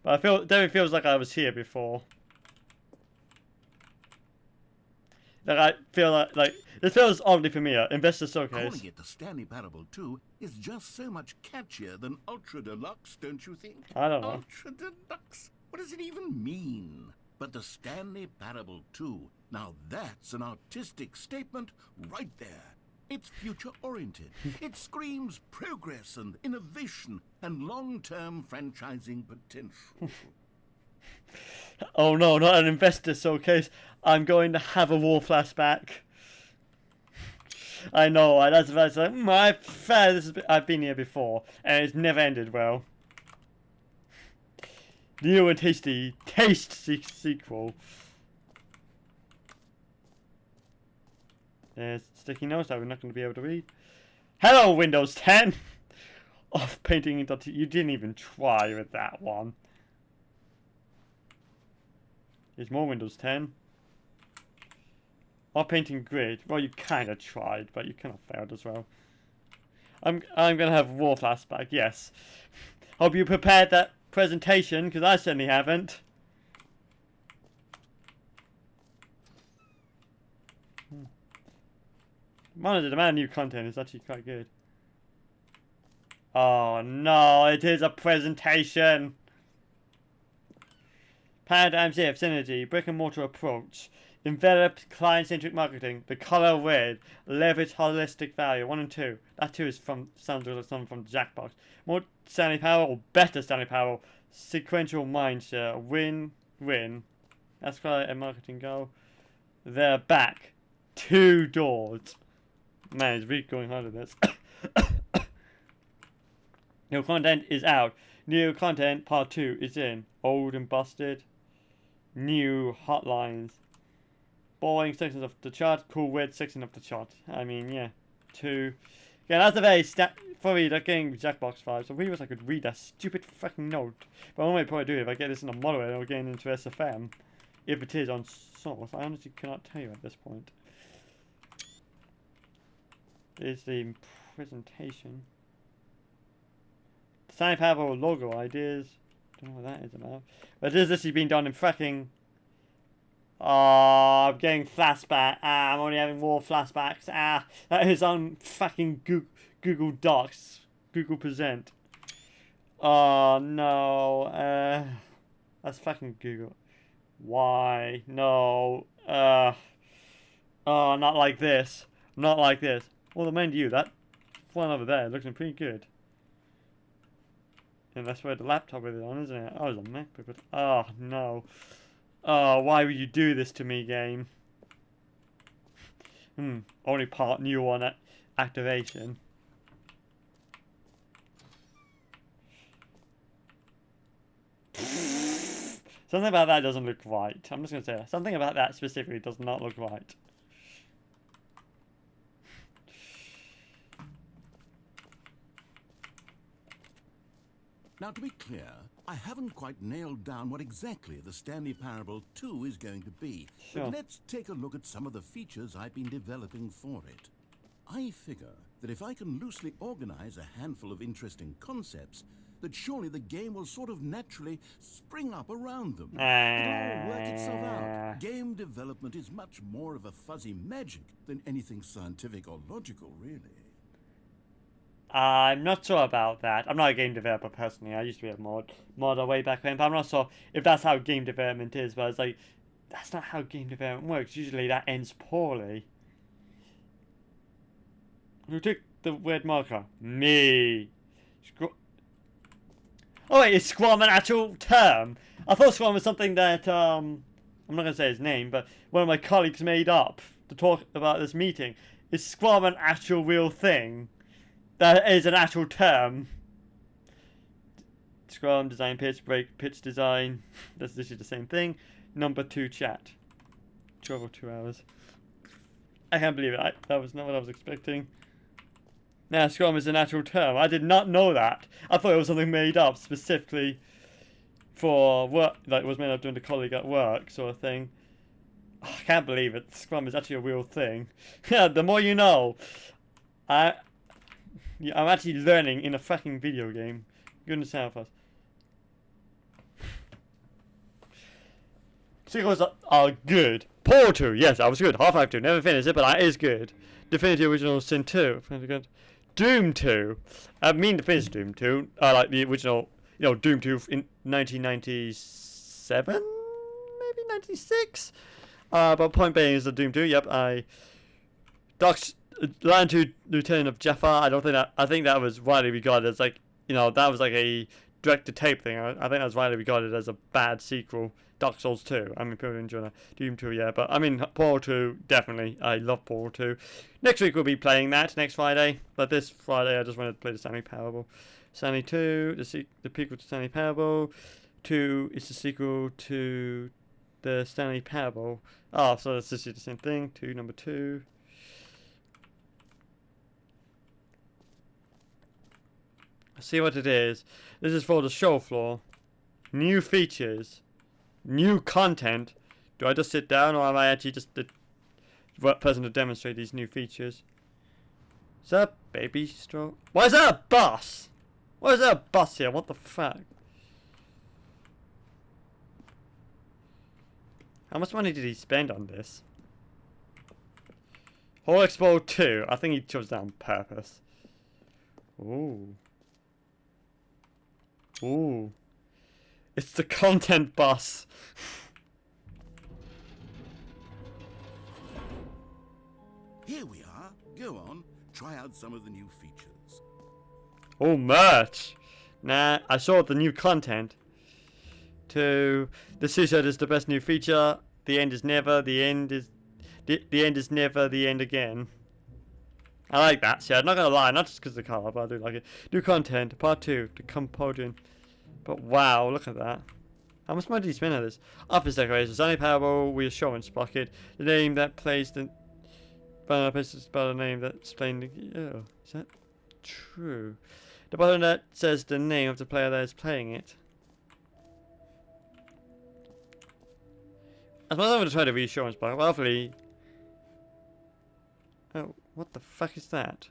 But it feels like I was here before. Like I feel like this feels oddly familiar. Investor Showcase.
Calling it the Stanley Parable 2 is just so much catchier than Ultra Deluxe, don't you think?
I don't know.
Ultra Deluxe? What does it even mean? But the Stanley Parable 2, now that's an artistic statement right there. It's future-oriented. It screams progress and innovation and long-term franchising potential.
Oh no, not an Investor Showcase. I'm going to have a war flashback. I know, that's like, I've been here before, and it's never ended well. New and tasty sequel. There's sticky notes that we're not going to be able to read. Hello, Windows 10! Off painting into... You didn't even try with that one. There's more Windows 10. Off painting grid. Well, you kind of tried, but you kind of failed as well. I'm going to have war flashback, yes. Hope you prepared that presentation, because I certainly haven't. Monitor demand new content is actually quite good. Oh no, it is a presentation. Paradigm shift, synergy, brick and mortar approach, enveloped client-centric marketing, the color red, leverage holistic value, 1 and 2. That 2 is sounds like something from Jackbox. More Stanley Parable or better Stanley Parable, sequential mindset. Win, win. That's quite a marketing goal. They're back. 2 doors. Man, it's really going hard at this. New content is out. New content part 2 is in. Old and busted. New hotlines. Boring sections of the chart. Cool weird section of the chart. I mean, yeah. 2. Yeah, that's a very funny looking Jackbox 5. So I really wish I could read that stupid fucking note. But I only probably do if I get this in a moderator or getting into SFM. If it is on source. I honestly cannot tell you at this point. Is the presentation. Stanley Parable logo ideas. Don't know what that is about. But this has been done in fucking. I'm getting flashback. I'm only having more flashbacks. That is on fucking Google Docs. Google Present. Oh no. That's fucking Google. Why? No. Oh, not like this. Not like this. Well, mind you, that one over there looks pretty good. And that's where the laptop is on, isn't it? Oh, it's a MacBook. But oh, no. Oh, why would you do this to me, game? Only part new on activation. Something about that doesn't look right. I'm just going to say that. Something about that specifically does not look right.
Now, to be clear, I haven't quite nailed down what exactly the Stanley Parable 2 is going to be.
Sure.
But let's take a look at some of the features I've been developing for it. I figure that if I can loosely organize a handful of interesting concepts, that surely the game will sort of naturally spring up around them. It'll all work itself out. Game development is much more of a fuzzy magic than anything scientific or logical, really.
I'm not sure about that. I'm not a game developer personally. I used to be a modder way back when, but I'm not sure if that's how game development is. But it's like, that's not how game development works. Usually that ends poorly. Who took the weird marker? Me. Oh wait, is Squam an actual term? I thought Squam was something that, I'm not going to say his name, but one of my colleagues made up to talk about this meeting. Is Squam an actual real thing? That is an actual term. Scrum, design pitch, break, pitch design. That's literally the same thing. Number 2 chat. 12 or 2 hours. I can't believe it. That was not what I was expecting. Now, Scrum is an actual term. I did not know that. I thought it was something made up specifically for work. Like it was made up during the colleague at work sort of thing. Oh, I can't believe it. Scrum is actually a real thing. Yeah, the more you know. I'm actually learning in a fucking video game. Goodness help us. Sequels are good. Portal 2, yes, that was good. Half-Life 2, never finished it, but that is good. Definitive Original Sin 2, Doom 2. I mean to finish Doom 2. I like the original, Doom 2 in 1997, maybe 96. But point being is the Doom 2. Yep, Line 2 Lieutenant of Jaffa. I think that was widely regarded as like, that was like a direct-to-tape thing. I think that was widely regarded as a bad sequel. Dark Souls 2. I mean, people enjoy that. Doom 2, yeah. But, I mean, Portal 2, definitely. I love Portal 2. Next week we'll be playing that, next Friday. But this Friday I just wanted to play the Stanley Parable. Stanley 2, the prequel to Stanley Parable. 2 is the sequel to the Stanley Parable. Oh, so it's just the same thing. Number 2. See what it is. This is for the show floor. New features. New content. Do I just sit down or am I actually just the person to demonstrate these new features? Is that a baby stroke? Why is that a bus? Why is there a bus here? What the fuck? How much money did he spend on this? Whole Expo 2. I think he chose that on purpose. Ooh. Ooh. It's the content bus.
Here we are. Go on. Try out some of the new features.
Oh, merch. Nah, I saw the new content. 2. The suicide is the best new feature. The end is never. The end is never the end again. I like that. See, I'm not gonna lie, not just because of the car, but I do like it. New content, part 2, the compositing. But wow, look at that. How much money did you spend on this? Office decorations, Stanley Parable, reassurance bucket. The name that plays the places by the name that's playing the. Oh, is that true? The button that says the name of the player that is playing it. I suppose I'm going to try the reassurance bucket. Well, hopefully. Oh, what the fuck is that?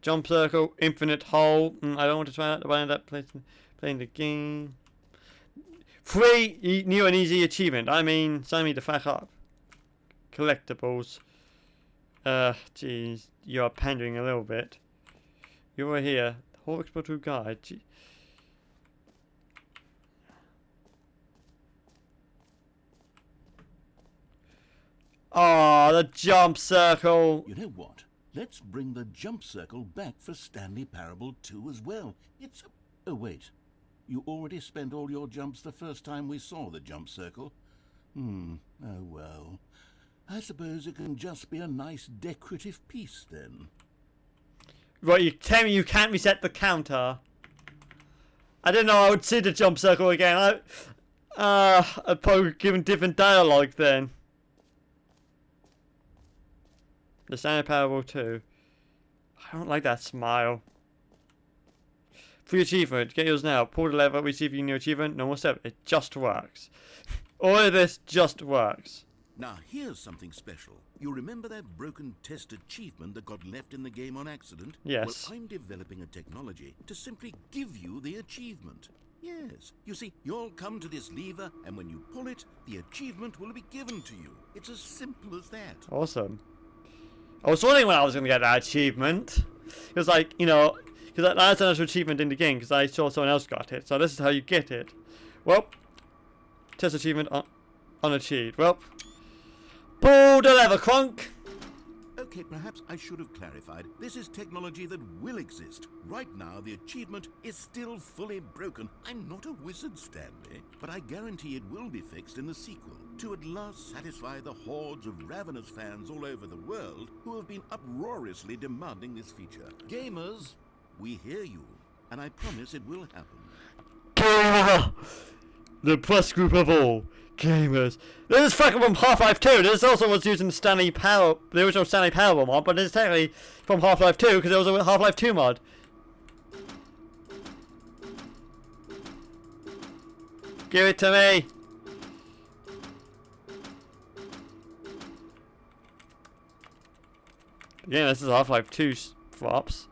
Jump circle, infinite hole. I don't want to try that. The button that plays playing the game. Free new and easy achievement. I mean, sign me the fuck up. Collectibles. Jeez, you are pandering a little bit. You were here. Whole exploratory guide. Gee. Oh, the jump circle.
You know what? Let's bring the jump circle back for Stanley Parable 2 as well. It's a... Oh, wait. You already spent all your jumps the first time we saw the jump circle. Oh, well. I suppose it can just be a nice decorative piece, then.
Right, you tell me you can't reset the counter. I didn't know I would see the jump circle again. I'd probably given different dialogue then. The Stanley Parable 2. I don't like that smile. Free achievement. Get yours now. Pull the lever. Receive your new achievement. No more step. It just works. All of this just works.
Now, here's something special. You remember that broken test achievement that got left in the game on accident?
Yes.
Well, I'm developing a technology to simply give you the achievement. Yes. You see, you'll come to this lever, and when you pull it, the achievement will be given to you. It's as simple as that.
Awesome. I was wondering when I was going to get that achievement. Because, like, you know, because that's an actual achievement in the game, because I saw someone else got it. So this is how you get it. Well, test achievement unachieved. Well, pull the lever, Crunk.
Okay, perhaps I should have clarified. This is technology that will exist. Right now, the achievement is still fully broken. I'm not a wizard, Stanley, but I guarantee it will be fixed in the sequel to at last satisfy the hordes of ravenous fans all over the world who have been uproariously demanding this feature. Gamers, we hear you, and I promise it will happen.
Gamer! The best group of all. Gamers. This is fucking from Half-Life 2. This also was using the original Stanley Parable mod, but it's technically from Half-Life 2 because it was a Half-Life 2 mod. Give it to me. Yeah, this is Half-Life 2 flops.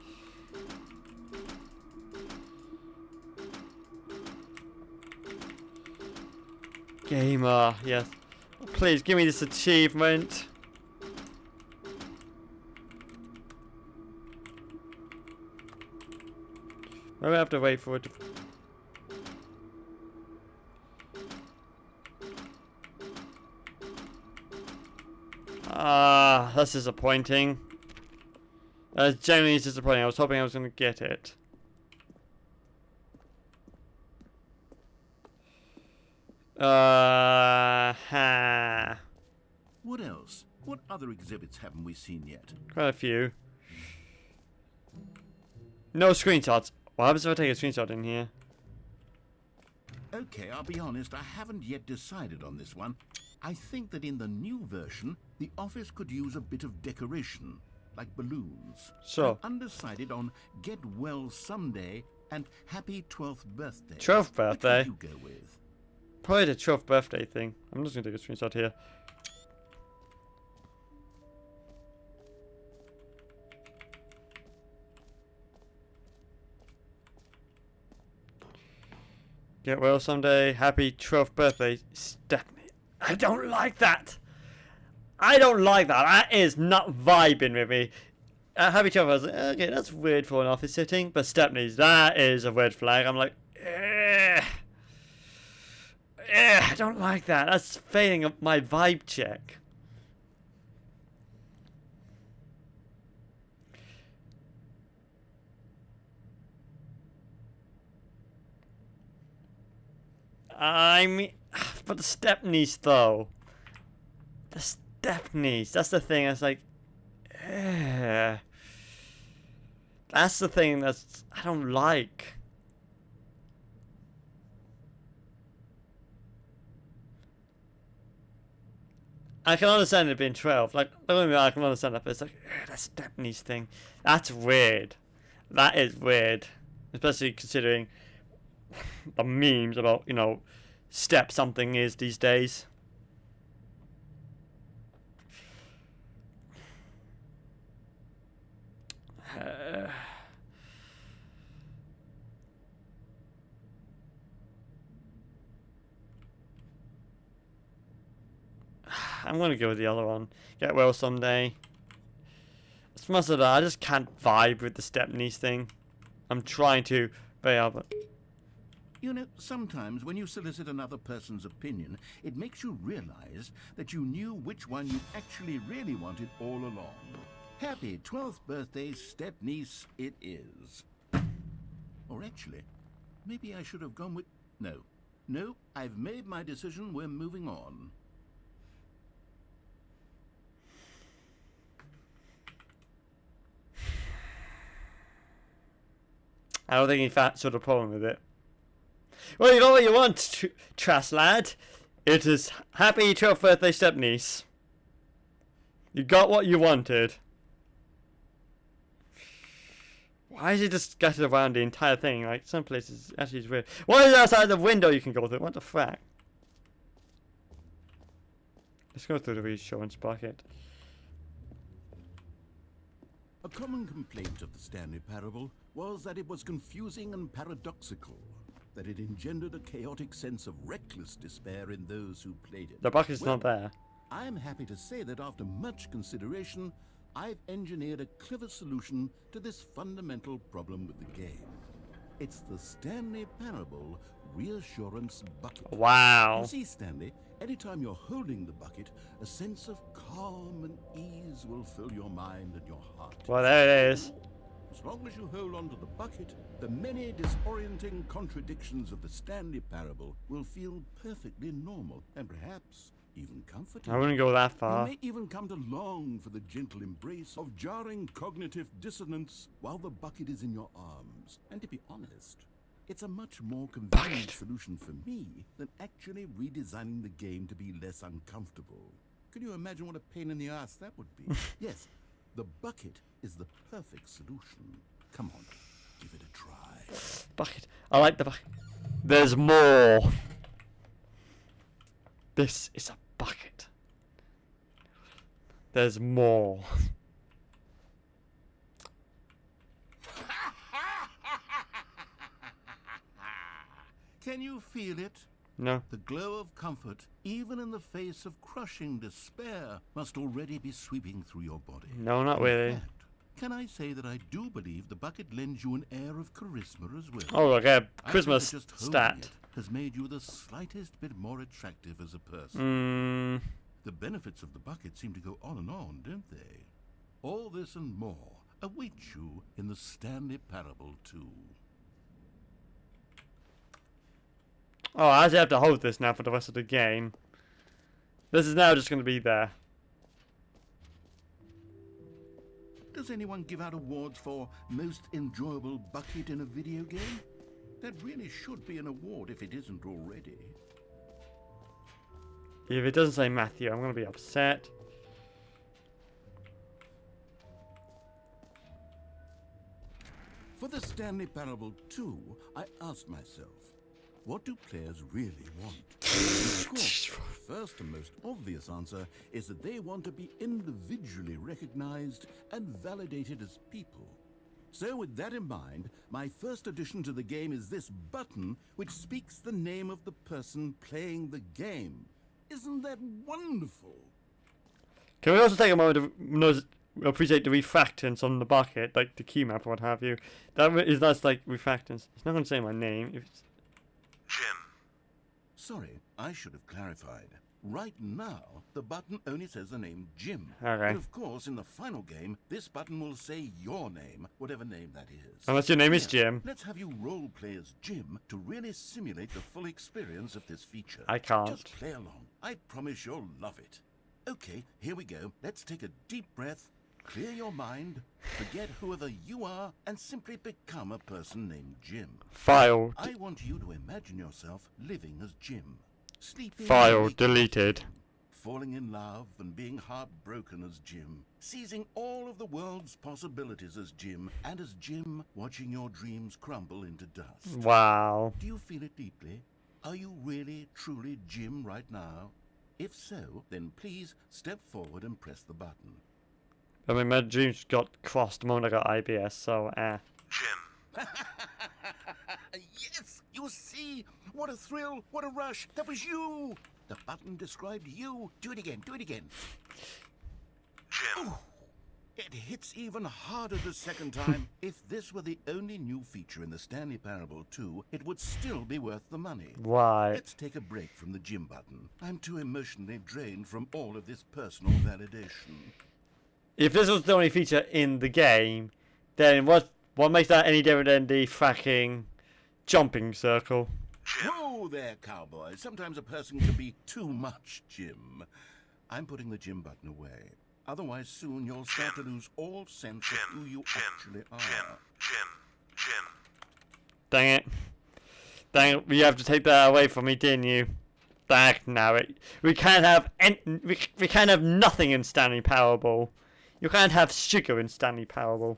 Gamer, yes. Please give me this achievement. Maybe I have to wait for it to... That's disappointing. That's genuinely disappointing. I was hoping I was going to get it.
What else? What other exhibits haven't we seen yet?
Quite a few. No screenshots. What happens if I take a screenshot in here?
Okay, I'll be honest, I haven't yet decided on this one. I think that in the new version, the office could use a bit of decoration, like balloons.
So.
I'm undecided on Get Well Someday and Happy 12th Birthday.
12th birthday?
Which would you go with?
Probably the 12th birthday thing. I'm just going to take a screenshot here. Get well someday. Happy 12th birthday, Stephanie. I don't like that. I don't like that. That is not vibing with me. Happy 12th, I was like, okay, that's weird for an office setting. But Stephanie's, that is a red flag. I'm like, I don't like that. That's failing my vibe check. I mean, but the Stepneys though. The Stepneys. That's the thing. It's like, that's the thing that's I don't like. I can understand it being 12. Like, don't get me wrong, I can understand that, but it's like, that Stepneys thing. That's weird. That is weird. Especially considering the memes about, you know, step something is these days. I'm gonna go with the other one. Get well someday. It's most of that. I just can't vibe with the Stepneys thing. I'm trying to, but
You know, sometimes when you solicit another person's opinion, it makes you realize that you knew which one you actually really wanted all along. Happy 12th birthday, step-niece, it is. Or actually, maybe I should have gone with... No, I've made my decision, we're moving on.
I don't think he sort of problem with it. Well, you got what you want, Trash Lad. It is happy 12th birthday stepniece. You got what you wanted. Why is he just scattered around the entire thing? Like, some places actually is weird. Why is outside the window you can go through? What the frack? Let's go through the reassurance bucket.
A common complaint of the Stanley parable was that it was confusing and paradoxical, that it engendered a chaotic sense of reckless despair in those who played it.
The bucket's not there.
I am happy to say that after much consideration, I've engineered a clever solution to this fundamental problem with the game. It's the Stanley Parable Reassurance Bucket.
Wow.
You see, Stanley, anytime you're holding the bucket, a sense of calm and ease will fill your mind and your heart.
Well, there it is.
As long as you hold on to the bucket, the many disorienting contradictions of the Stanley Parable will feel perfectly normal and perhaps even comforting.
I wouldn't go that
You
far.
may even come to long for the gentle embrace of jarring cognitive dissonance while the bucket is in your arms. And to be honest, it's a much more convenient solution for me than actually redesigning the game to be less uncomfortable. Can you imagine what a pain in the ass that would be? Yes, the bucket is the perfect solution. Come on, give it a try.
Bucket. I like the bucket. There's more. This is a bucket. There's more.
Can you feel it?
No.
The glow of comfort, even in the face of crushing despair, must already be sweeping through your body.
No, not
In
really.
fact, can I say that I do believe the bucket lends you an air of charisma as well?
Oh, okay.
I think
Christmas
that just holding
stat.
it has made you the slightest bit more attractive as a person. The benefits of the bucket seem to go on and on, don't they? All this and more await you in the Stanley Parable 2.
Oh, I actually have to hold this now for the rest of the game. This is now just going to be there.
Does anyone give out awards for most enjoyable bucket in a video game? That really should be an award if it isn't already.
If it doesn't say Matthew, I'm going to be upset.
For the Stanley Parable 2, I asked myself, what do players really want? Of course, the first and most obvious answer is that they want to be individually recognized and validated as people. So with that in mind, my first addition to the game is this button which speaks the name of the person playing the game. Isn't that wonderful?
Can we also take a moment to appreciate the refractance on the bucket, like the key map or what have you? That is nice, like refractance. It's not going to say my name. If it's...
Jim.
Sorry, I should have clarified. Right now, the button only says the name Jim.
Okay.
But of course, in the final game, this button will say your name, whatever name that is.
Unless your name is
Yes,
Jim.
Let's have you role play as Jim to really simulate the full experience of this feature.
I can't.
Just play along. I promise you'll love it. Okay, here we go. Let's take a deep breath, clear your mind, forget whoever you are, and simply become a person named Jim.
File.
I want you to imagine yourself living as Jim. Sleeping
File
waking
deleted.
as Jim, falling in love and being heartbroken as Jim, seizing all of the world's possibilities as Jim, and as Jim watching your dreams crumble into dust.
Wow.
Do you feel it deeply? Are you really, truly Jim right now? If so, then please step forward and press the button.
I mean, my dreams got crossed the moment I got IBS, so
Jim.
Yes, you see? What a thrill, what a rush. That was you. The button described you. Do it again, do it again.
Jim.
Ooh, it hits even harder the second time. If this were the only new feature in the Stanley Parable 2, it would still be worth the money.
Why?
Let's take a break from the Jim button. I'm too emotionally drained from all of this personal validation.
If this was the only feature in the game, then what makes that any different than the fracking jumping circle?
Whoa there, cowboy. Sometimes a person can be too much Jim. I'm putting the Jim button away. Otherwise, soon you'll start to lose all sense of who you actually are.
Jim.
Dang it. Dang it, you have to take that away from me, didn't you? Dang, now we can't have we can't have nothing in Stanley Parable. You can't have sugar in Stanley Parable.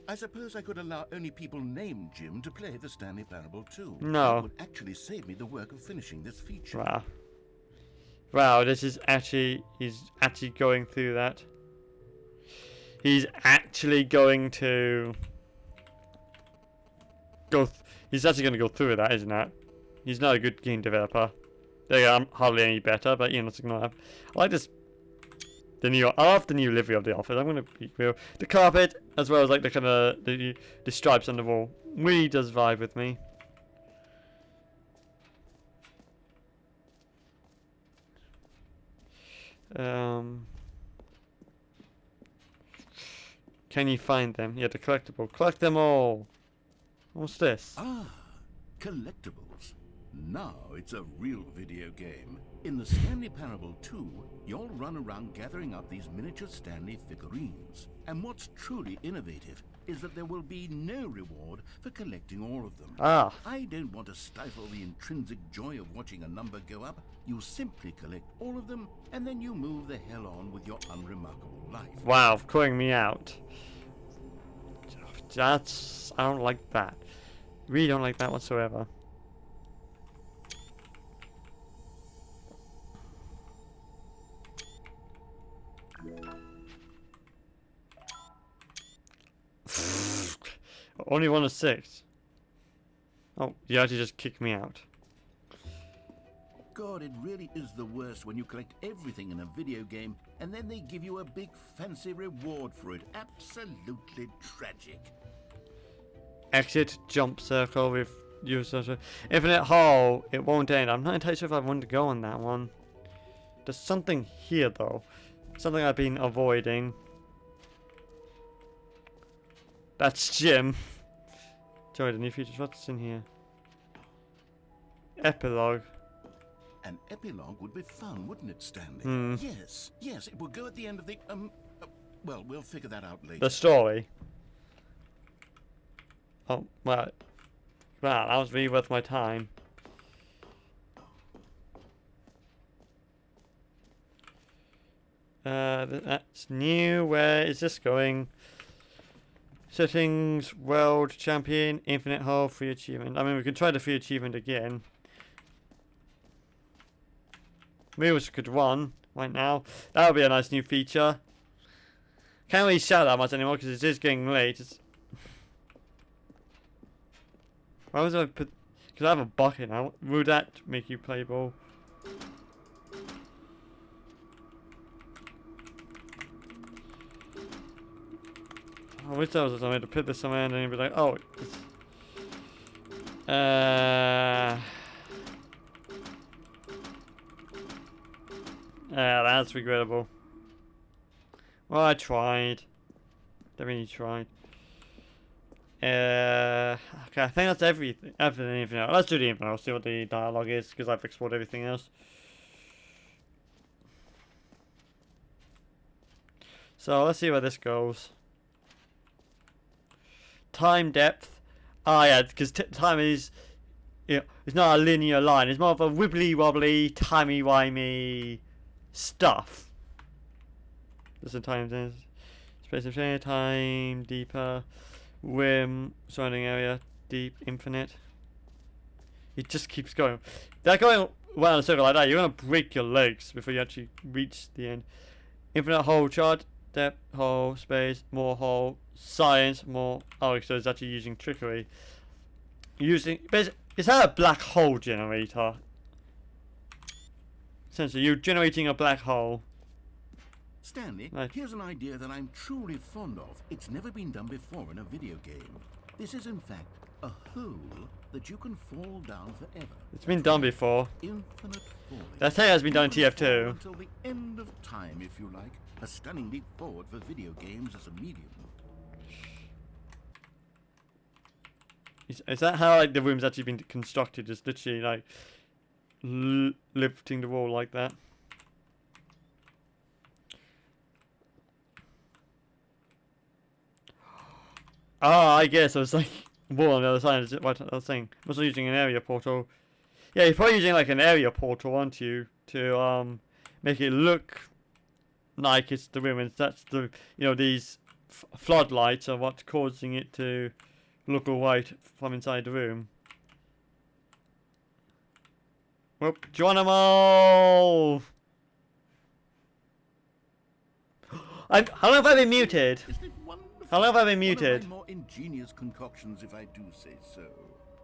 I suppose I could allow only people named Jim to play the Stanley Parable 2.
No.
It would actually save me the work of finishing this feature.
Wow. Wow, he's actually going through that. He's actually going to he's actually going to go through that, isn't that? He's not a good game developer. There you go, I'm hardly any better, but you know, it's ignore that. I like this. I love the new livery of the office. I'm gonna be real. The carpet, as well as like the kind of the stripes on the wall, really does vibe with me. Can you find them? Yeah, the collectible. Collect them all. What's this?
Ah, collectibles. Now it's a real video game. In the Stanley Parable 2, you'll run around gathering up these miniature Stanley figurines. And what's truly innovative is that there will be no reward for collecting all of them.
Ah.
I don't want to stifle the intrinsic joy of watching a number go up. You simply collect all of them, and then you move the hell on with your unremarkable life.
Wow, calling me out. I don't like that. Really don't like that whatsoever. Only 1 of 6. Oh, you actually just kicked me out.
God, it really is the worst when you collect everything in a video game and then they give you a big fancy reward for it. Absolutely tragic.
Exit jump circle with user infinite hole. It won't end. I'm not entirely sure if I want to go on that one. There's something here though. Something I've been avoiding. That's Jim. Joy the new features. What's in here? Epilogue.
An epilogue would be fun, wouldn't it, Stanley? Yes, it would go at the end of the, well, we'll figure that out later.
The story. Oh, well, that was really worth my time. That's new. Where is this going? Settings, world champion, infinite hole, free achievement. I mean, we can try the free achievement again. Maybe we could run right now. That would be a nice new feature. Can't really shout that much anymore because it is getting late. Why was I put? Because I have a bucket now. Would that make you play ball? I wish there was somewhere to put this somewhere and then you'd be like, oh. Yeah, that's regrettable. Well, I tried. Definitely tried. Okay, I think that's everything. Everything else. Let's do the info. See what the dialogue is, because I've explored everything else. So let's see where this goes. Time depth. Ah, yeah, because time is, you know, it's not a linear line. It's more of a wibbly wobbly, timey wimey stuff. There's a time, space of share, time, deeper, whim, surrounding area, deep, infinite. It just keeps going. They're going around a circle like that. You're gonna break your legs before you actually reach the end. Infinite hole chart, depth, hole, space, more hole, science, more. Oh, so it's actually using trickery. Is that a black hole generator? Essentially, you're generating a black hole.
Stanley,
Right.
here's an idea that I'm truly fond of. It's never been done before in a video game. This is, in fact, a hole that you can fall down forever.
It's been done before.
Infinite falling.
That thing has been done in
You can fall
TF2.
until the end of time, if you like. A stunning leap forward for video games as a medium.
Is that how like the room's actually been constructed? Just literally like lifting the wall like that. Ah, I guess I was like wall on the other side. Is it what I was saying? I was using an area portal. Yeah, you're probably using like an area portal, aren't you, to make it look like it's the room, and that's the these floodlights are what's causing it to look all white from inside the room. Whoop, Geronimo! How long have I been muted?
Isn't it wonderful?
How long have I been
One
muted?
of my more ingenious concoctions, if I do say so.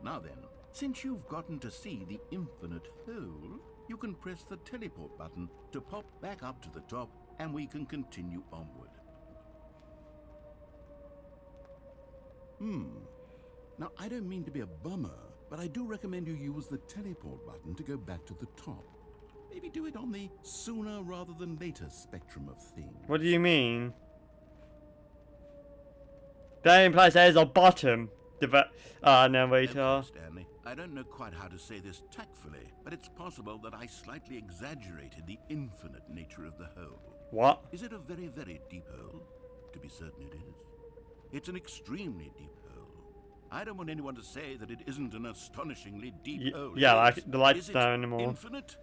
Now then, since you've gotten to see the infinite hole, you can press the teleport button to pop back up to the top, and we can continue onward. Now, I don't mean to be a bummer, but I do recommend you use the teleport button to go back to the top. Maybe do it on the sooner rather than later spectrum of things.
What do you mean? That implies there's a bottom. Narrator.
Okay, Stanley, I don't know quite how to say this tactfully, but it's possible that I slightly exaggerated the infinite nature of the hole.
What?
Is it a very, very deep hole? To be certain it is. It's an extremely deep hole. I don't want anyone to say that it isn't an astonishingly deep hole.
Yeah,
It
like
is.
the light's
Is it
down anymore.
Infinite?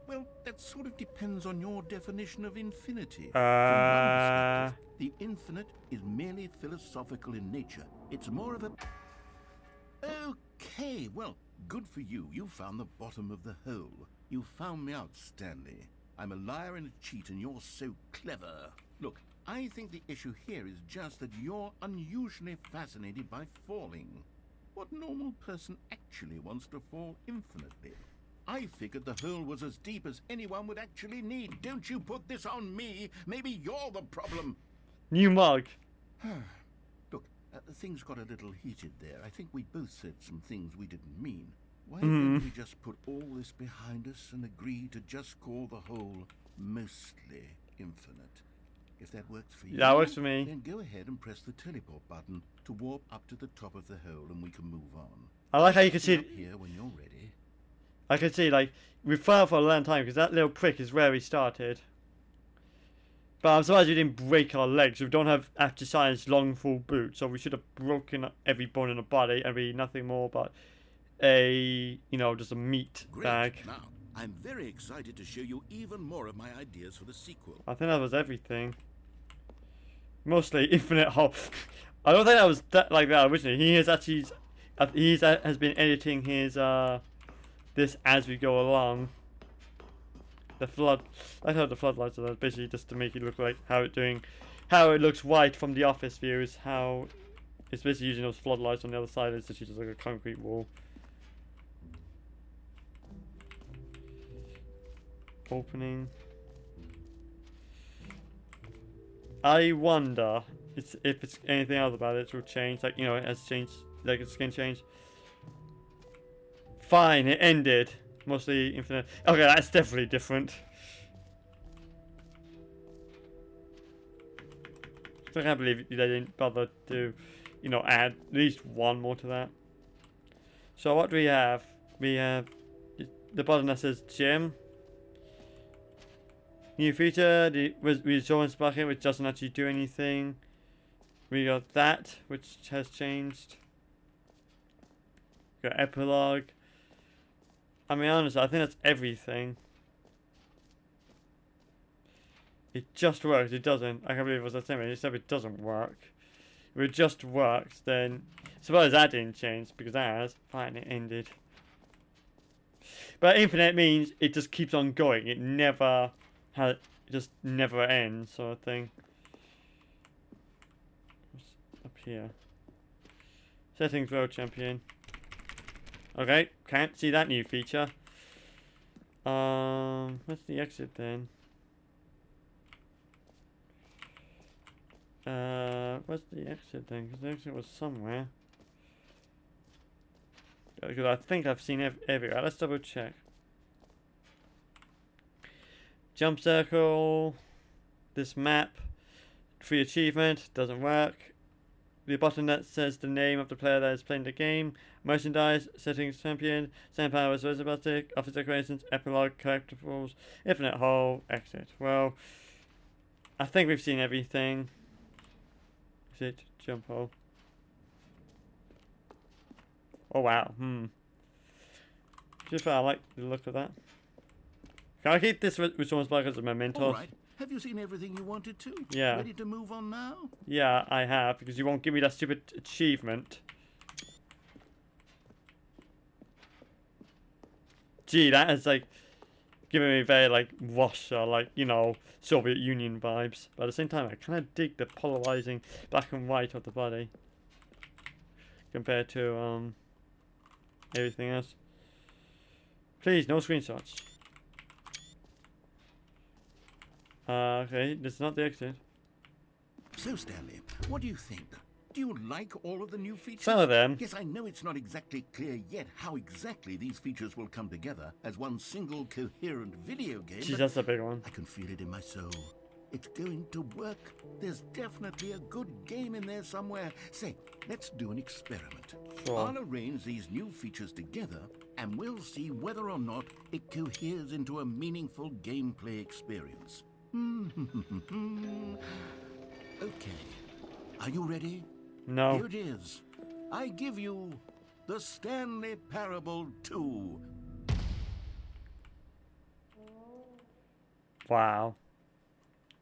Well, that sort of depends on your definition of infinity. From one perspective, the infinite is merely philosophical in nature. It's more of a... Okay, well, good for you. You found the bottom of the hole. You found me out, Stanley. I'm a liar and a cheat, and you're so clever. Look, I think the issue here is just that you're unusually fascinated by falling. What normal person actually wants to fall infinitely? I figured the hole was as deep as anyone would actually need. Don't you put this on me. Maybe you're the problem.
New mug.
Look, things got a little heated there. I think we both said some things we didn't mean. Why don't we just put all this behind us and agree to just call the hole mostly infinite? If that works for you,
That works for me.
then go ahead and press the teleport button to warp up to the top of the hole and we can move on.
I like how you can
Be
see.
up here when you're ready.
I can see like we fell for a long time because that little prick is where we started. But I'm surprised we didn't break our legs. We don't have after science long full boots, so we should have broken every bone in the body and be nothing more but a just a meat
Great.
bag.
Now, I'm very excited to show you even more of my ideas for the sequel.
I think that was everything. Mostly infinite hole. I don't think that was like that originally. He has actually has been editing his this as we go along. The flood. I thought the floodlights are basically just to make it look like how it looks white from the office view is how it's basically using those floodlights on the other side. It's just like a concrete wall. Opening. I wonder if it's anything else about it will change. Like it has changed. Like its skin changed. Fine, it ended. Mostly infinite. Okay, that's definitely different. I can't believe they didn't bother to, you know, add at least one more to that. So what do we have? We have the button that says gym. New feature, the resource bucket, which doesn't actually do anything. We got that, which has changed. We got epilogue. I mean, honestly, I think that's everything. It just works. It doesn't. I can't believe it was the same. Except it doesn't work. If it just works, then suppose that didn't change because that has. Fine, it ended. But infinite means it just keeps on going. It never has. It just never ends, sort of thing. What's up here? Settings world champion. Okay, can't see that new feature. What's the exit then? What's the exit then? Because the exit was somewhere. Because I think I've seen everywhere. Let's double check. Jump circle. This map. Free achievement. Doesn't work. The button that says the name of the player that is playing the game. Merchandise. Settings champion. Sand powers. Visibility. Office decorations. Epilogue. Collectibles. Infinite hole. Exit. Well, I think we've seen everything. Exit. Jump hole. Oh wow, Just I like the look of that. Can I keep this resource block as a memento?
All right. Have you seen everything you wanted to?
Yeah.
Ready to move on now?
Yeah, I have, because you won't give me that stupid achievement. Gee, that is like giving me very like Russia, like, you know, Soviet Union vibes. But at the same time, I kind of dig the polarizing black and white of the body compared to everything else. Please, no screenshots. Okay, this is not the exit.
So, Stanley, what do you think? Do you like all of the new features?
Some of them.
Yes, I know it's not exactly clear yet how exactly these features will come together as one single coherent video game.
Geez,
but
that's a big one.
I can feel it in my soul. It's going to work. There's definitely a good game in there somewhere. Say, let's do an experiment.
Sure.
I'll arrange these new features together, and we'll see whether or not it coheres into a meaningful gameplay experience. Okay. Are you ready?
No.
Here it is. I give you the Stanley Parable 2.
Wow.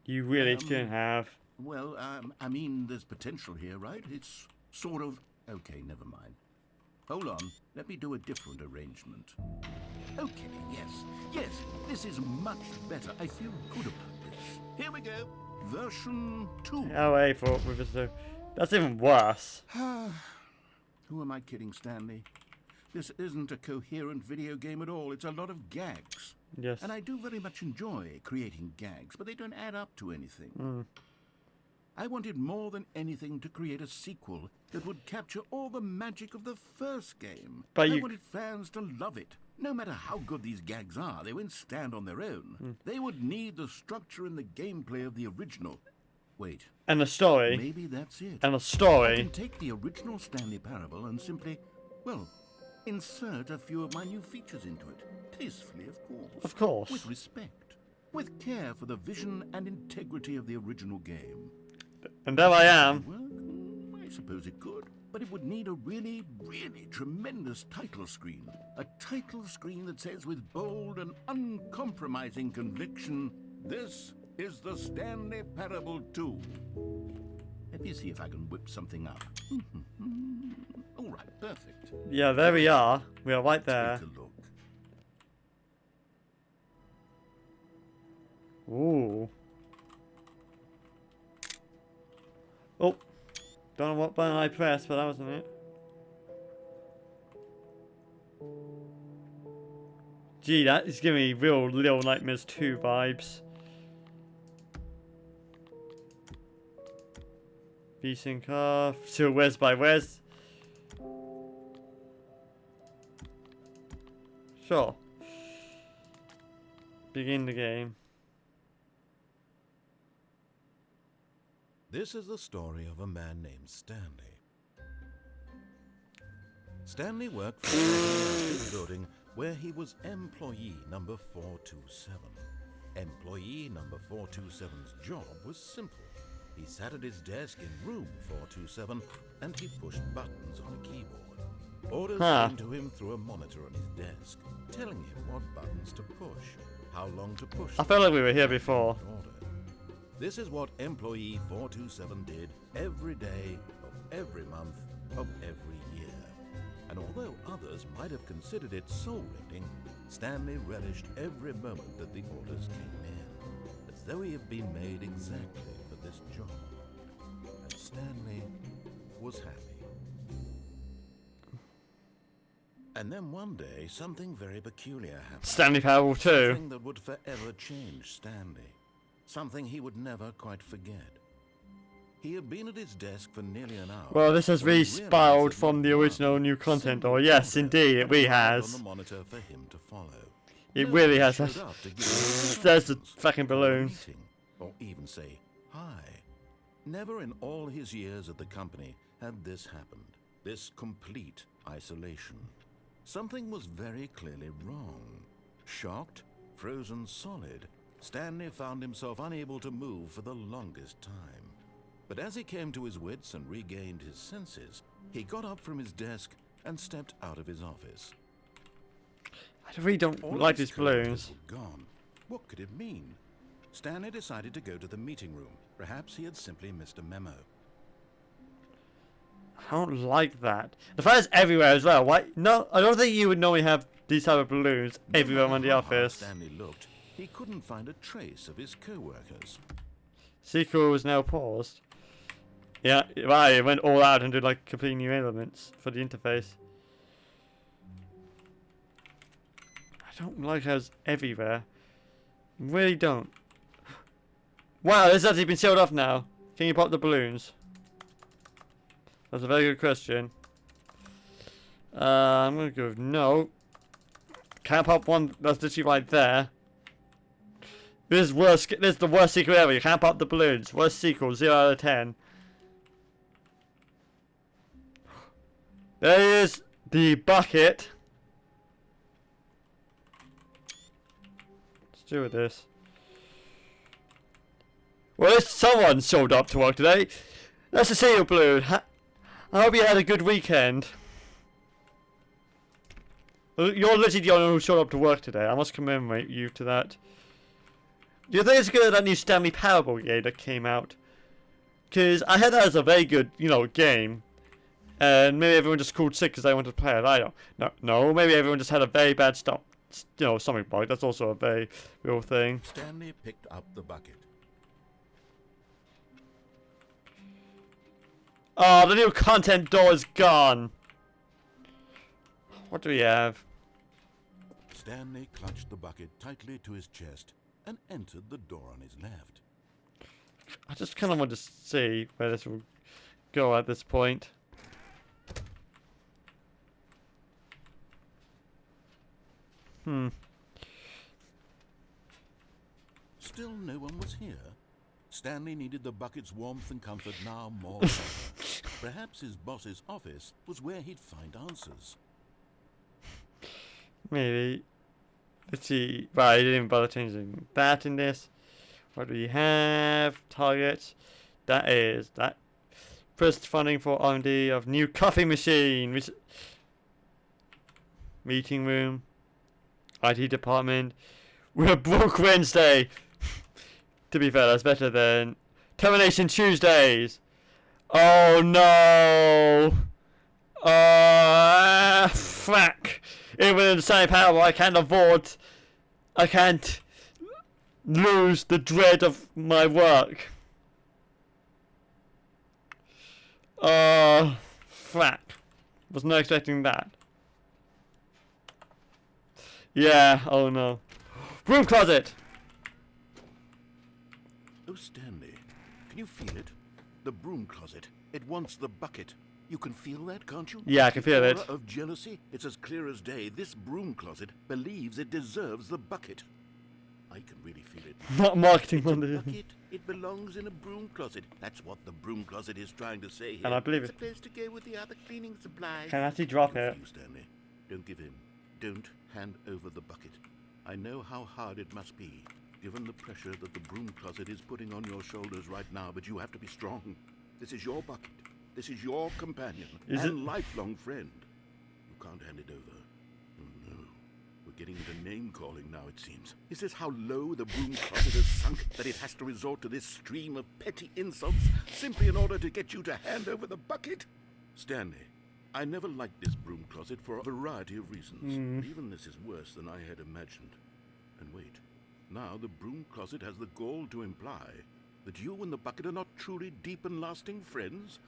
You really shouldn't have.
Well, I mean, there's potential here, right? It's sort of... Okay, never mind. Hold on. Let me do a different arrangement. Okay, yes, this is much better. I feel good about this. Here we go. Version 2.
Oh, wait for it with us. That's even worse.
Who am I kidding, Stanley? This isn't a coherent video game at all. It's a lot of gags.
Yes.
And I do very much enjoy creating gags, but they don't add up to anything. I wanted more than anything to create a sequel that would capture all the magic of the first game.
But
I
you...
wanted fans to love it. No matter how good these gags are, they won't stand on their own. They would need the structure and the gameplay of the original. Wait.
And the story.
Maybe that's it.
And the
I
story.
can take the original Stanley Parable and simply, well, insert a few of my new features into it. Tastefully, of course.
Of course.
With respect. With care for the vision and integrity of the original game.
And there I am.
Well, I suppose it could. But it would need a really, really tremendous title screen. A title screen that says with bold and uncompromising conviction, this is the Stanley Parable 2. Let me see if I can whip something up. All right, perfect.
Yeah, there we are. We are right there.
Take a look.
Ooh. Oh. Don't know what button I pressed, but that wasn't it. Gee, that is giving me real Little Nightmares 2 vibes. V-Sync off. Still Wes by Wes. Sure. Begin the game.
This is the story of a man named Stanley. Stanley worked for a building where he was employee number 427. Employee number 427's job was simple. He sat at his desk in room 427 and he pushed buttons on a keyboard. Orders came to him through a monitor on his desk, telling him what buttons to push, how long to push.
I felt like we were here before.
Order. This is what employee 427 did every day of every month of every year. And although others might have considered it soul-rending, Stanley relished every moment that the orders came in, as though he had been made exactly for this job. And Stanley was happy. And then one day, something very peculiar happened.
Stanley Parable 2.
Something that would forever change Stanley. Something he would never quite forget. He had been at his desk for nearly an hour.
Well, this has
when he
respiled
realized that
from the
one
original new content,
simple
or yes,
order
indeed, it really
had
has.
on the monitor for him to follow.
It
No
really
one
has.
showed up to give him
There's the
instructions,
fucking
or a
balloons.
meeting, or even say hi. Never in all his years at the company had this happened. This complete isolation. Something was very clearly wrong. Shocked, frozen solid, Stanley found himself unable to move for the longest time. But as he came to his wits and regained his senses, he got up from his desk and stepped out of his office.
I really don't
All
like
his
these balloons.
coworkers were gone. What could it mean? Stanley decided to go to the meeting room. Perhaps he had simply missed a memo.
I don't like that. The fact it's everywhere as well. Why? No, I don't think you would normally have these type of balloons everywhere around the
No matter how hard
office.
Stanley looked, he couldn't find a trace of his co-workers.
Sequel is now paused. Yeah, right, it went all out and did like completely new elements for the interface. I don't like how it's everywhere. Really don't. Wow, this has actually been sealed off now. Can you pop the balloons? That's a very good question. I'm gonna go with no. Can't pop one that's literally right there. This is worst. This is the worst sequel ever. You can't pop the balloons. Worst sequel, 0 out of 10. There is the bucket. Let's do with this. Well, at least someone showed up to work today. That's a seal balloon. I hope you had a good weekend. You're literally the only one who showed up to work today. I must commemorate you to that. Do you think it's good that new Stanley Parable game that came out? Because I heard that as a very good, game. And maybe everyone just called sick because they wanted to play it. I don't. No. Maybe everyone just had a very bad stomach bug. That's also a very real thing.
Stanley picked up the bucket.
Oh, the new content door is gone. What do we have?
Stanley clutched the bucket tightly to his chest and entered the door on his left.
I just kind of want to see where this will go at this point.
Still no one was here. Stanley needed the bucket's warmth and comfort now more than ever. Perhaps his boss's office was where he'd find answers.
Maybe. Let's see. Right, I didn't even bother changing that in this. What do we have? Target. That is that. First funding for R&D of new coffee machine. Meeting room. IT department. We're broke Wednesday. To be fair, that's better than Termination Tuesdays. Oh no. Fuck. Even in the same power, I can't lose the dread of my work. Fuck. Was not expecting that. Yeah, oh no. Room closet!
Oh, Stanley, can you feel it? The broom closet. It wants the bucket. You can feel that, can't you?
Yeah, I can feel
The
it.
aura of jealousy? It's as clear as day. This broom closet believes it deserves the bucket. I can really feel it.
Not marketing
It's a
Monday.
bucket It belongs in a broom closet. That's what the broom closet is trying to say here.
And I believe
it's
it.
a place to go with the other cleaning supplies.
Can I actually drop
Good
it?
for you, Stanley. Don't give in. Don't hand over the bucket. I know how hard it must be, given the pressure that the broom closet is putting on your shoulders right now, but you have to be strong. This is your bucket. This is your companion and lifelong friend. You can't hand it over. Oh no. We're getting into name-calling now, it seems. Is this how low the broom closet has sunk that it has to resort to this stream of petty insults simply in order to get you to hand over the bucket? Stanley, I never liked this broom closet for a variety of reasons. But even this is worse than I had imagined. And wait, now the broom closet has the gall to imply that you and the bucket are not truly deep and lasting friends?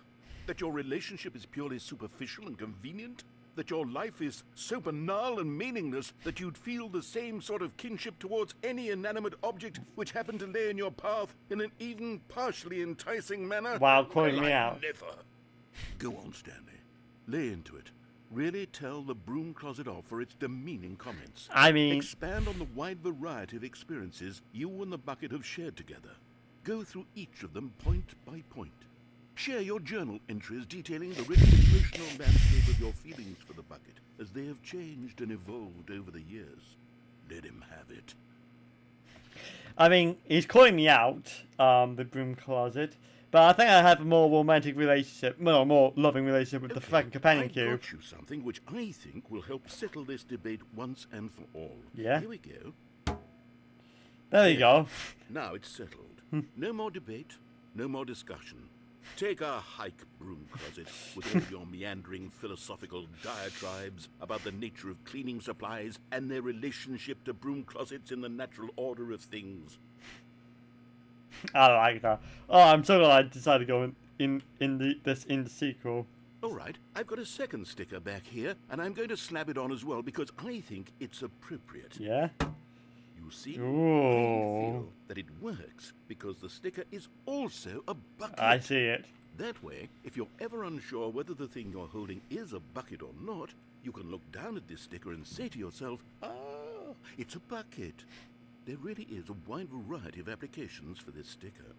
That your relationship is purely superficial and convenient? That your life is so banal and meaningless that you'd feel the same sort of kinship towards any inanimate object which happened to lay in your path in an even partially enticing manner?
Wow, calling
Well,
me
I'd
out.
Never. Go on, Stanley. Lay into it. Really tell the broom closet off for its demeaning comments.
I mean,
Expand on the wide variety of experiences you and the bucket have shared together. Go through each of them point by point. Share your journal entries detailing the rich emotional landscape of your feelings for the bucket as they have changed and evolved over the years. Let him have it.
I mean, he's calling me out, the broom closet, but I think I have a more romantic relationship, no, more loving relationship with the fucking companion
I've
cube.
got you something which I think will help settle this debate once and for all.
Yeah?
Here we go.
There you go.
Now it's settled. No more debate, no more discussion. Take a hike, broom closet, with all your meandering philosophical diatribes about the nature of cleaning supplies and their relationship to broom closets in the natural order of things.
I like that. Oh, I'm so glad I decided to go in the sequel.
All right, I've got a second sticker back here, and I'm going to slap it on as well because I think it's appropriate.
Yeah.
You see, I
Ooh.
feel that it works because the sticker is also a bucket.
I see it.
That way, if you're ever unsure whether the thing you're holding is a bucket or not, you can look down at this sticker and say to yourself, ah, it's a bucket. There really is a wide variety of applications for this sticker.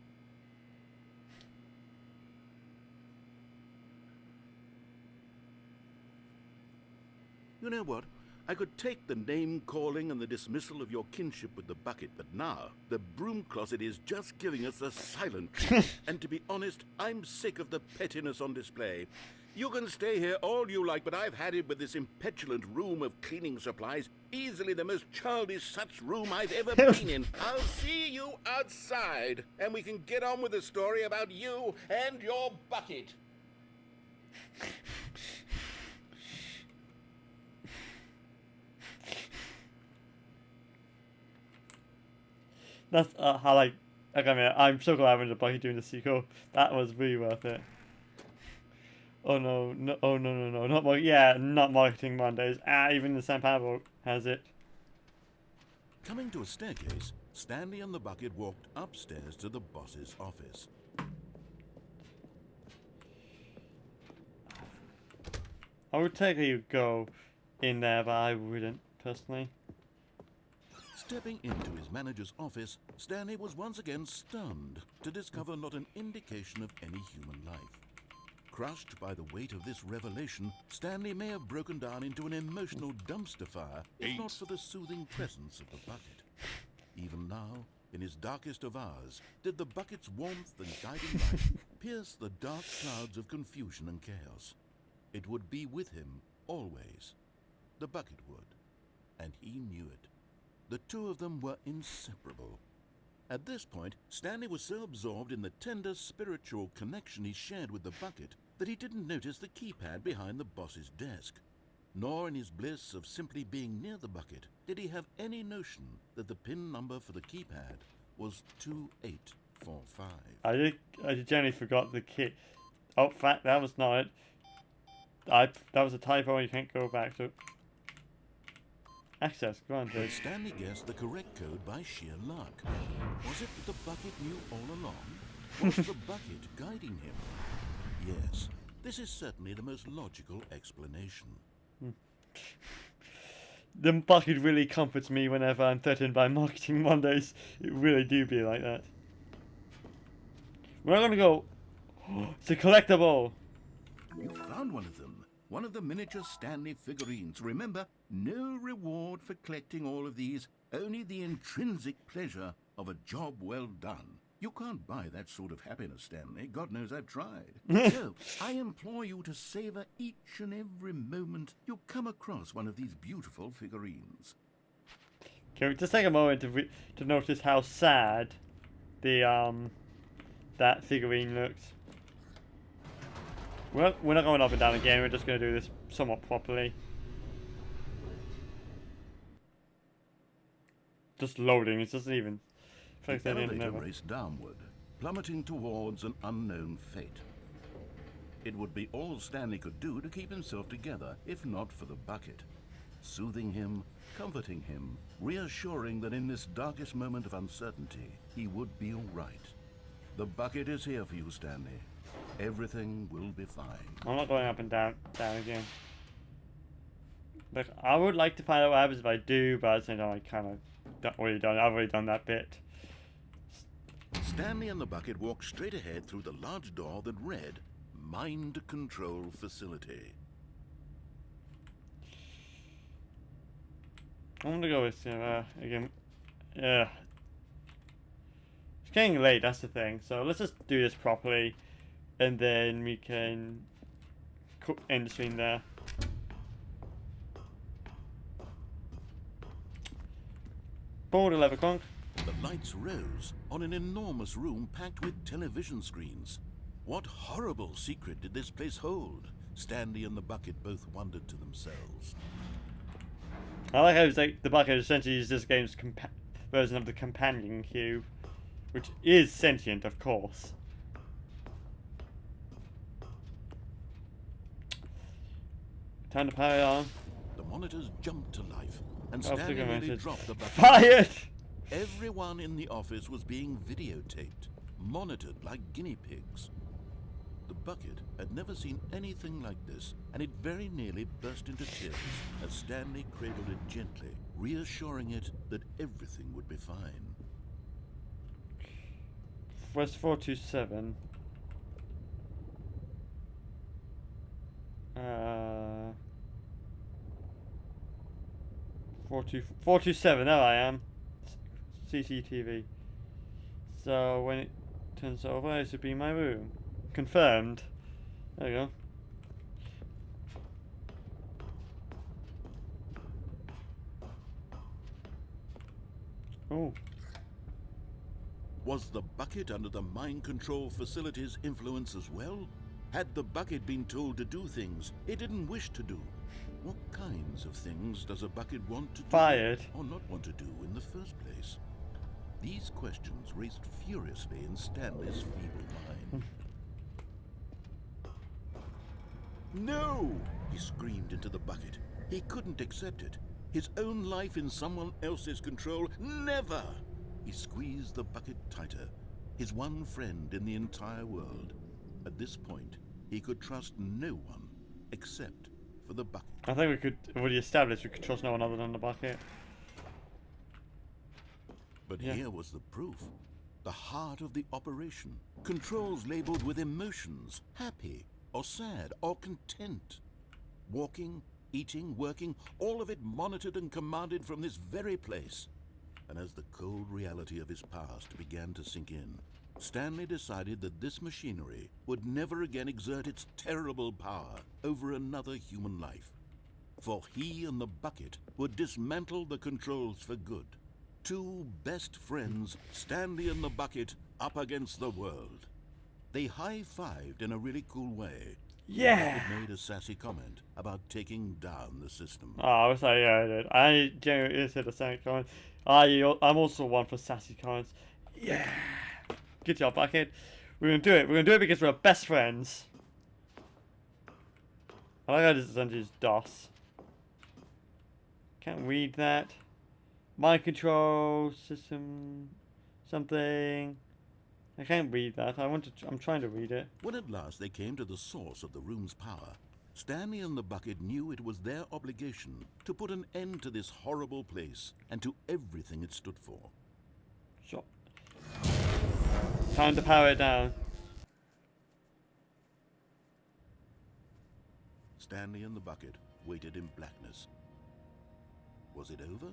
You know what? I could take the name-calling and the dismissal of your kinship with the bucket, but now the broom closet is just giving us a silent treatment. And to be honest, I'm sick of the pettiness on display. You can stay here all you like, but I've had it with this impetulant room of cleaning supplies. Easily the most childish such room I've ever been in. I'll see you outside, and we can get on with the story about you and your bucket.
That's how like. Okay, man, I'm so glad I went to Bucky doing the sequel. That was really worth it. Oh no, no, oh no, no, no, not not Marketing Mondays. Even the San Pablo has it.
Coming to a staircase, Stanley and the bucket walked upstairs to the boss's office.
I would technically go in there, but I wouldn't personally.
Stepping into his manager's office, Stanley was once again stunned to discover not an indication of any human life. Crushed by the weight of this revelation, Stanley may have broken down into an emotional dumpster fire if not for the soothing presence of the bucket. Even now, in his darkest of hours, did the bucket's warmth and guiding light pierce the dark clouds of confusion and chaos. It would be with him always. The bucket would, and he knew it. The two of them were inseparable. At this point, Stanley was so absorbed in the tender spiritual connection he shared with the bucket that he didn't notice the keypad behind the boss's desk. Nor in his bliss of simply being near the bucket did he have any notion that the PIN number for the keypad was 2845.
I generally forgot the key. Oh, fact, that was not it. That was a typo and you can't go back to access granted.
But Stanley guessed the correct code by sheer luck. Was it that the bucket knew all along? Was the bucket guiding him? Yes, this is certainly the most logical explanation.
The bucket really comforts me whenever I'm threatened by Marketing Mondays. It really do be like that. We're gonna go. It's a collectible.
You found one of them. One of the miniature Stanley figurines. Remember, no reward for collecting all of these, only the intrinsic pleasure of a job well done. You can't buy that sort of happiness, Stanley. God knows I've tried. So, I implore you to savor each and every moment you come across one of these beautiful figurines.
Can we just take a moment to notice how sad the that figurine looks? We're not going up and down again. We're just going to do this somewhat properly. Just loading. It doesn't even.
The elevator raced downward, plummeting towards an unknown fate. It would be all Stanley could do to keep himself together, if not for the bucket. Soothing him, comforting him, reassuring that in this darkest moment of uncertainty, he would be all right. The bucket is here for you, Stanley. Everything will be fine.
I'm not going up and down again. Look, I would like to find out what happens if I do, but at the same time, I kind of I've already done that bit.
Stanley and the bucket walked straight ahead through the large door that read, Mind Control Facility.
I'm gonna go with again. Yeah, it's getting late. That's the thing. So let's just do this properly, and then we can end the stream there. Board 11 o'clock.
The lights rose on an enormous room packed with television screens. What horrible secret did this place hold? Stanley and the bucket both wondered to themselves.
I like how it's like the bucket essentially is this game's version of the companion cube, which is sentient, of course. Time to power it on.
The monitors jumped to life, and Stanley nearly dropped the bucket.
Fired!
Everyone in the office was being videotaped, monitored like guinea pigs. The bucket had never seen anything like this, and it very nearly burst into tears as Stanley cradled it gently, reassuring it that everything would be fine.
West 427. 427, there I am. CCTV. So when it turns over, it should be my room. Confirmed. There we go. Oh.
Was the bucket under the mind control facility's influence as well? Had the bucket been told to do things it didn't wish to do? What kinds of things does a bucket want to do or not want to do in the first place? These questions raced furiously in Stanley's feeble mind. No! He screamed into the bucket. He couldn't accept it. His own life in someone else's control, never! He squeezed the bucket tighter, his one friend in the entire world. At this point, he could trust no one except for the bucket.
I think we could already establish we could trust no one other than the bucket.
But here was the proof. The heart of the operation. Controls labeled with emotions, happy or sad or content. Walking, eating, working, all of it monitored and commanded from this very place. And as the cold reality of his past began to sink in, Stanley decided that this machinery would never again exert its terrible power over another human life. For he and the bucket would dismantle the controls for good. Two best friends, Stanley and the bucket, up against the world. They high-fived in a really cool way.
Yeah!
It made a sassy comment about taking down the system.
Oh, I was like, yeah, I did. I genuinely said a sassy comment. I'm also one for sassy comments. Yeah! Good job, bucket. We're gonna do it. We're gonna do it because we're best friends. I like how this essentially is DOS. Can't read that. Mind control system something. I can't read that. I'm trying to read it.
When at last they came to the source of the room's power, Stanley and the bucket knew it was their obligation to put an end to this horrible place and to everything it stood for.
Sure. Time to power it down.
Stanley and the bucket waited in blackness. Was it over?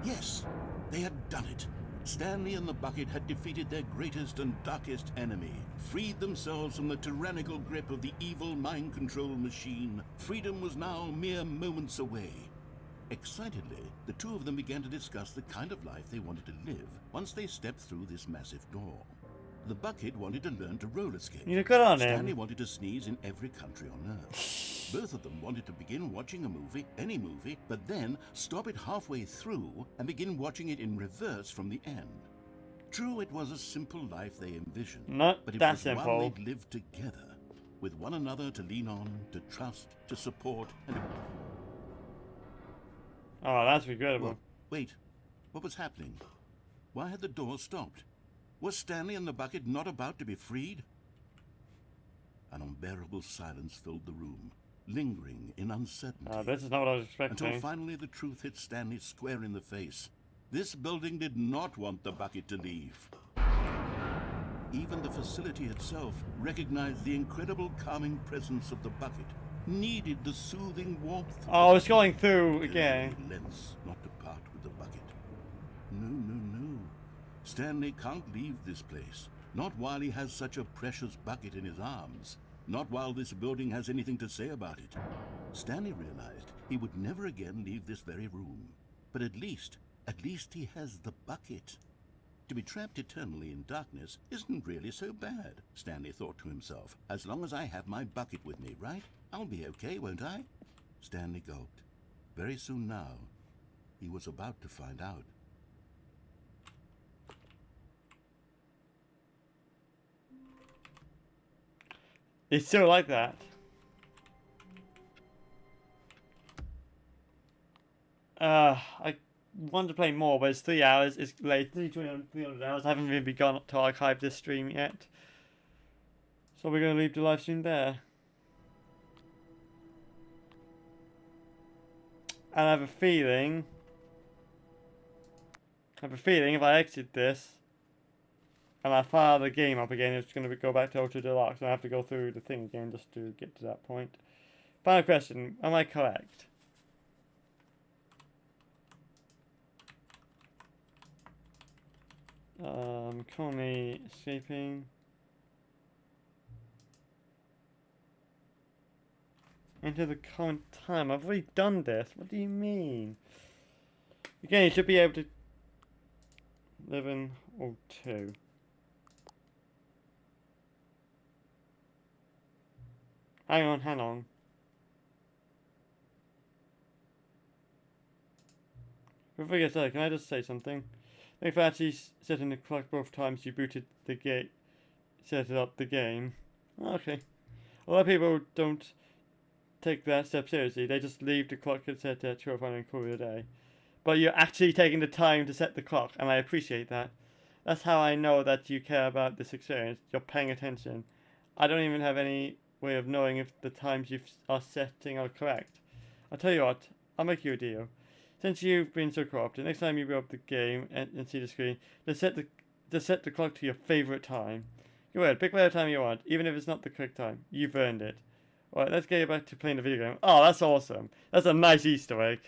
Yes, they had done it. Stanley and the bucket had defeated their greatest and darkest enemy, freed themselves from the tyrannical grip of the evil mind control machine. Freedom was now mere moments away. Excitedly, the two of them began to discuss the kind of life they wanted to live once they stepped through this massive door. The bucket wanted to learn to roller skate.
You good on
Stanley
him.
wanted to sneeze in every country on Earth. Both of them wanted to begin watching a movie, any movie, but then stop it halfway through and begin watching it in reverse from the end. True, it was a simple life they envisioned,
Not
but it
that
was
simple.
one they'd lived together, with one another to lean on, to trust, to support, and...
Oh, that's regrettable.
Well, wait, what was happening? Why had the door stopped? Was Stanley and the bucket not about to be freed? An unbearable silence filled the room, lingering in uncertainty.
This is not what I was expecting.
Until finally the truth hit Stanley square in the face. This building did not want the bucket to leave. Even the facility itself recognized the incredible calming presence of the bucket, needed the soothing warmth.
Oh, it's going through
They
again.
made lengths not to part with the bucket. No, no, no. Stanley can't leave this place. Not while he has such a precious bucket in his arms. Not while this building has anything to say about it. Stanley realized he would never again leave this very room. But at least he has the bucket. To be trapped eternally in darkness isn't really so bad, Stanley thought to himself. As long as I have my bucket with me, right? I'll be okay, won't I? Stanley gulped. Very soon now, he was about to find out.
It's still like that. I want to play more, but it's 3 hours. It's late. 300 hours. I haven't really begun to archive this stream yet. So we're going to leave the live stream there. And I have a feeling if I exit this and I fire the game up again, it's going to go back to Ultra Deluxe, and I have to go through the thing again just to get to that point. Final question, am I correct? Currently escaping. Into the current time. I've already done this. What do you mean? Again, you should be able to 11:02. Hang on. Before I get started, can I just say something? If I actually setting the clock both times you booted the gate, set it up the game. Okay. A lot of people don't take that step seriously. They just leave the clock set at 12 and call it a day. But you're actually taking the time to set the clock, and I appreciate that. That's how I know that you care about this experience. You're paying attention. I don't even have any way of knowing if the times you are setting are correct. I'll tell you what, I'll make you a deal. Since you've been so corrupted, next time you go up the game and see the screen, just set the clock to your favourite time. Go ahead, pick whatever time you want, even if it's not the correct time. You've earned it. Alright, let's get back to playing the video game. Oh, that's awesome. That's a nice Easter egg.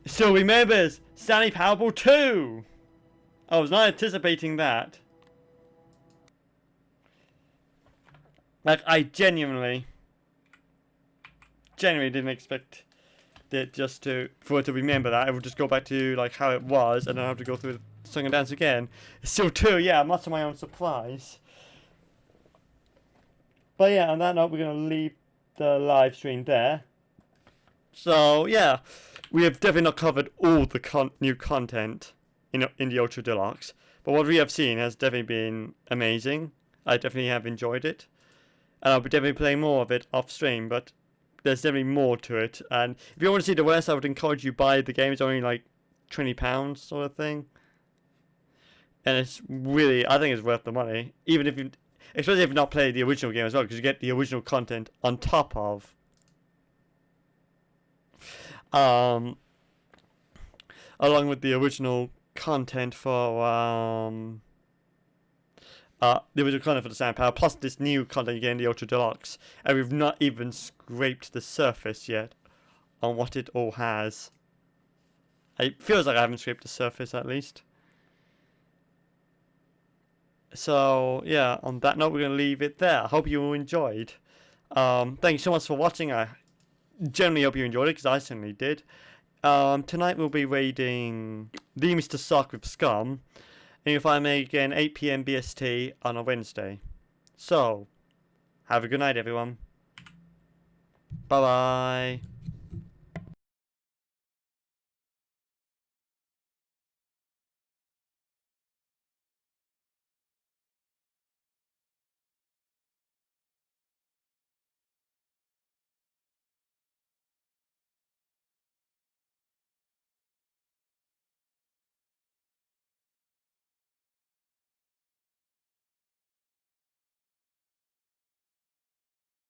Still remembers Stanley Parable 2! I was not anticipating that. Like, I genuinely didn't expect it just for it to remember that. It would just go back to like how it was, and then I have to go through the song and dance again. It's still 2, yeah, much to my own surprise. But yeah, on that note, we're going to leave the live stream there. So yeah, we have definitely not covered all the new content in the Ultra Deluxe, but what we have seen has definitely been amazing. I definitely have enjoyed it, and I'll be definitely playing more of it off stream, but there's definitely more to it. And if you want to see the rest, I would encourage you buy the game. It's only like £20 sort of thing, and it's really, I think it's worth the money, even if you, especially if you've not played the original game as well, because you get the original content on top of along with the original content for the original content for the Stanley Parable, plus this new content again, the Ultra Deluxe, and we've not even scraped the surface yet on what it all has. It feels like I haven't scraped the surface at least. So yeah, on that note, we're going to leave it there. I hope you enjoyed. Thank you so much for watching. I generally hope you enjoyed it, because I certainly did. Tonight we'll be raiding the Mr. Sock with Scum, and you'll find me again 8 PM BST on a Wednesday. So, have a good night everyone. Bye bye.